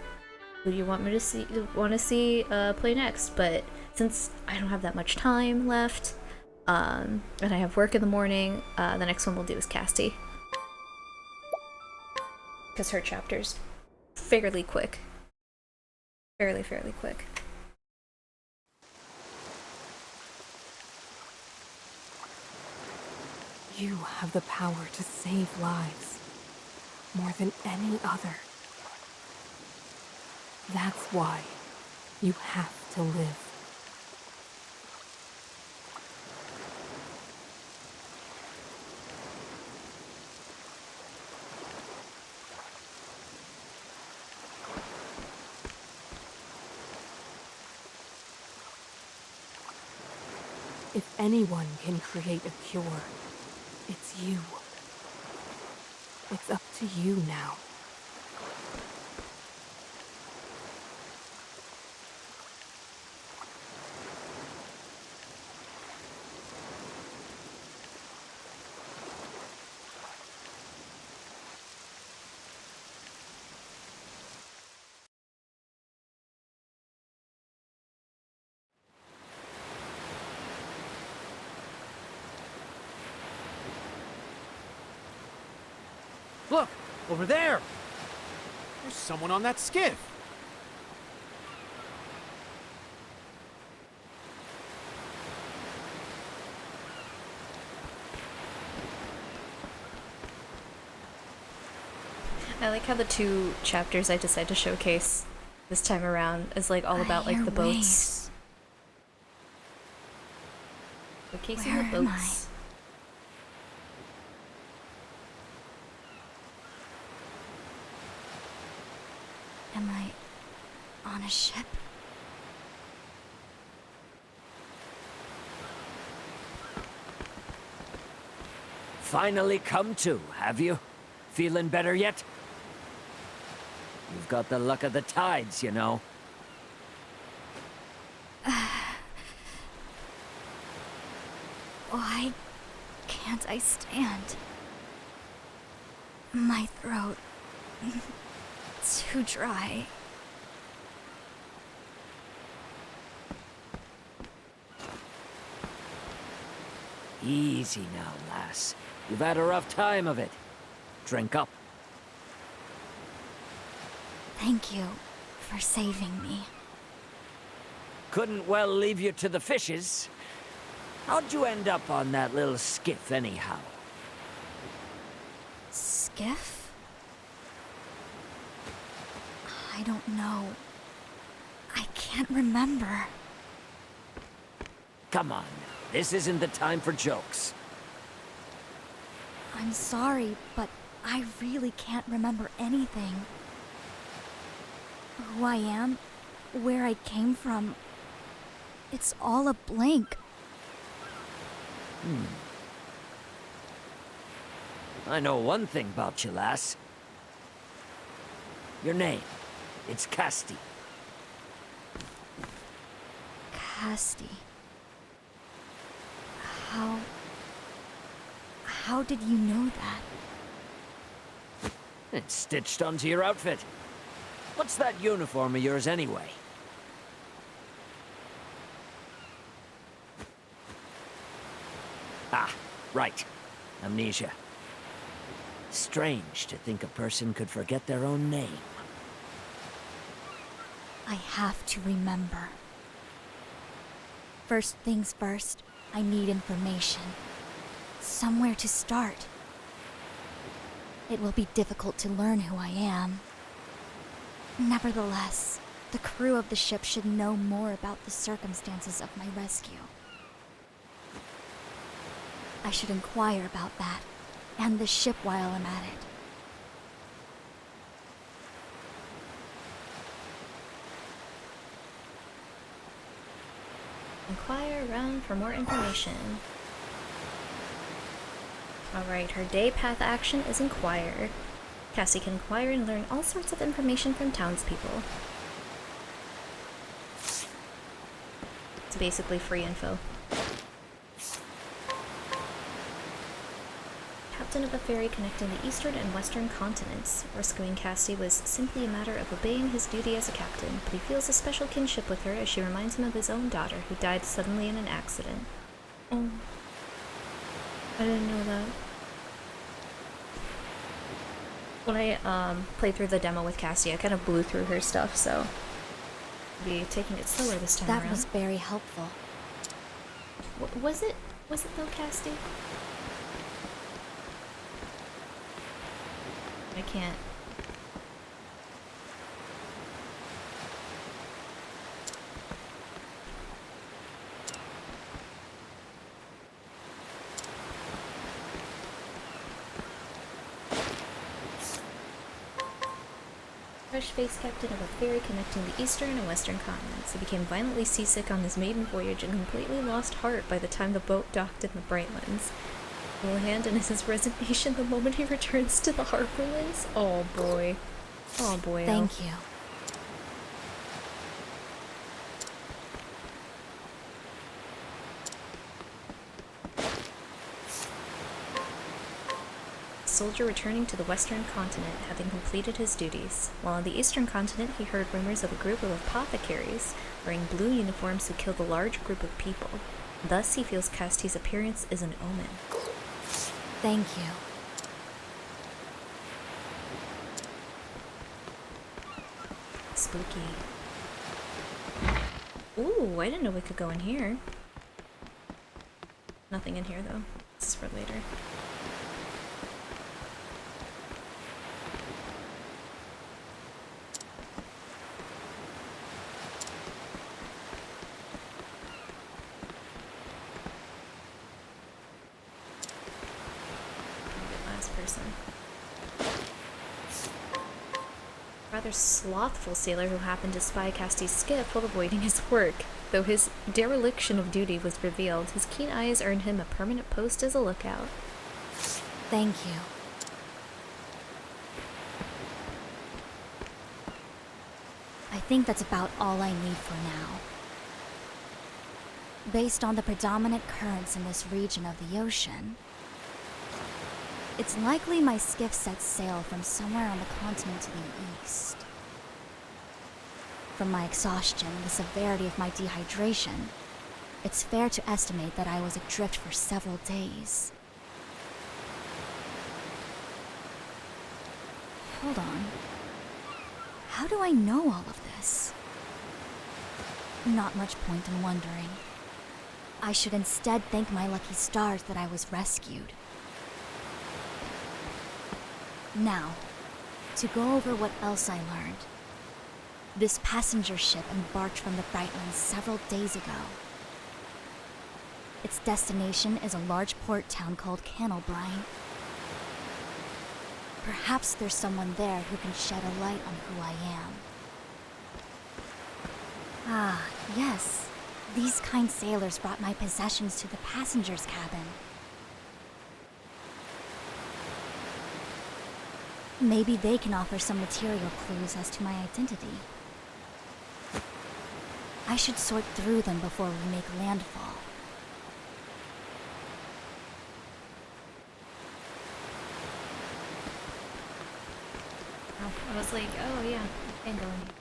Speaker 2: who do you want me to see, play next? But since I don't have that much time left, and I have work in the morning, the next one we'll do is Casty. Because her chapter's fairly quick. Fairly quick.
Speaker 11: You have the power to save lives, more than any other. That's why you have to live. If anyone can create a cure, it's you. It's up to you now.
Speaker 8: Look! Over there! There's someone on that skiff!
Speaker 2: I like how the 2 chapters I decided to showcase this time around is like all about like the boats. Showcasing the boats.
Speaker 4: Am I on a ship?
Speaker 12: Finally come to, have you? Feeling better yet? You've got the luck of the tides, you know.
Speaker 4: Why can't I stand? My throat... too dry.
Speaker 12: Easy now, lass. You've had a rough time of it. Drink up.
Speaker 4: Thank you for saving me.
Speaker 12: Couldn't well leave you to the fishes. How'd you end up on that little skiff, anyhow?
Speaker 4: Skiff? I don't know. I can't remember.
Speaker 12: Come on, this isn't the time for jokes.
Speaker 4: I'm sorry, but I really can't remember anything. Who I am, where I came from, it's all a blank.
Speaker 12: I know one thing about you, lass. Your name, it's Casti.
Speaker 4: Casti. How did you know that?
Speaker 12: It's stitched onto your outfit. What's that uniform of yours anyway? Ah, right. Amnesia. Strange to think a person could forget their own name.
Speaker 4: I have to remember. First things first, I need information. Somewhere to start. It will be difficult to learn who I am. Nevertheless, the crew of the ship should know more about the circumstances of my rescue. I should inquire about that, and the ship while I'm at it.
Speaker 2: Inquire around for more information. Alright, her day path action is inquire. Cassie can inquire and learn all sorts of information from townspeople. It's basically free info. Captain of a ferry connecting the eastern and western continents. Rescuing Cassie was simply a matter of obeying his duty as a captain, but he feels a special kinship with her as she reminds him of his own daughter, who died suddenly in an accident. Oh. I didn't know that. When I played through the demo with Cassie, I kind of blew through her stuff, so I'll be taking it slower this time around.
Speaker 4: That was very helpful.
Speaker 2: Was it though, Cassie? I can't. Fresh-faced captain of a ferry connecting the eastern and western continents. He became violently seasick on his maiden voyage and completely lost heart by the time the boat docked in the Brightlands. He will hand in his resignation the moment he returns to the Harperlands. Oh boy. Oh boy.
Speaker 4: Thank you.
Speaker 2: Soldier returning to the western continent, having completed his duties. While on the eastern continent, he heard rumors of a group of apothecaries wearing blue uniforms who killed a large group of people. Thus, he feels Casti's appearance is an omen.
Speaker 4: Thank you.
Speaker 2: spooky. Ooh, I didn't know we could go in here. Nothing in here though. This is for later. Last person. Rather slothful sailor who happened to spy Casty's skiff while avoiding his work. Though his dereliction of duty was revealed, his keen eyes earned him a permanent post as a lookout.
Speaker 4: Thank you. I think that's about all I need for now. Based on the predominant currents in this region of the ocean, it's likely my skiff set sail from somewhere on the continent to the east. From my exhaustion and the severity of my dehydration, it's fair to estimate that I was adrift for several days. Hold on. How do I know all of this? Not much point in wondering. I should instead thank my lucky stars that I was rescued. Now, to go over what else I learned. This passenger ship embarked from the Brightlands several days ago. Its destination is a large port town called Cannelbrine. Perhaps there's someone there who can shed a light on who I am. Ah, yes. These kind sailors brought my possessions to the passenger's cabin. Maybe they can offer some material clues as to my identity. I should sort through them before we make landfall.
Speaker 2: Oh, I was like, oh yeah, I can go in here.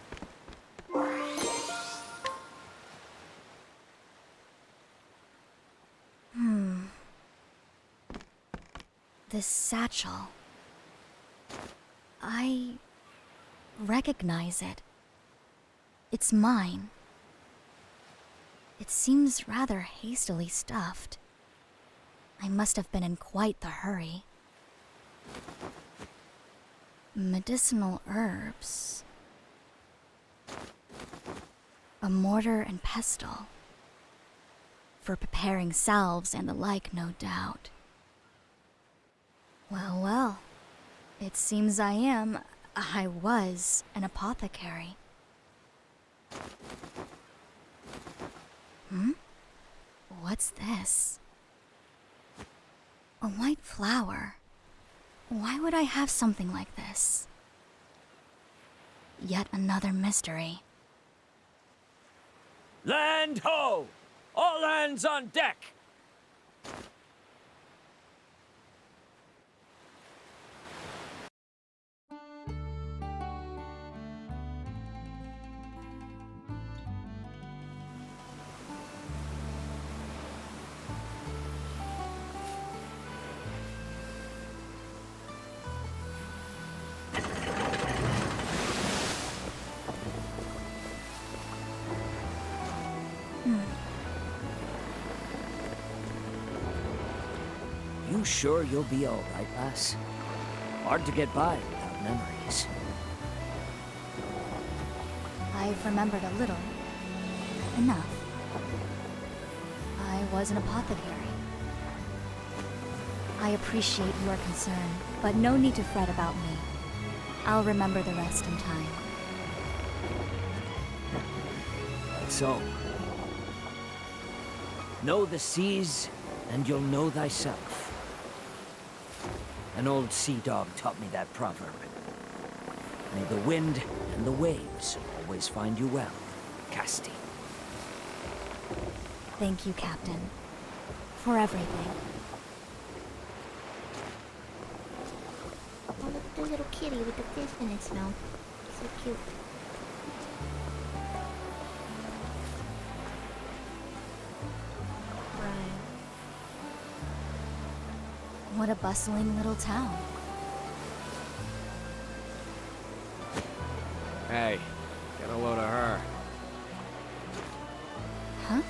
Speaker 4: This satchel. I recognize it. It's mine. It seems rather hastily stuffed. I must have been in quite the hurry. Medicinal herbs. A mortar and pestle. For preparing salves and the like, no doubt. Well, well. It seems I was an apothecary. What's this? A white flower. Why would I have something like this? Yet another mystery.
Speaker 12: Land ho! All hands on deck! You sure you'll be all right, lass? Hard to get by without memories.
Speaker 4: I've remembered a little. Enough. I was an apothecary. I appreciate your concern, but no need to fret about me. I'll remember the rest in time.
Speaker 12: That's so. Know the seas, and you'll know thyself. An old sea dog taught me that proverb. May the wind and the waves always find you well, Casty.
Speaker 4: Thank you, Captain. For everything.
Speaker 13: Oh, look at the little kitty with the fish in its mouth. So cute.
Speaker 4: What a bustling little town.
Speaker 5: Hey, get
Speaker 8: hello to her.
Speaker 4: Huh?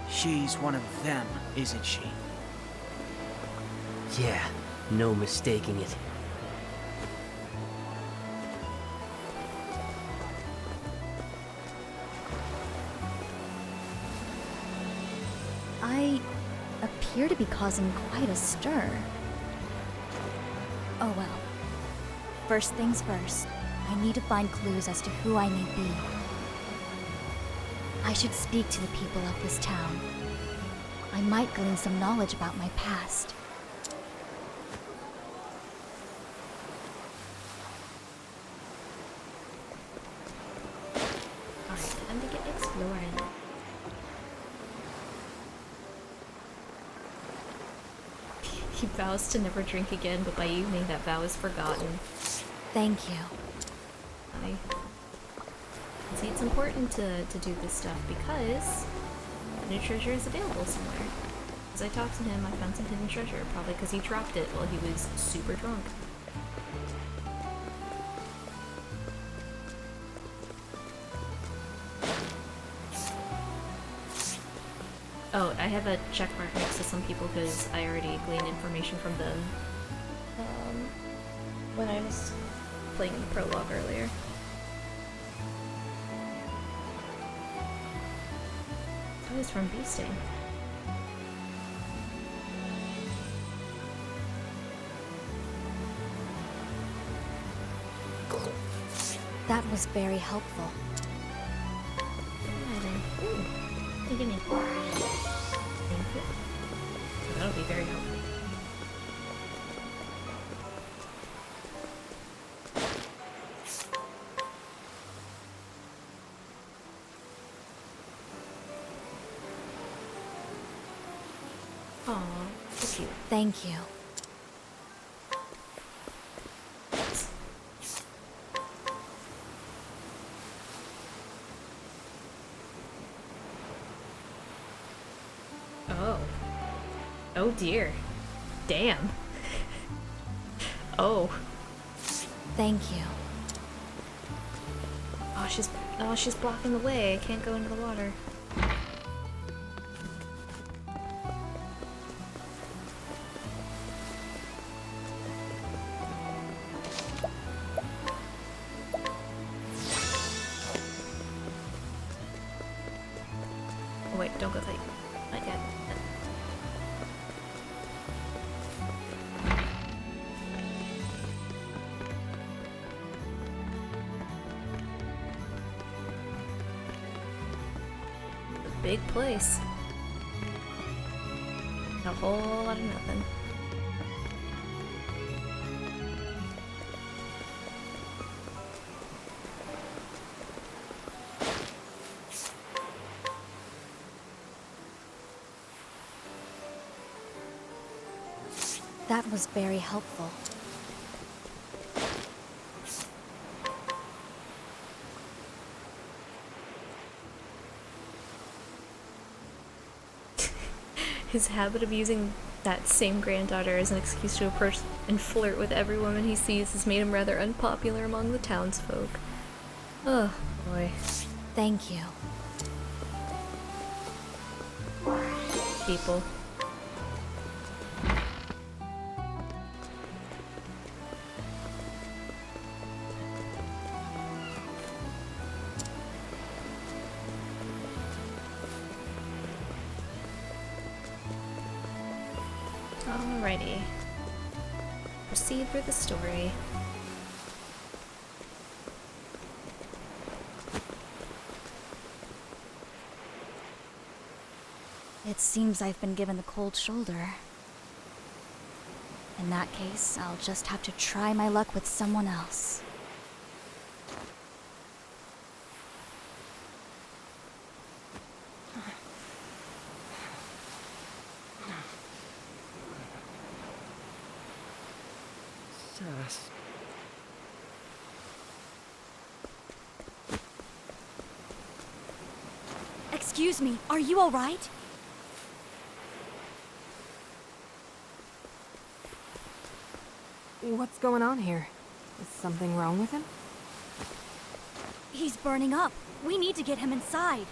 Speaker 12: She's one of them, isn't she?
Speaker 14: Yeah, no mistaking it.
Speaker 4: I appear to be causing quite a stir. Oh well. First things first, I need to find clues as to who I may be. I should speak to the people of this town. I might glean some knowledge about my past.
Speaker 2: Alright, time to get exploring. He vows to never drink again, but by evening that vow is forgotten.
Speaker 4: Thank you.
Speaker 2: See, it's important to do this stuff because new treasure is available somewhere. As I talked to him, I found some hidden treasure, probably because he dropped it while he was super drunk. Oh, I have a check mark next to some people because I already gleaned information from them when I was playing the prologue earlier. Oh, it's from Beasting.
Speaker 4: That was very helpful.
Speaker 2: Thank you. Thank you. So that'll be very helpful. Aw, so cute.
Speaker 4: Thank you.
Speaker 2: Oh. Oh dear. Damn. Oh.
Speaker 4: Thank you.
Speaker 2: Oh, she's blocking the way. I can't go into the water. Oh wait, don't go tight. Not yet. A big place. A whole lot of nothing.
Speaker 4: That was very helpful.
Speaker 2: His habit of using that same granddaughter as an excuse to approach and flirt with every woman he sees has made him rather unpopular among the townsfolk. Oh, boy.
Speaker 4: Thank you.
Speaker 2: People. Alrighty. Proceed with the story.
Speaker 4: It seems I've been given the cold shoulder. In that case, I'll just have to try my luck with someone else. Excuse me, are you alright?
Speaker 11: What's going on here? Is something wrong with him?
Speaker 4: He's burning up. We need to get him inside.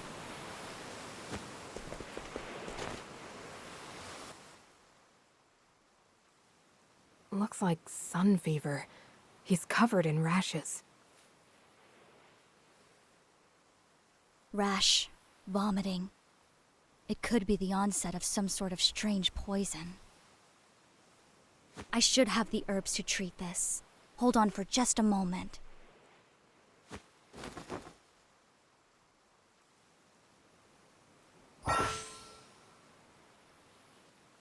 Speaker 11: Looks like sun fever. He's covered in rashes.
Speaker 4: Rash, vomiting. It could be the onset of some sort of strange poison. I should have the herbs to treat this. Hold on for just a moment.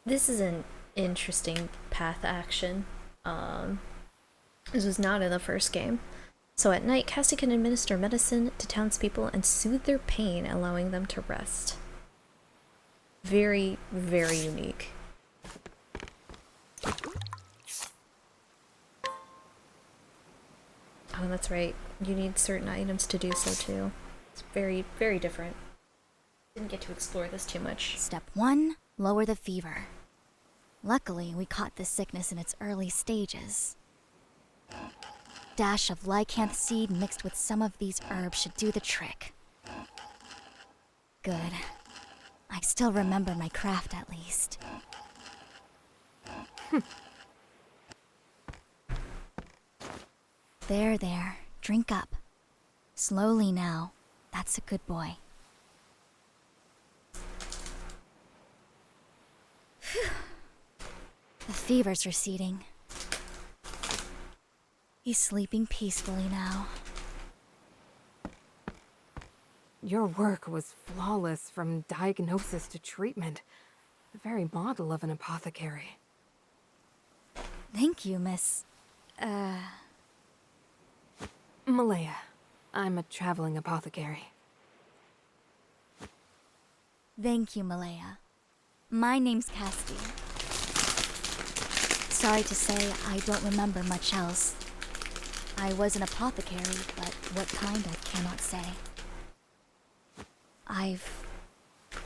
Speaker 2: This is an interesting path action. This was not in the first game. So at night, Cassie can administer medicine to townspeople and soothe their pain, allowing them to rest. Very, very unique. Oh, that's right. You need certain items to do so too. It's very, very different. Didn't get to explore this too much.
Speaker 4: Step 1, lower the fever. Luckily, we caught this sickness in its early stages. Dash of lycanth seed mixed with some of these herbs should do the trick. Good. I still remember my craft at least. There. Drink up. Slowly now. That's a good boy. Phew. The fever's receding. He's sleeping peacefully now.
Speaker 11: Your work was flawless from diagnosis to treatment. The very model of an apothecary.
Speaker 4: Thank you, Miss...
Speaker 11: Malaya. I'm a traveling apothecary.
Speaker 4: Thank you, Malaya. My name's Cassie. Sorry to say, I don't remember much else. I was an apothecary, but what kind I cannot say. I've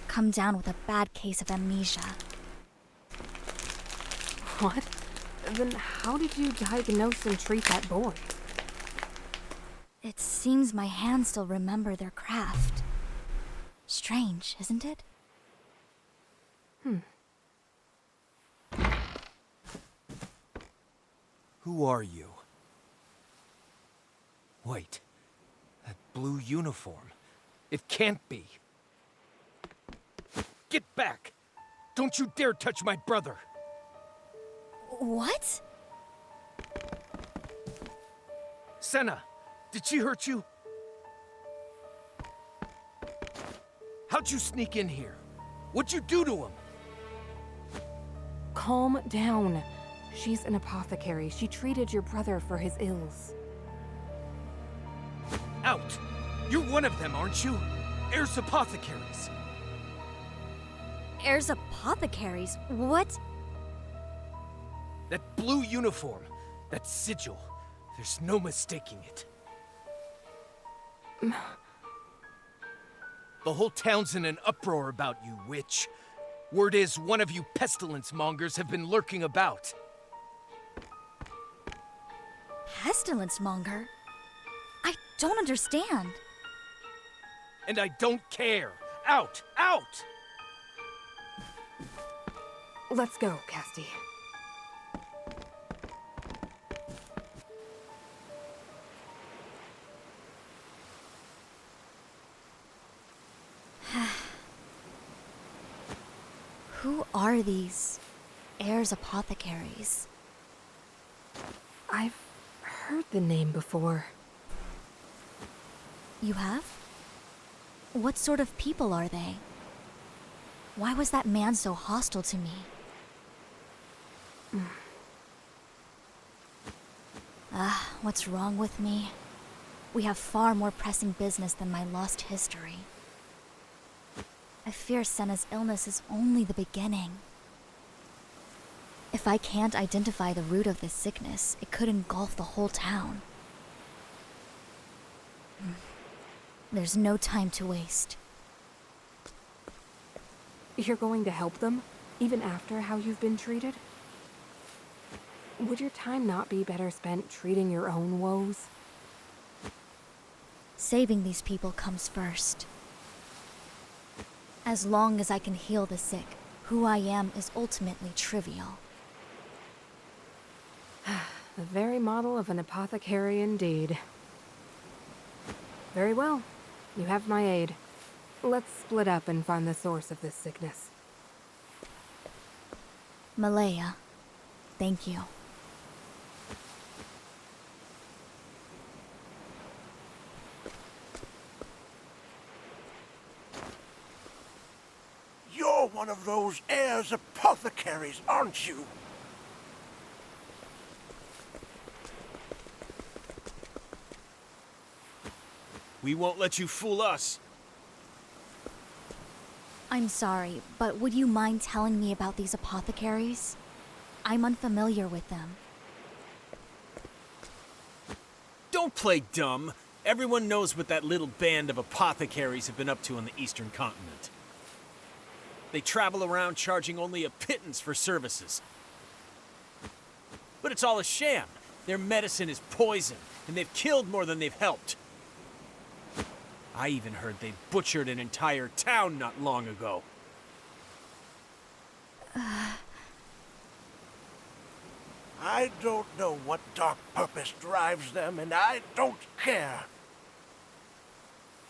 Speaker 4: come down with a bad case of amnesia.
Speaker 11: What? Then how did you diagnose and treat that boy?
Speaker 4: It seems my hands still remember their craft. Strange, isn't it?
Speaker 15: Who are you? Wait. That blue uniform. It can't be. Get back! Don't you dare touch my brother!
Speaker 4: What?
Speaker 15: Senna! Did she hurt you? How'd you sneak in here? What'd you do to him?
Speaker 11: Calm down. She's an apothecary. She treated your brother for his ills.
Speaker 15: Out! You're one of them, aren't you? Heirs apothecaries.
Speaker 4: Heirs apothecaries? What?
Speaker 15: That blue uniform, that sigil. There's no mistaking it. The whole town's in an uproar about you, witch. Word is one of you pestilence mongers have been lurking about.
Speaker 4: Pestilence monger? I don't understand.
Speaker 15: And I don't care. Out! Out!
Speaker 11: Let's go, Casty.
Speaker 4: Who are these heirs apothecaries?
Speaker 11: I've heard the name before.
Speaker 4: You have? What sort of people are they? Why was that man so hostile to me? What's wrong with me? We have far more pressing business than my lost history. I fear Senna's illness is only the beginning. If I can't identify the root of this sickness, it could engulf the whole town. There's no time to waste.
Speaker 11: You're going to help them, even after how you've been treated? Would your time not be better spent treating your own woes?
Speaker 4: Saving these people comes first. As long as I can heal the sick, who I am is ultimately trivial.
Speaker 11: The very model of an apothecary indeed. Very well. You have my aid. Let's split up and find the source of this sickness.
Speaker 4: Malaya, thank you.
Speaker 6: You're one of those heirs apothecaries, aren't you?
Speaker 15: We won't let you fool us.
Speaker 4: I'm sorry, but would you mind telling me about these apothecaries? I'm unfamiliar with them.
Speaker 15: Don't play dumb. Everyone knows what that little band of apothecaries have been up to on the Eastern Continent. They travel around charging only a pittance for services. But it's all a sham. Their medicine is poison, and they've killed more than they've helped. I even heard they butchered an entire town not long ago.
Speaker 6: I don't know what dark purpose drives them, and I don't care.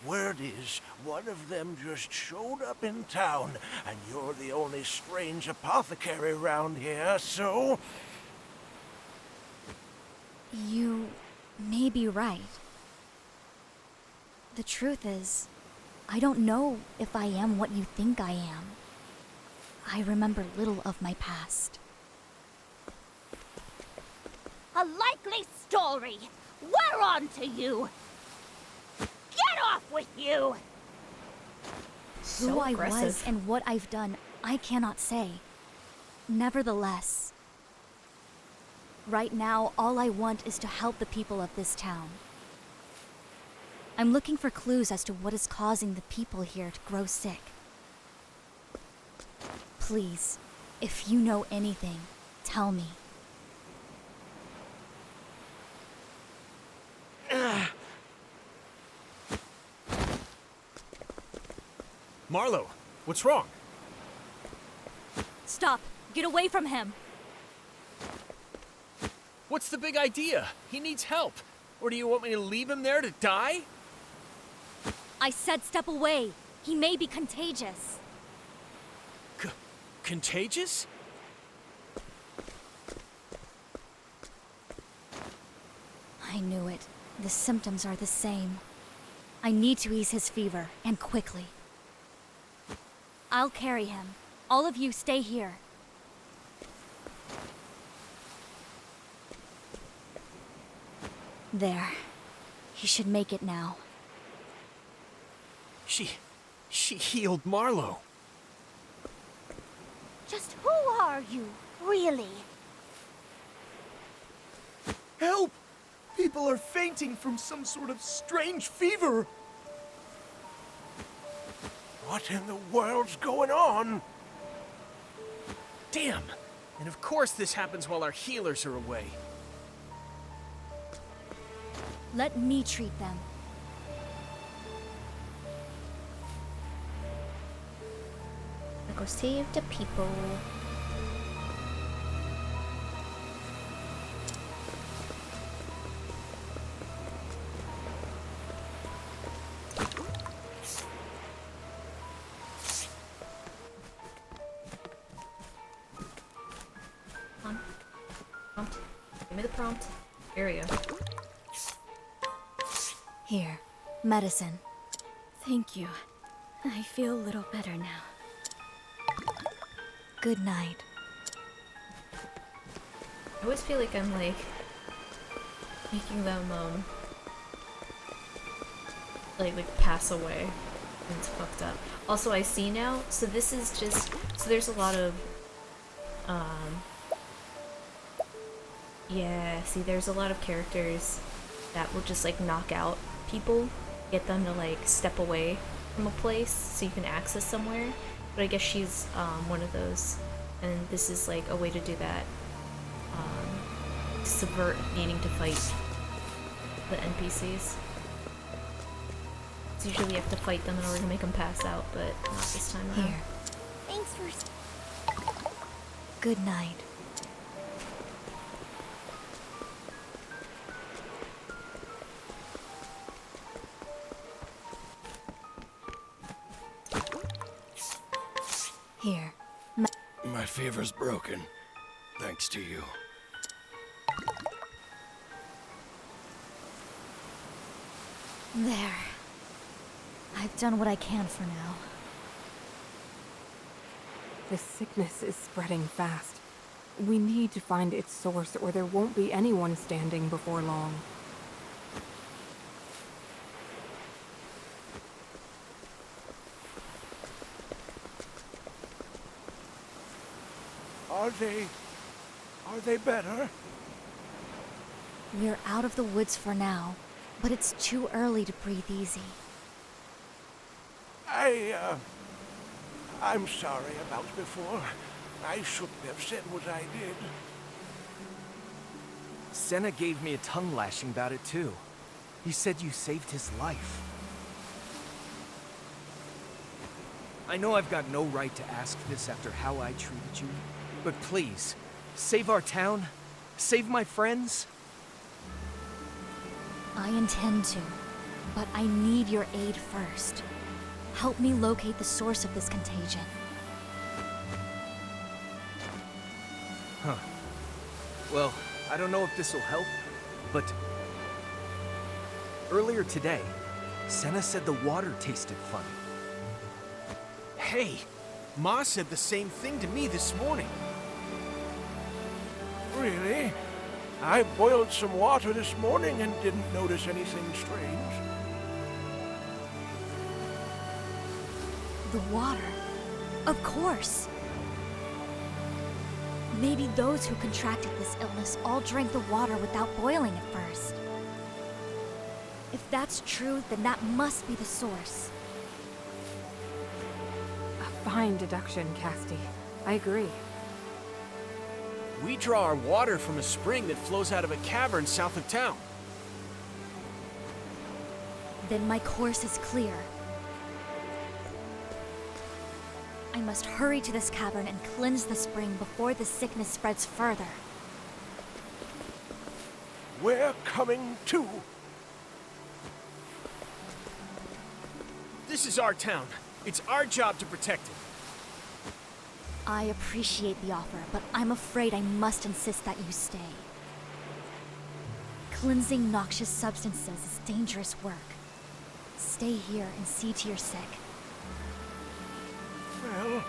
Speaker 6: Word is, one of them just showed up in town, and you're the only strange apothecary around here, so...
Speaker 4: You may be right. The truth is, I don't know if I am what you think I am. I remember little of my past.
Speaker 13: A likely story. We're on to you. Get off with you!
Speaker 4: Who I was and what I've done, I cannot say. Nevertheless, right now, all I want is to help the people of this town. I'm looking for clues as to what is causing the people here to grow sick. Please, if you know anything, tell me.
Speaker 15: Marlo, what's wrong?
Speaker 4: Stop! Get away from him!
Speaker 15: What's the big idea? He needs help. Or do you want me to leave him there to die?
Speaker 4: I said step away! He may be contagious!
Speaker 15: Contagious?
Speaker 4: I knew it. The symptoms are the same. I need to ease his fever, and quickly. I'll carry him. All of you stay here. There. He should make it now.
Speaker 15: She healed Marlo.
Speaker 13: Just who are you, really?
Speaker 8: Help! People are fainting from some sort of strange fever.
Speaker 6: What in the world's going on?
Speaker 15: Damn! And of course this happens while our healers are away.
Speaker 4: Let me treat them.
Speaker 2: I go save the people. Prompt. Give me the prompt. Here we go.
Speaker 4: Here. Medicine. Thank you. I feel a little better now. Good night.
Speaker 2: I always feel like I'm like making them like pass away. And it's fucked up. Also, I see now, so this is just, so there's a lot of yeah, see, there's a lot of characters that will just like knock out people, get them to like step away from a place so you can access somewhere. But I guess she's one of those, and this is like a way to do that. To subvert needing to fight the NPCs. because usually we have to fight them in order to make them pass out, but not this time around.
Speaker 4: Here.
Speaker 13: Thanks for...
Speaker 4: Good night. Here.
Speaker 16: My fever's broken, thanks to you.
Speaker 4: There. I've done what I can for now.
Speaker 11: This sickness is spreading fast. We need to find its source, or there won't be anyone standing before long.
Speaker 16: Are they better?
Speaker 4: We're out of the woods for now, but it's too early to breathe easy.
Speaker 16: I'm sorry about before. I shouldn't have said what I did.
Speaker 8: Senna gave me a tongue lashing about it too. He said you saved his life. I know I've got no right to ask this after how I treated you, but please, save our town, save my friends.
Speaker 4: I intend to, but I need your aid first. Help me locate the source of this contagion.
Speaker 8: Huh. Well, I don't know if this will help, but... earlier today, Senna said the water tasted funny.
Speaker 15: Hey, Ma said the same thing to me this morning.
Speaker 16: Really? I boiled some water this morning and didn't notice anything strange.
Speaker 4: The water? Of course! Maybe those who contracted this illness all drank the water without boiling it first. If that's true, then that must be the source.
Speaker 11: A fine deduction, Casti. I agree.
Speaker 15: We draw our water from a spring that flows out of a cavern south of town.
Speaker 4: Then my course is clear. I must hurry to this cavern and cleanse the spring before the sickness spreads further.
Speaker 16: We're coming too.
Speaker 15: This is our town. It's our job to protect it.
Speaker 4: I appreciate the offer, but I'm afraid I must insist that you stay. Cleansing noxious substances is dangerous work. Stay here and see to your sick.
Speaker 16: Well,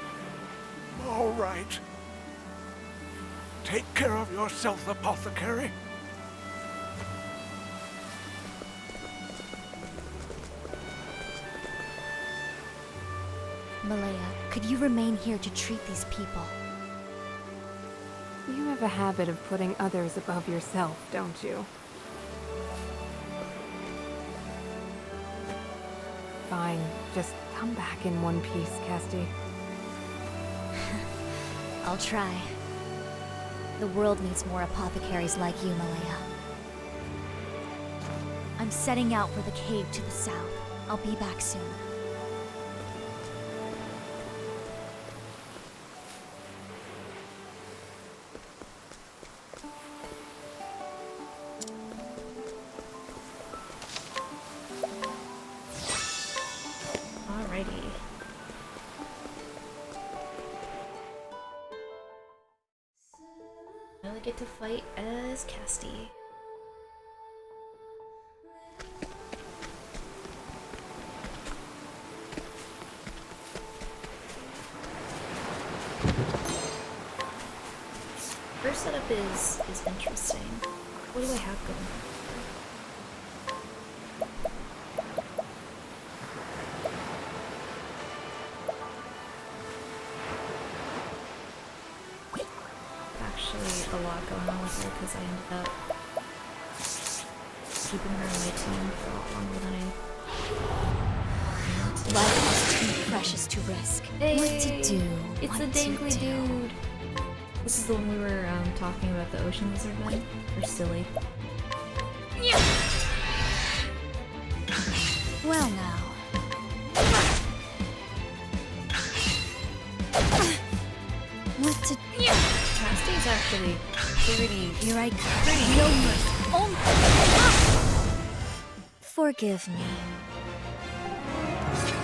Speaker 16: all right. Take care of yourself, apothecary.
Speaker 4: Malaya, could you remain here to treat these people?
Speaker 11: You have a habit of putting others above yourself, don't you? Fine. Just come back in one piece, Casti.
Speaker 4: I'll try. The world needs more apothecaries like you, Malaya. I'm setting out for the cave to the south. I'll be back soon.
Speaker 2: Alrighty. Now I get to fight as Casti. First setup is interesting. What do I have going? Actually, a lot going on with her because I ended up keeping her on my team for a lot longer than I.
Speaker 4: Life is too precious to risk.
Speaker 2: Hey,
Speaker 4: what to do?
Speaker 2: It's
Speaker 4: what
Speaker 2: a dangly
Speaker 4: to do.
Speaker 2: dude. This is the one we were talking about, the ocean lizard one. Or silly.
Speaker 4: Well now,
Speaker 2: She's actually pretty.
Speaker 4: Here I come.
Speaker 2: Pretty
Speaker 4: No
Speaker 2: good.
Speaker 4: mercy. Forgive me.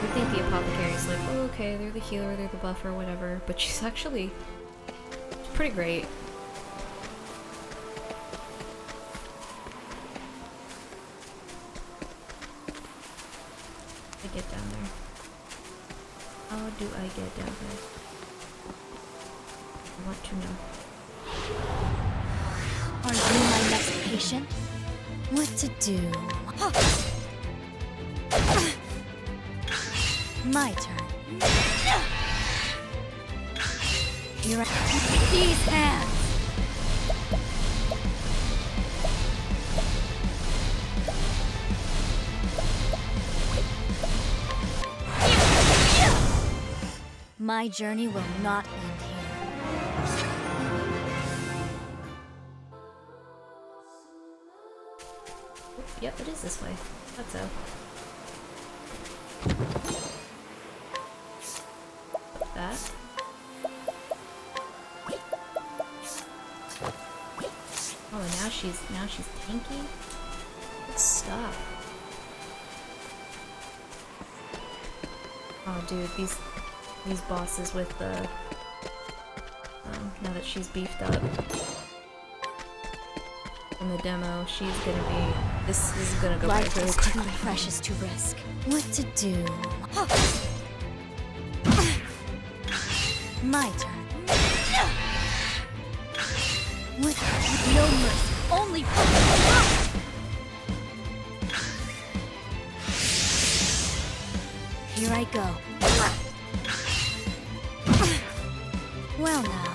Speaker 2: We think the apothecary's like, oh, okay, they're the healer, they're the buffer, whatever. But she's actually pretty great. I get down there. How do I get down there? I want to know.
Speaker 4: Are you my next patient? What to do? My turn. Here I These hands! My journey will not end here.
Speaker 2: Yep, it is this way. Thought so. That. Oh, and now she's tanky. Good stuff. Oh, dude, these bosses with the now that she's beefed up in the demo, she's gonna be. This is gonna go
Speaker 4: Life
Speaker 2: very
Speaker 4: is
Speaker 2: quickly.
Speaker 4: too precious to risk. What to do? My turn. What? No mercy. Only. Here I go. Well now.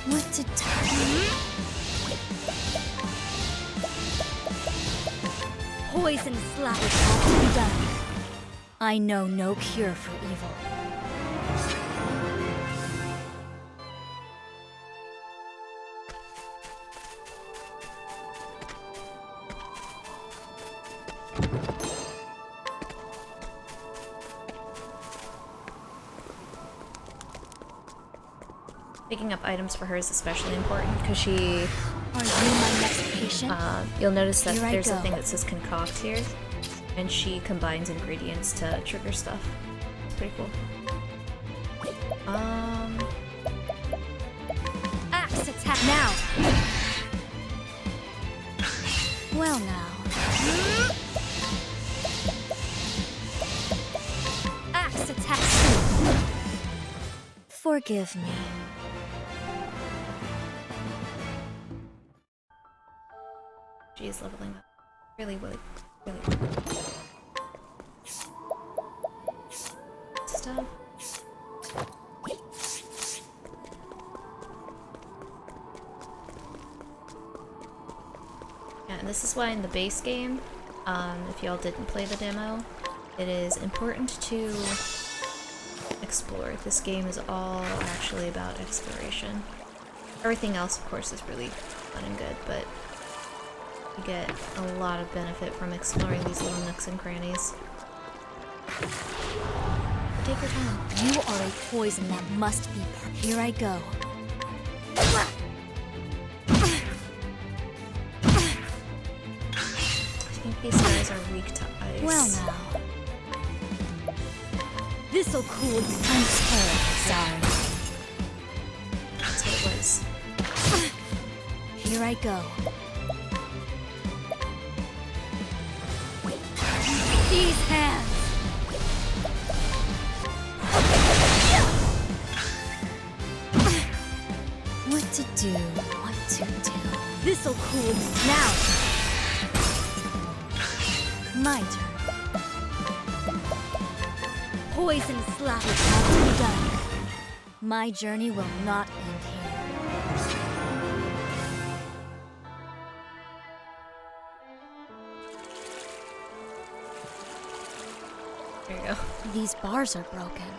Speaker 4: What to do? Poison slap is all to be done. I know no cure for evil.
Speaker 2: Picking up items for her is especially important because she.
Speaker 4: Are you my next patient?
Speaker 2: You'll notice that
Speaker 4: Here I
Speaker 2: there's a
Speaker 4: go.
Speaker 2: thing that says concoct here, and she combines ingredients to trigger stuff. It's pretty cool.
Speaker 4: Axe attack now. Well now. Axe attack. Forgive me.
Speaker 2: She's leveling up. Really. Stuff. Yeah, and this is why in the base game, if y'all didn't play the demo, it is important to explore. This game is all actually about exploration. Everything else, of course, is really fun and good, but you get a lot of benefit from exploring these little nooks and crannies. Take your time.
Speaker 4: You are a poison that must be. Here I go.
Speaker 2: I think these guys are weak to ice.
Speaker 4: Well now. This'll cool. I'm terribly sorry.
Speaker 2: That's what it was.
Speaker 4: Here I go. These hands. What to do? What to do? This'll cool me now. My turn. Poison slap is not to be done. My journey will not end here.
Speaker 2: There you go.
Speaker 4: These bars are broken.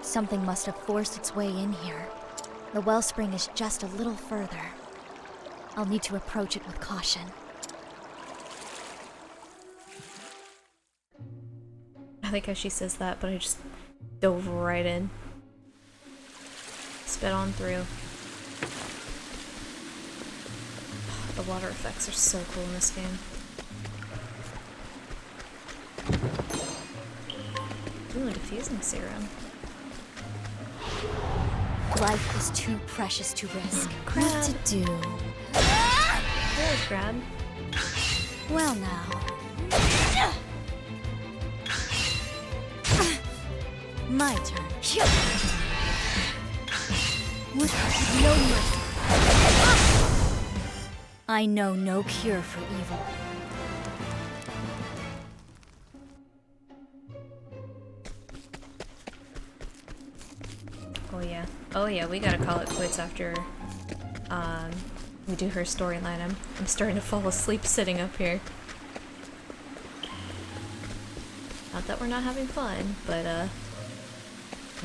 Speaker 4: Something must have forced its way in here. The wellspring is just a little further. I'll need to approach it with caution.
Speaker 2: I like how she says that, but I just dove right in. spit on through. The water effects are so cool in this game. Ooh, a diffusing serum.
Speaker 4: Life is too precious to risk. What to do?
Speaker 2: Hello, crab.
Speaker 4: Well now. My turn. What? No mercy. I know no cure for evil.
Speaker 2: Oh yeah, we gotta call it quits after we do her storyline. I'm starting to fall asleep sitting up here. Not that we're not having fun, but I'm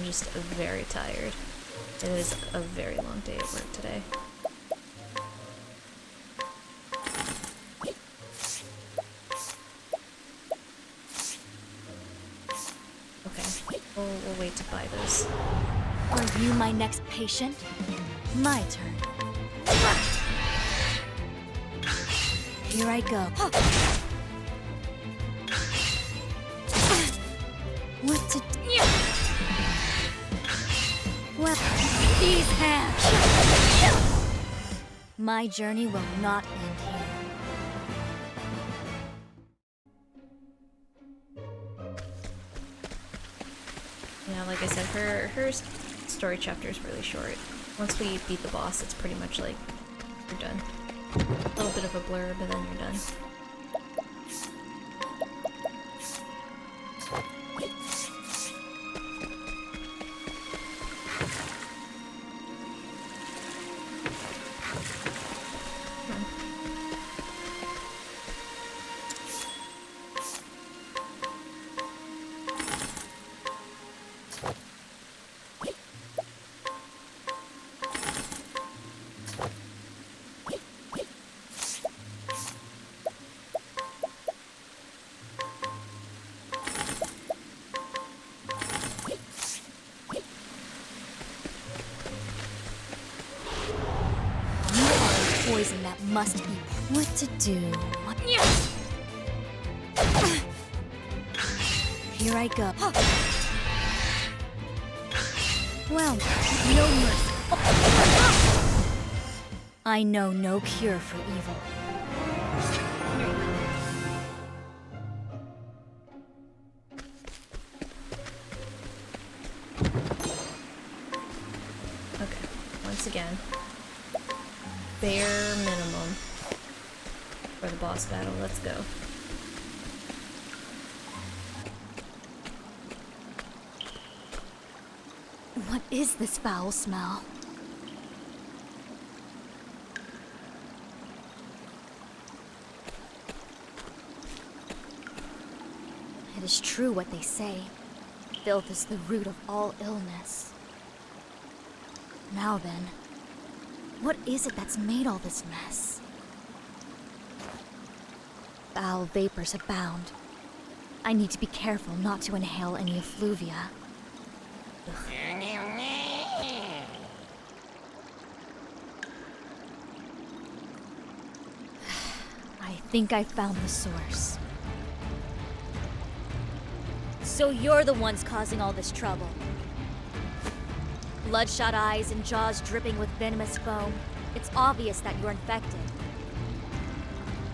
Speaker 2: just very tired. It is a very long day at work today. Okay, we'll wait to buy those.
Speaker 4: Are you my next patient? My turn. Here I go. What to do? Well, these hands. My journey will not end here.
Speaker 2: Yeah, like I said, her story chapter is really short. Once we beat the boss, it's pretty much like you're done. A little bit of a blurb, and then you're done.
Speaker 4: Poison that must be. What to do? Here I go. Well, no mercy. I know no cure for evil.
Speaker 2: Okay, once again. Bare minimum for the boss battle. Let's go.
Speaker 4: What is this foul smell? It is true what they say. Filth is the root of all illness. Now then, what is it that's made all this mess? Foul vapors abound. I need to be careful not to inhale any effluvia. I think I found the source. So you're the ones causing all this trouble. Bloodshot eyes and jaws dripping with venomous foam. It's obvious that you're infected.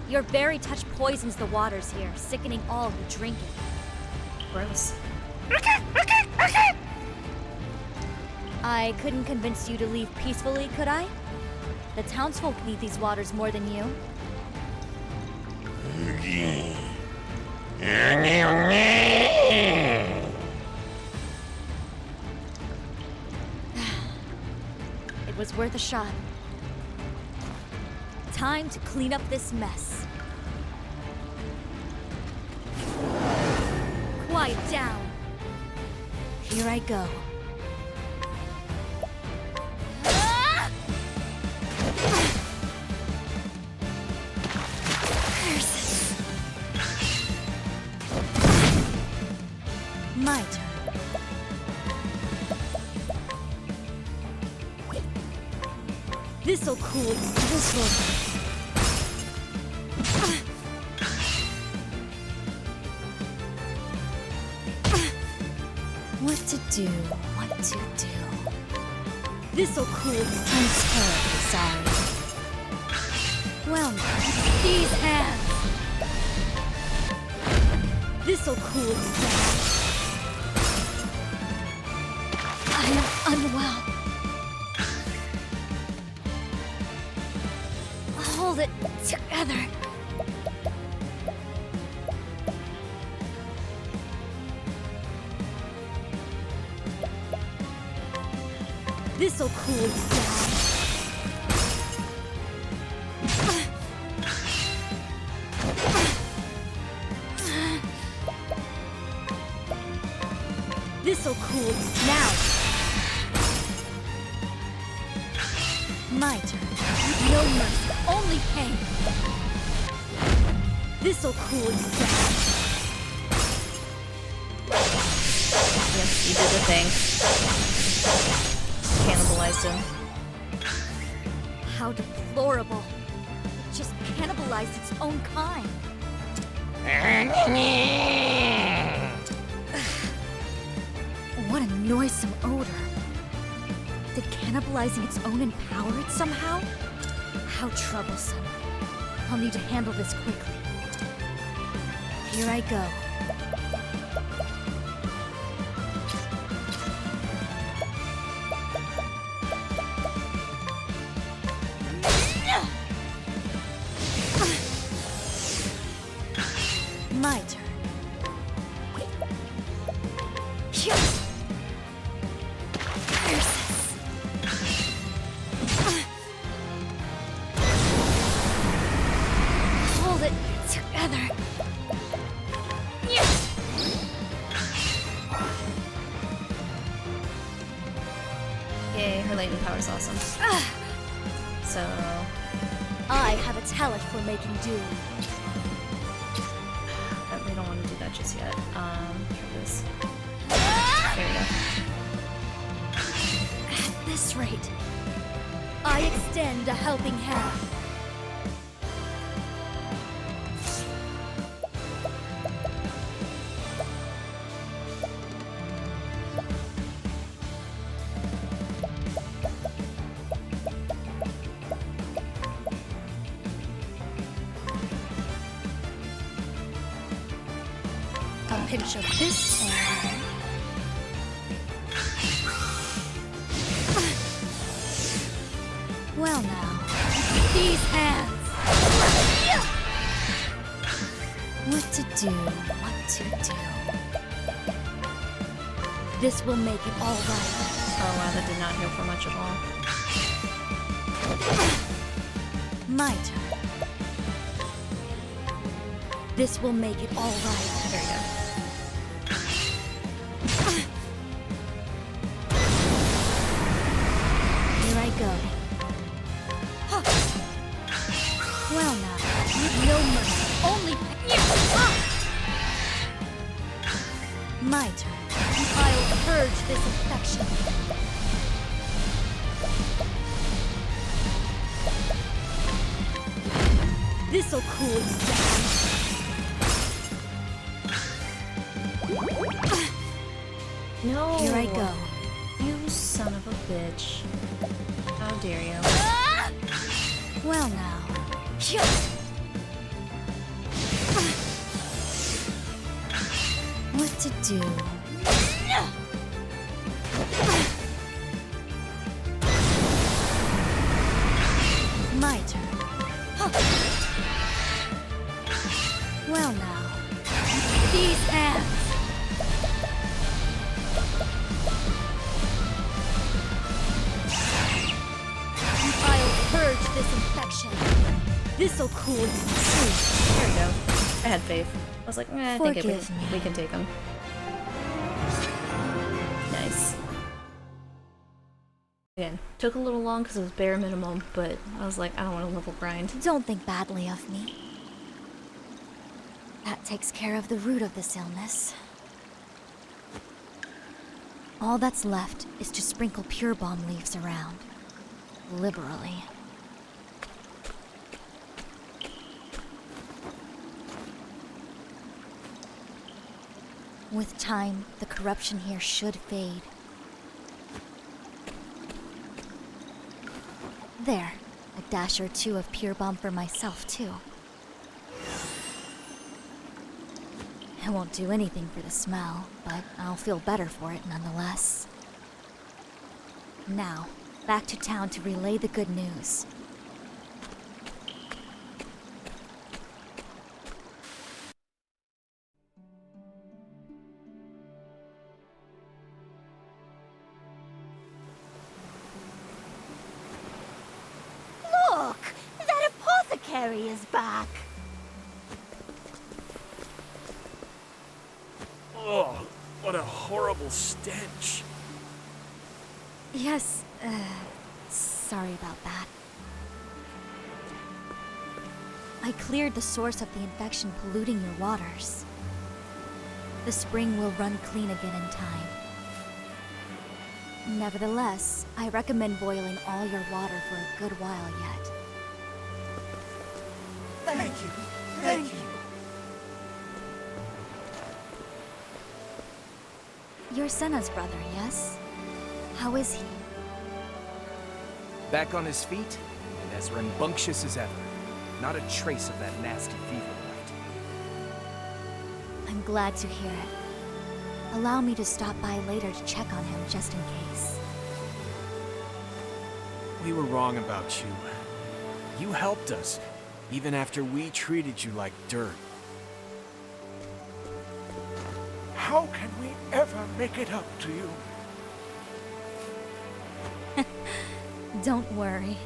Speaker 4: Your very touch poisons the waters here, sickening all who drink it.
Speaker 2: Gross.
Speaker 4: I couldn't convince you to leave peacefully, could I? The townsfolk need these waters more than you. It was worth a shot. Time to clean up this mess. Quiet down. Here I go. My turn. This'll cool. This'll. What to do? What to do? This'll cool. I'm terribly sorry. Well, these hands. This'll cool down. I am unwell. Hold it together. This'll cool down. This'll cool now. My turn. No mercy, only pain. This'll cool down.
Speaker 2: Yes, you did the thing. Cannibalized him.
Speaker 4: How deplorable. It just cannibalized its own kind. What a noisome odor. Did cannibalizing its own empower it somehow? How troublesome. I'll need to handle this quickly. Here I go. My turn. Hold it together.
Speaker 2: Yay, her latent power is awesome. So
Speaker 4: I have a talent for making do.
Speaker 2: we don't want to do that just yet. Here it is. There we go.
Speaker 4: At this rate, I extend a helping hand. A pinch of this and... Well now, these hands! What to do, what to do. This will make it all right.
Speaker 2: Oh wow, that did not heal for much at all.
Speaker 4: My turn. This will make it all right.
Speaker 2: There you go.
Speaker 4: Here I go. Well now, no mercy, only... My turn. I'll purge this infection. This'll cool down.
Speaker 2: No!
Speaker 4: Here I go.
Speaker 2: You son of a bitch. How dare you?
Speaker 4: Well now. What to do? My turn. Well now. These hands. I'll purge this infection. This'll cool you.
Speaker 2: There we go. I had faith. I was like, I think we can take him. Nice. Again, took a little long because it was bare minimum, but I was like, I don't want to level grind.
Speaker 4: Don't think badly of me. That takes care of the root of this illness. All that's left is to sprinkle pure balm leaves around. Liberally. With time, the corruption here should fade. There, a dash or two of pure balm for myself, too. It won't do anything for the smell, but I'll feel better for it nonetheless. Now, back to town to relay the good news.
Speaker 13: Look! That apothecary is back!
Speaker 6: Oh, what a horrible stench.
Speaker 4: Yes, sorry about that. I cleared the source of the infection polluting your waters. The spring will run clean again in time. Nevertheless, I recommend boiling all your water for a good while yet.
Speaker 8: Thank you. Thank you.
Speaker 4: You're Senna's brother, yes? How is he?
Speaker 8: Back on his feet, and as rambunctious as ever. Not a trace of that nasty fever right.
Speaker 4: I'm glad to hear it. Allow me to stop by later to check on him just in case.
Speaker 15: We were wrong about you. You helped us, even after we treated you like dirt.
Speaker 16: How can we ever make it up to you?
Speaker 4: Don't worry.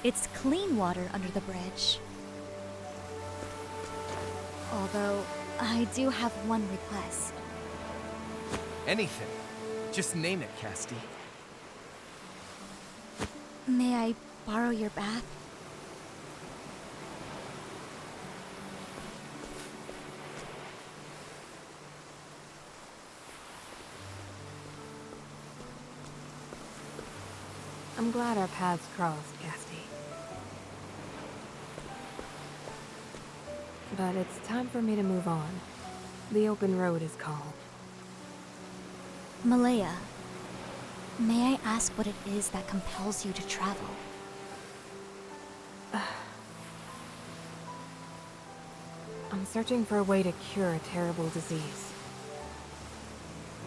Speaker 4: It's clean water under the bridge. Although, I do have one request.
Speaker 8: Anything. Just name it, Casti.
Speaker 4: May I borrow your bath?
Speaker 11: I'm glad our paths crossed, Casti. But it's time for me to move on. The open road is called.
Speaker 4: Malaya, may I ask what it is that compels you to travel?
Speaker 11: I'm searching for a way to cure a terrible disease.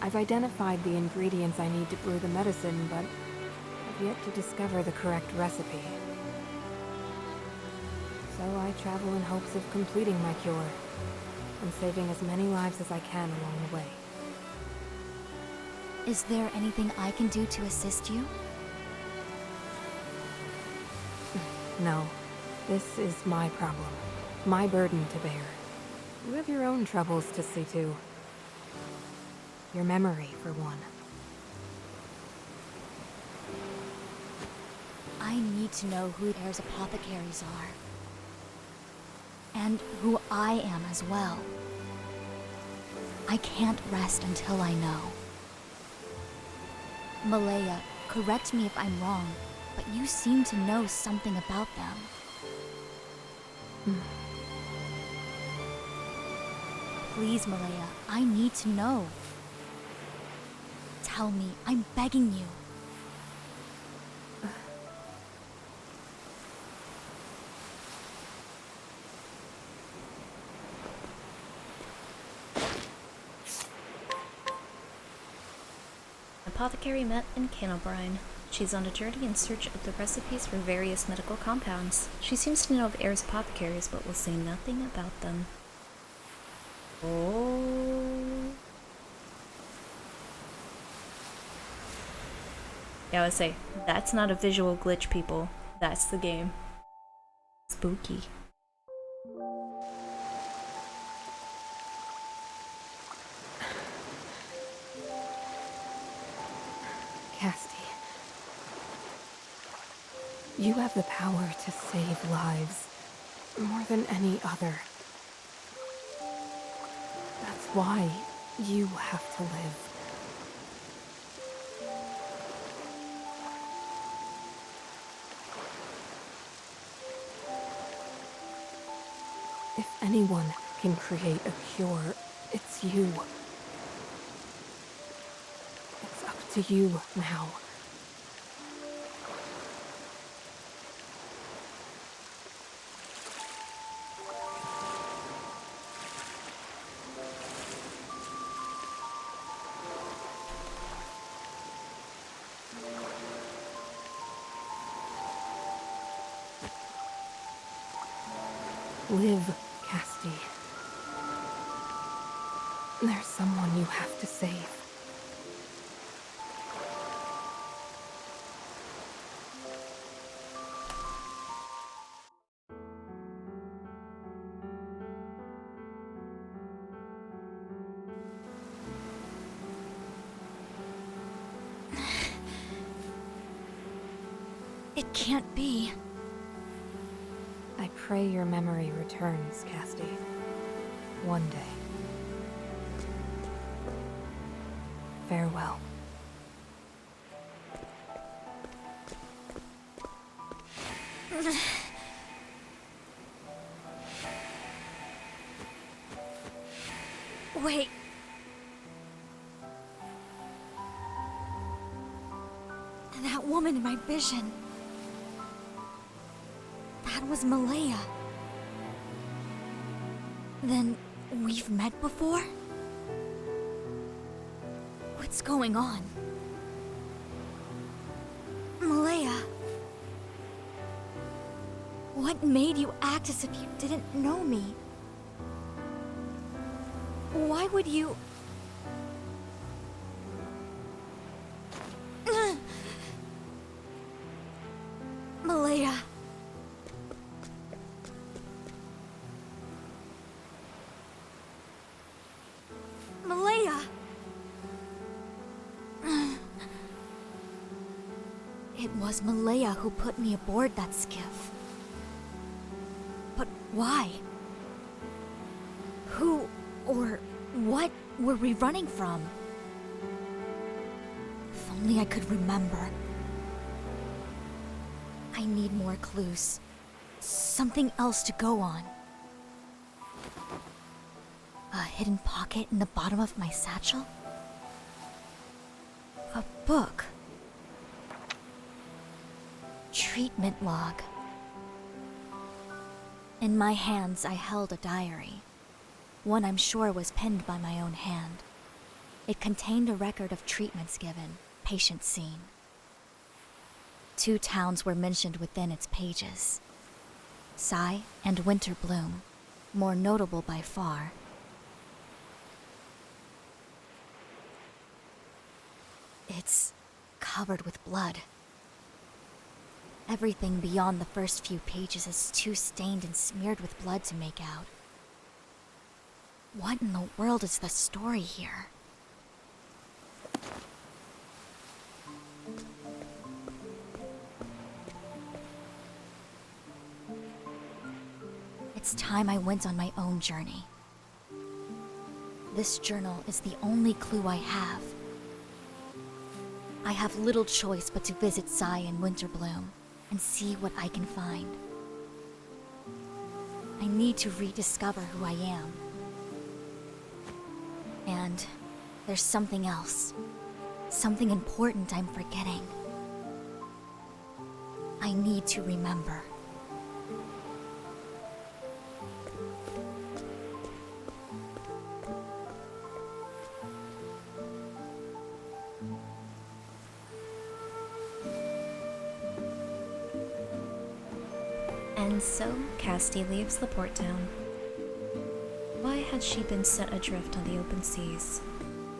Speaker 11: I've identified the ingredients I need to brew the medicine, but I've yet to discover the correct recipe. So I travel in hopes of completing my cure, and saving as many lives as I can along the way.
Speaker 4: Is there anything I can do to assist you?
Speaker 11: No. This is my problem. My burden to bear. You have your own troubles to see to. Your memory, for one.
Speaker 4: I need to know who Air's apothecaries are. And who I am as well. I can't rest until I know. Malaya, correct me if I'm wrong, but you seem to know something about them. Please, Malaya, I need to know. Tell me, I'm begging you.
Speaker 2: Apothecary met in Canobrine. She's on a journey in search of the recipes for various medical compounds. She seems to know of Air's apothecaries, but will say nothing about them. Oh. Yeah, I would say, that's not a visual glitch, people. That's the game. Spooky.
Speaker 11: Casti. You have the power to save lives, more than any other. That's why you have to live. If anyone can create a cure, it's you. to you now. Live, Casti. There's someone you have to save.
Speaker 4: It can't be.
Speaker 11: I pray your memory returns, Casti. One day. Farewell.
Speaker 4: Wait. That woman in my vision. That was Malaya. Then we've met before? What's going on? Malaya. What made you act as if you didn't know me? Why would you... Malaya. Malaya. It was Malaya who put me aboard that skiff. But why? Who or what were we running from? If only I could remember. I need more clues. Something else to go on. A hidden pocket in the bottom of my satchel? A book. Treatment log. In my hands, I held a diary. One I'm sure was penned by my own hand. It contained a record of treatments given, patients seen. 2 towns were mentioned within its pages. Sai and Winterbloom, more notable by far. It's covered with blood. Everything beyond the first few pages is too stained and smeared with blood to make out. What in the world is the story here? It's time I went on my own journey. This journal is the only clue I have. I have little choice but to visit Sai and Winterbloom and see what I can find. I need to rediscover who I am. And there's something else. Something important I'm forgetting. I need to remember.
Speaker 2: And so, Casti leaves the port town. Why had she been set adrift on the open seas?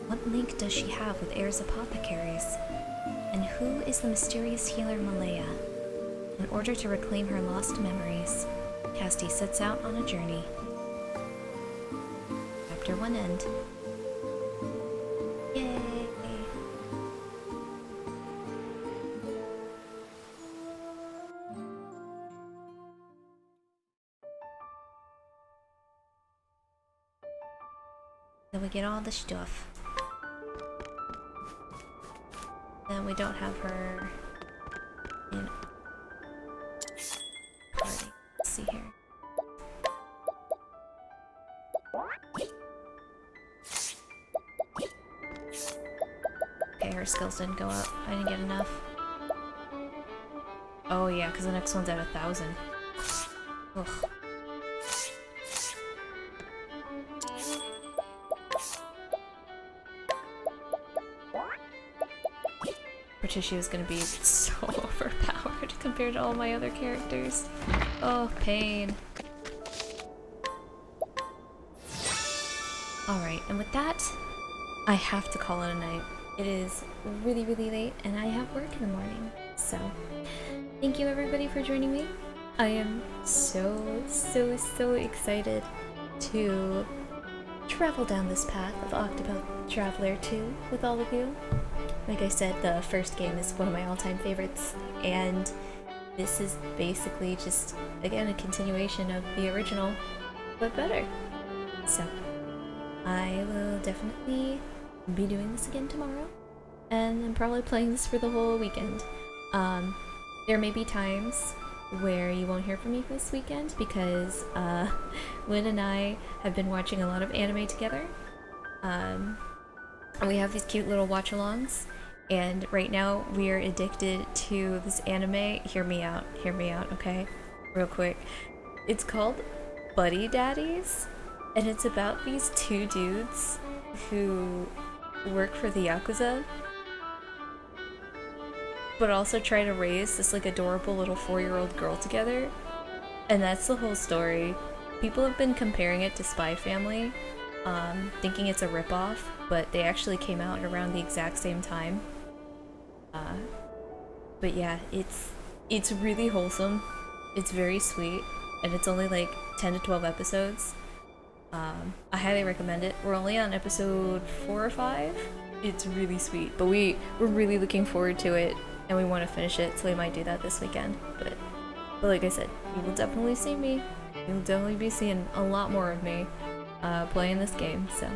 Speaker 2: What link does she have with Air's apothecaries? And who is the mysterious healer Malaya? In order to reclaim her lost memories, Casti sets out on a journey. Chapter 1 end. Yay! Then we get all the stuff. Then we don't have her in party. Let's see here. Okay, her skills didn't go up. I didn't get enough. Oh yeah, because the next one's at 1,000. Ugh. Patricia is gonna be so overpowered compared to all my other characters. Oh, pain. Alright, and with that, I have to call it a night. It is really, really late, and I have work in the morning. So, thank you everybody for joining me. I am so excited to travel down this path of Octopath Traveler 2 with all of you. Like I said, the first game is one of my all-time favorites, and this is basically just, again, a continuation of the original, but better. So, I will definitely be doing this again tomorrow, and I'm probably playing this for the whole weekend. There may be times where you won't hear from me this weekend because Lynn and I have been watching a lot of anime together. And we have these cute little watch-alongs, and right now we are addicted to this anime. Hear me out, okay? Real quick. It's called Buddy Daddies, and it's about these two dudes who work for the Yakuza, but also try to raise this like adorable little 4-year-old girl together. And that's the whole story. People have been comparing it to Spy Family, thinking it's a ripoff, but they actually came out around the exact same time. But yeah, it's really wholesome, it's very sweet, and it's only like 10 to 12 episodes. I highly recommend it. We're only on episode 4 or 5. It's really sweet, but we're really looking forward to it, and we want to finish it, so we might do that this weekend. But like I said, you will definitely see me. You'll definitely be seeing a lot more of me playing this game. So,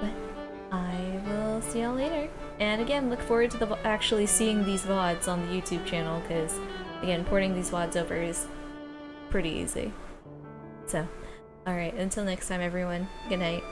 Speaker 2: but I will see y'all later. And again, look forward to actually seeing these VODs on the YouTube channel, because again, porting these VODs over is pretty easy. So, alright, until next time everyone, good night.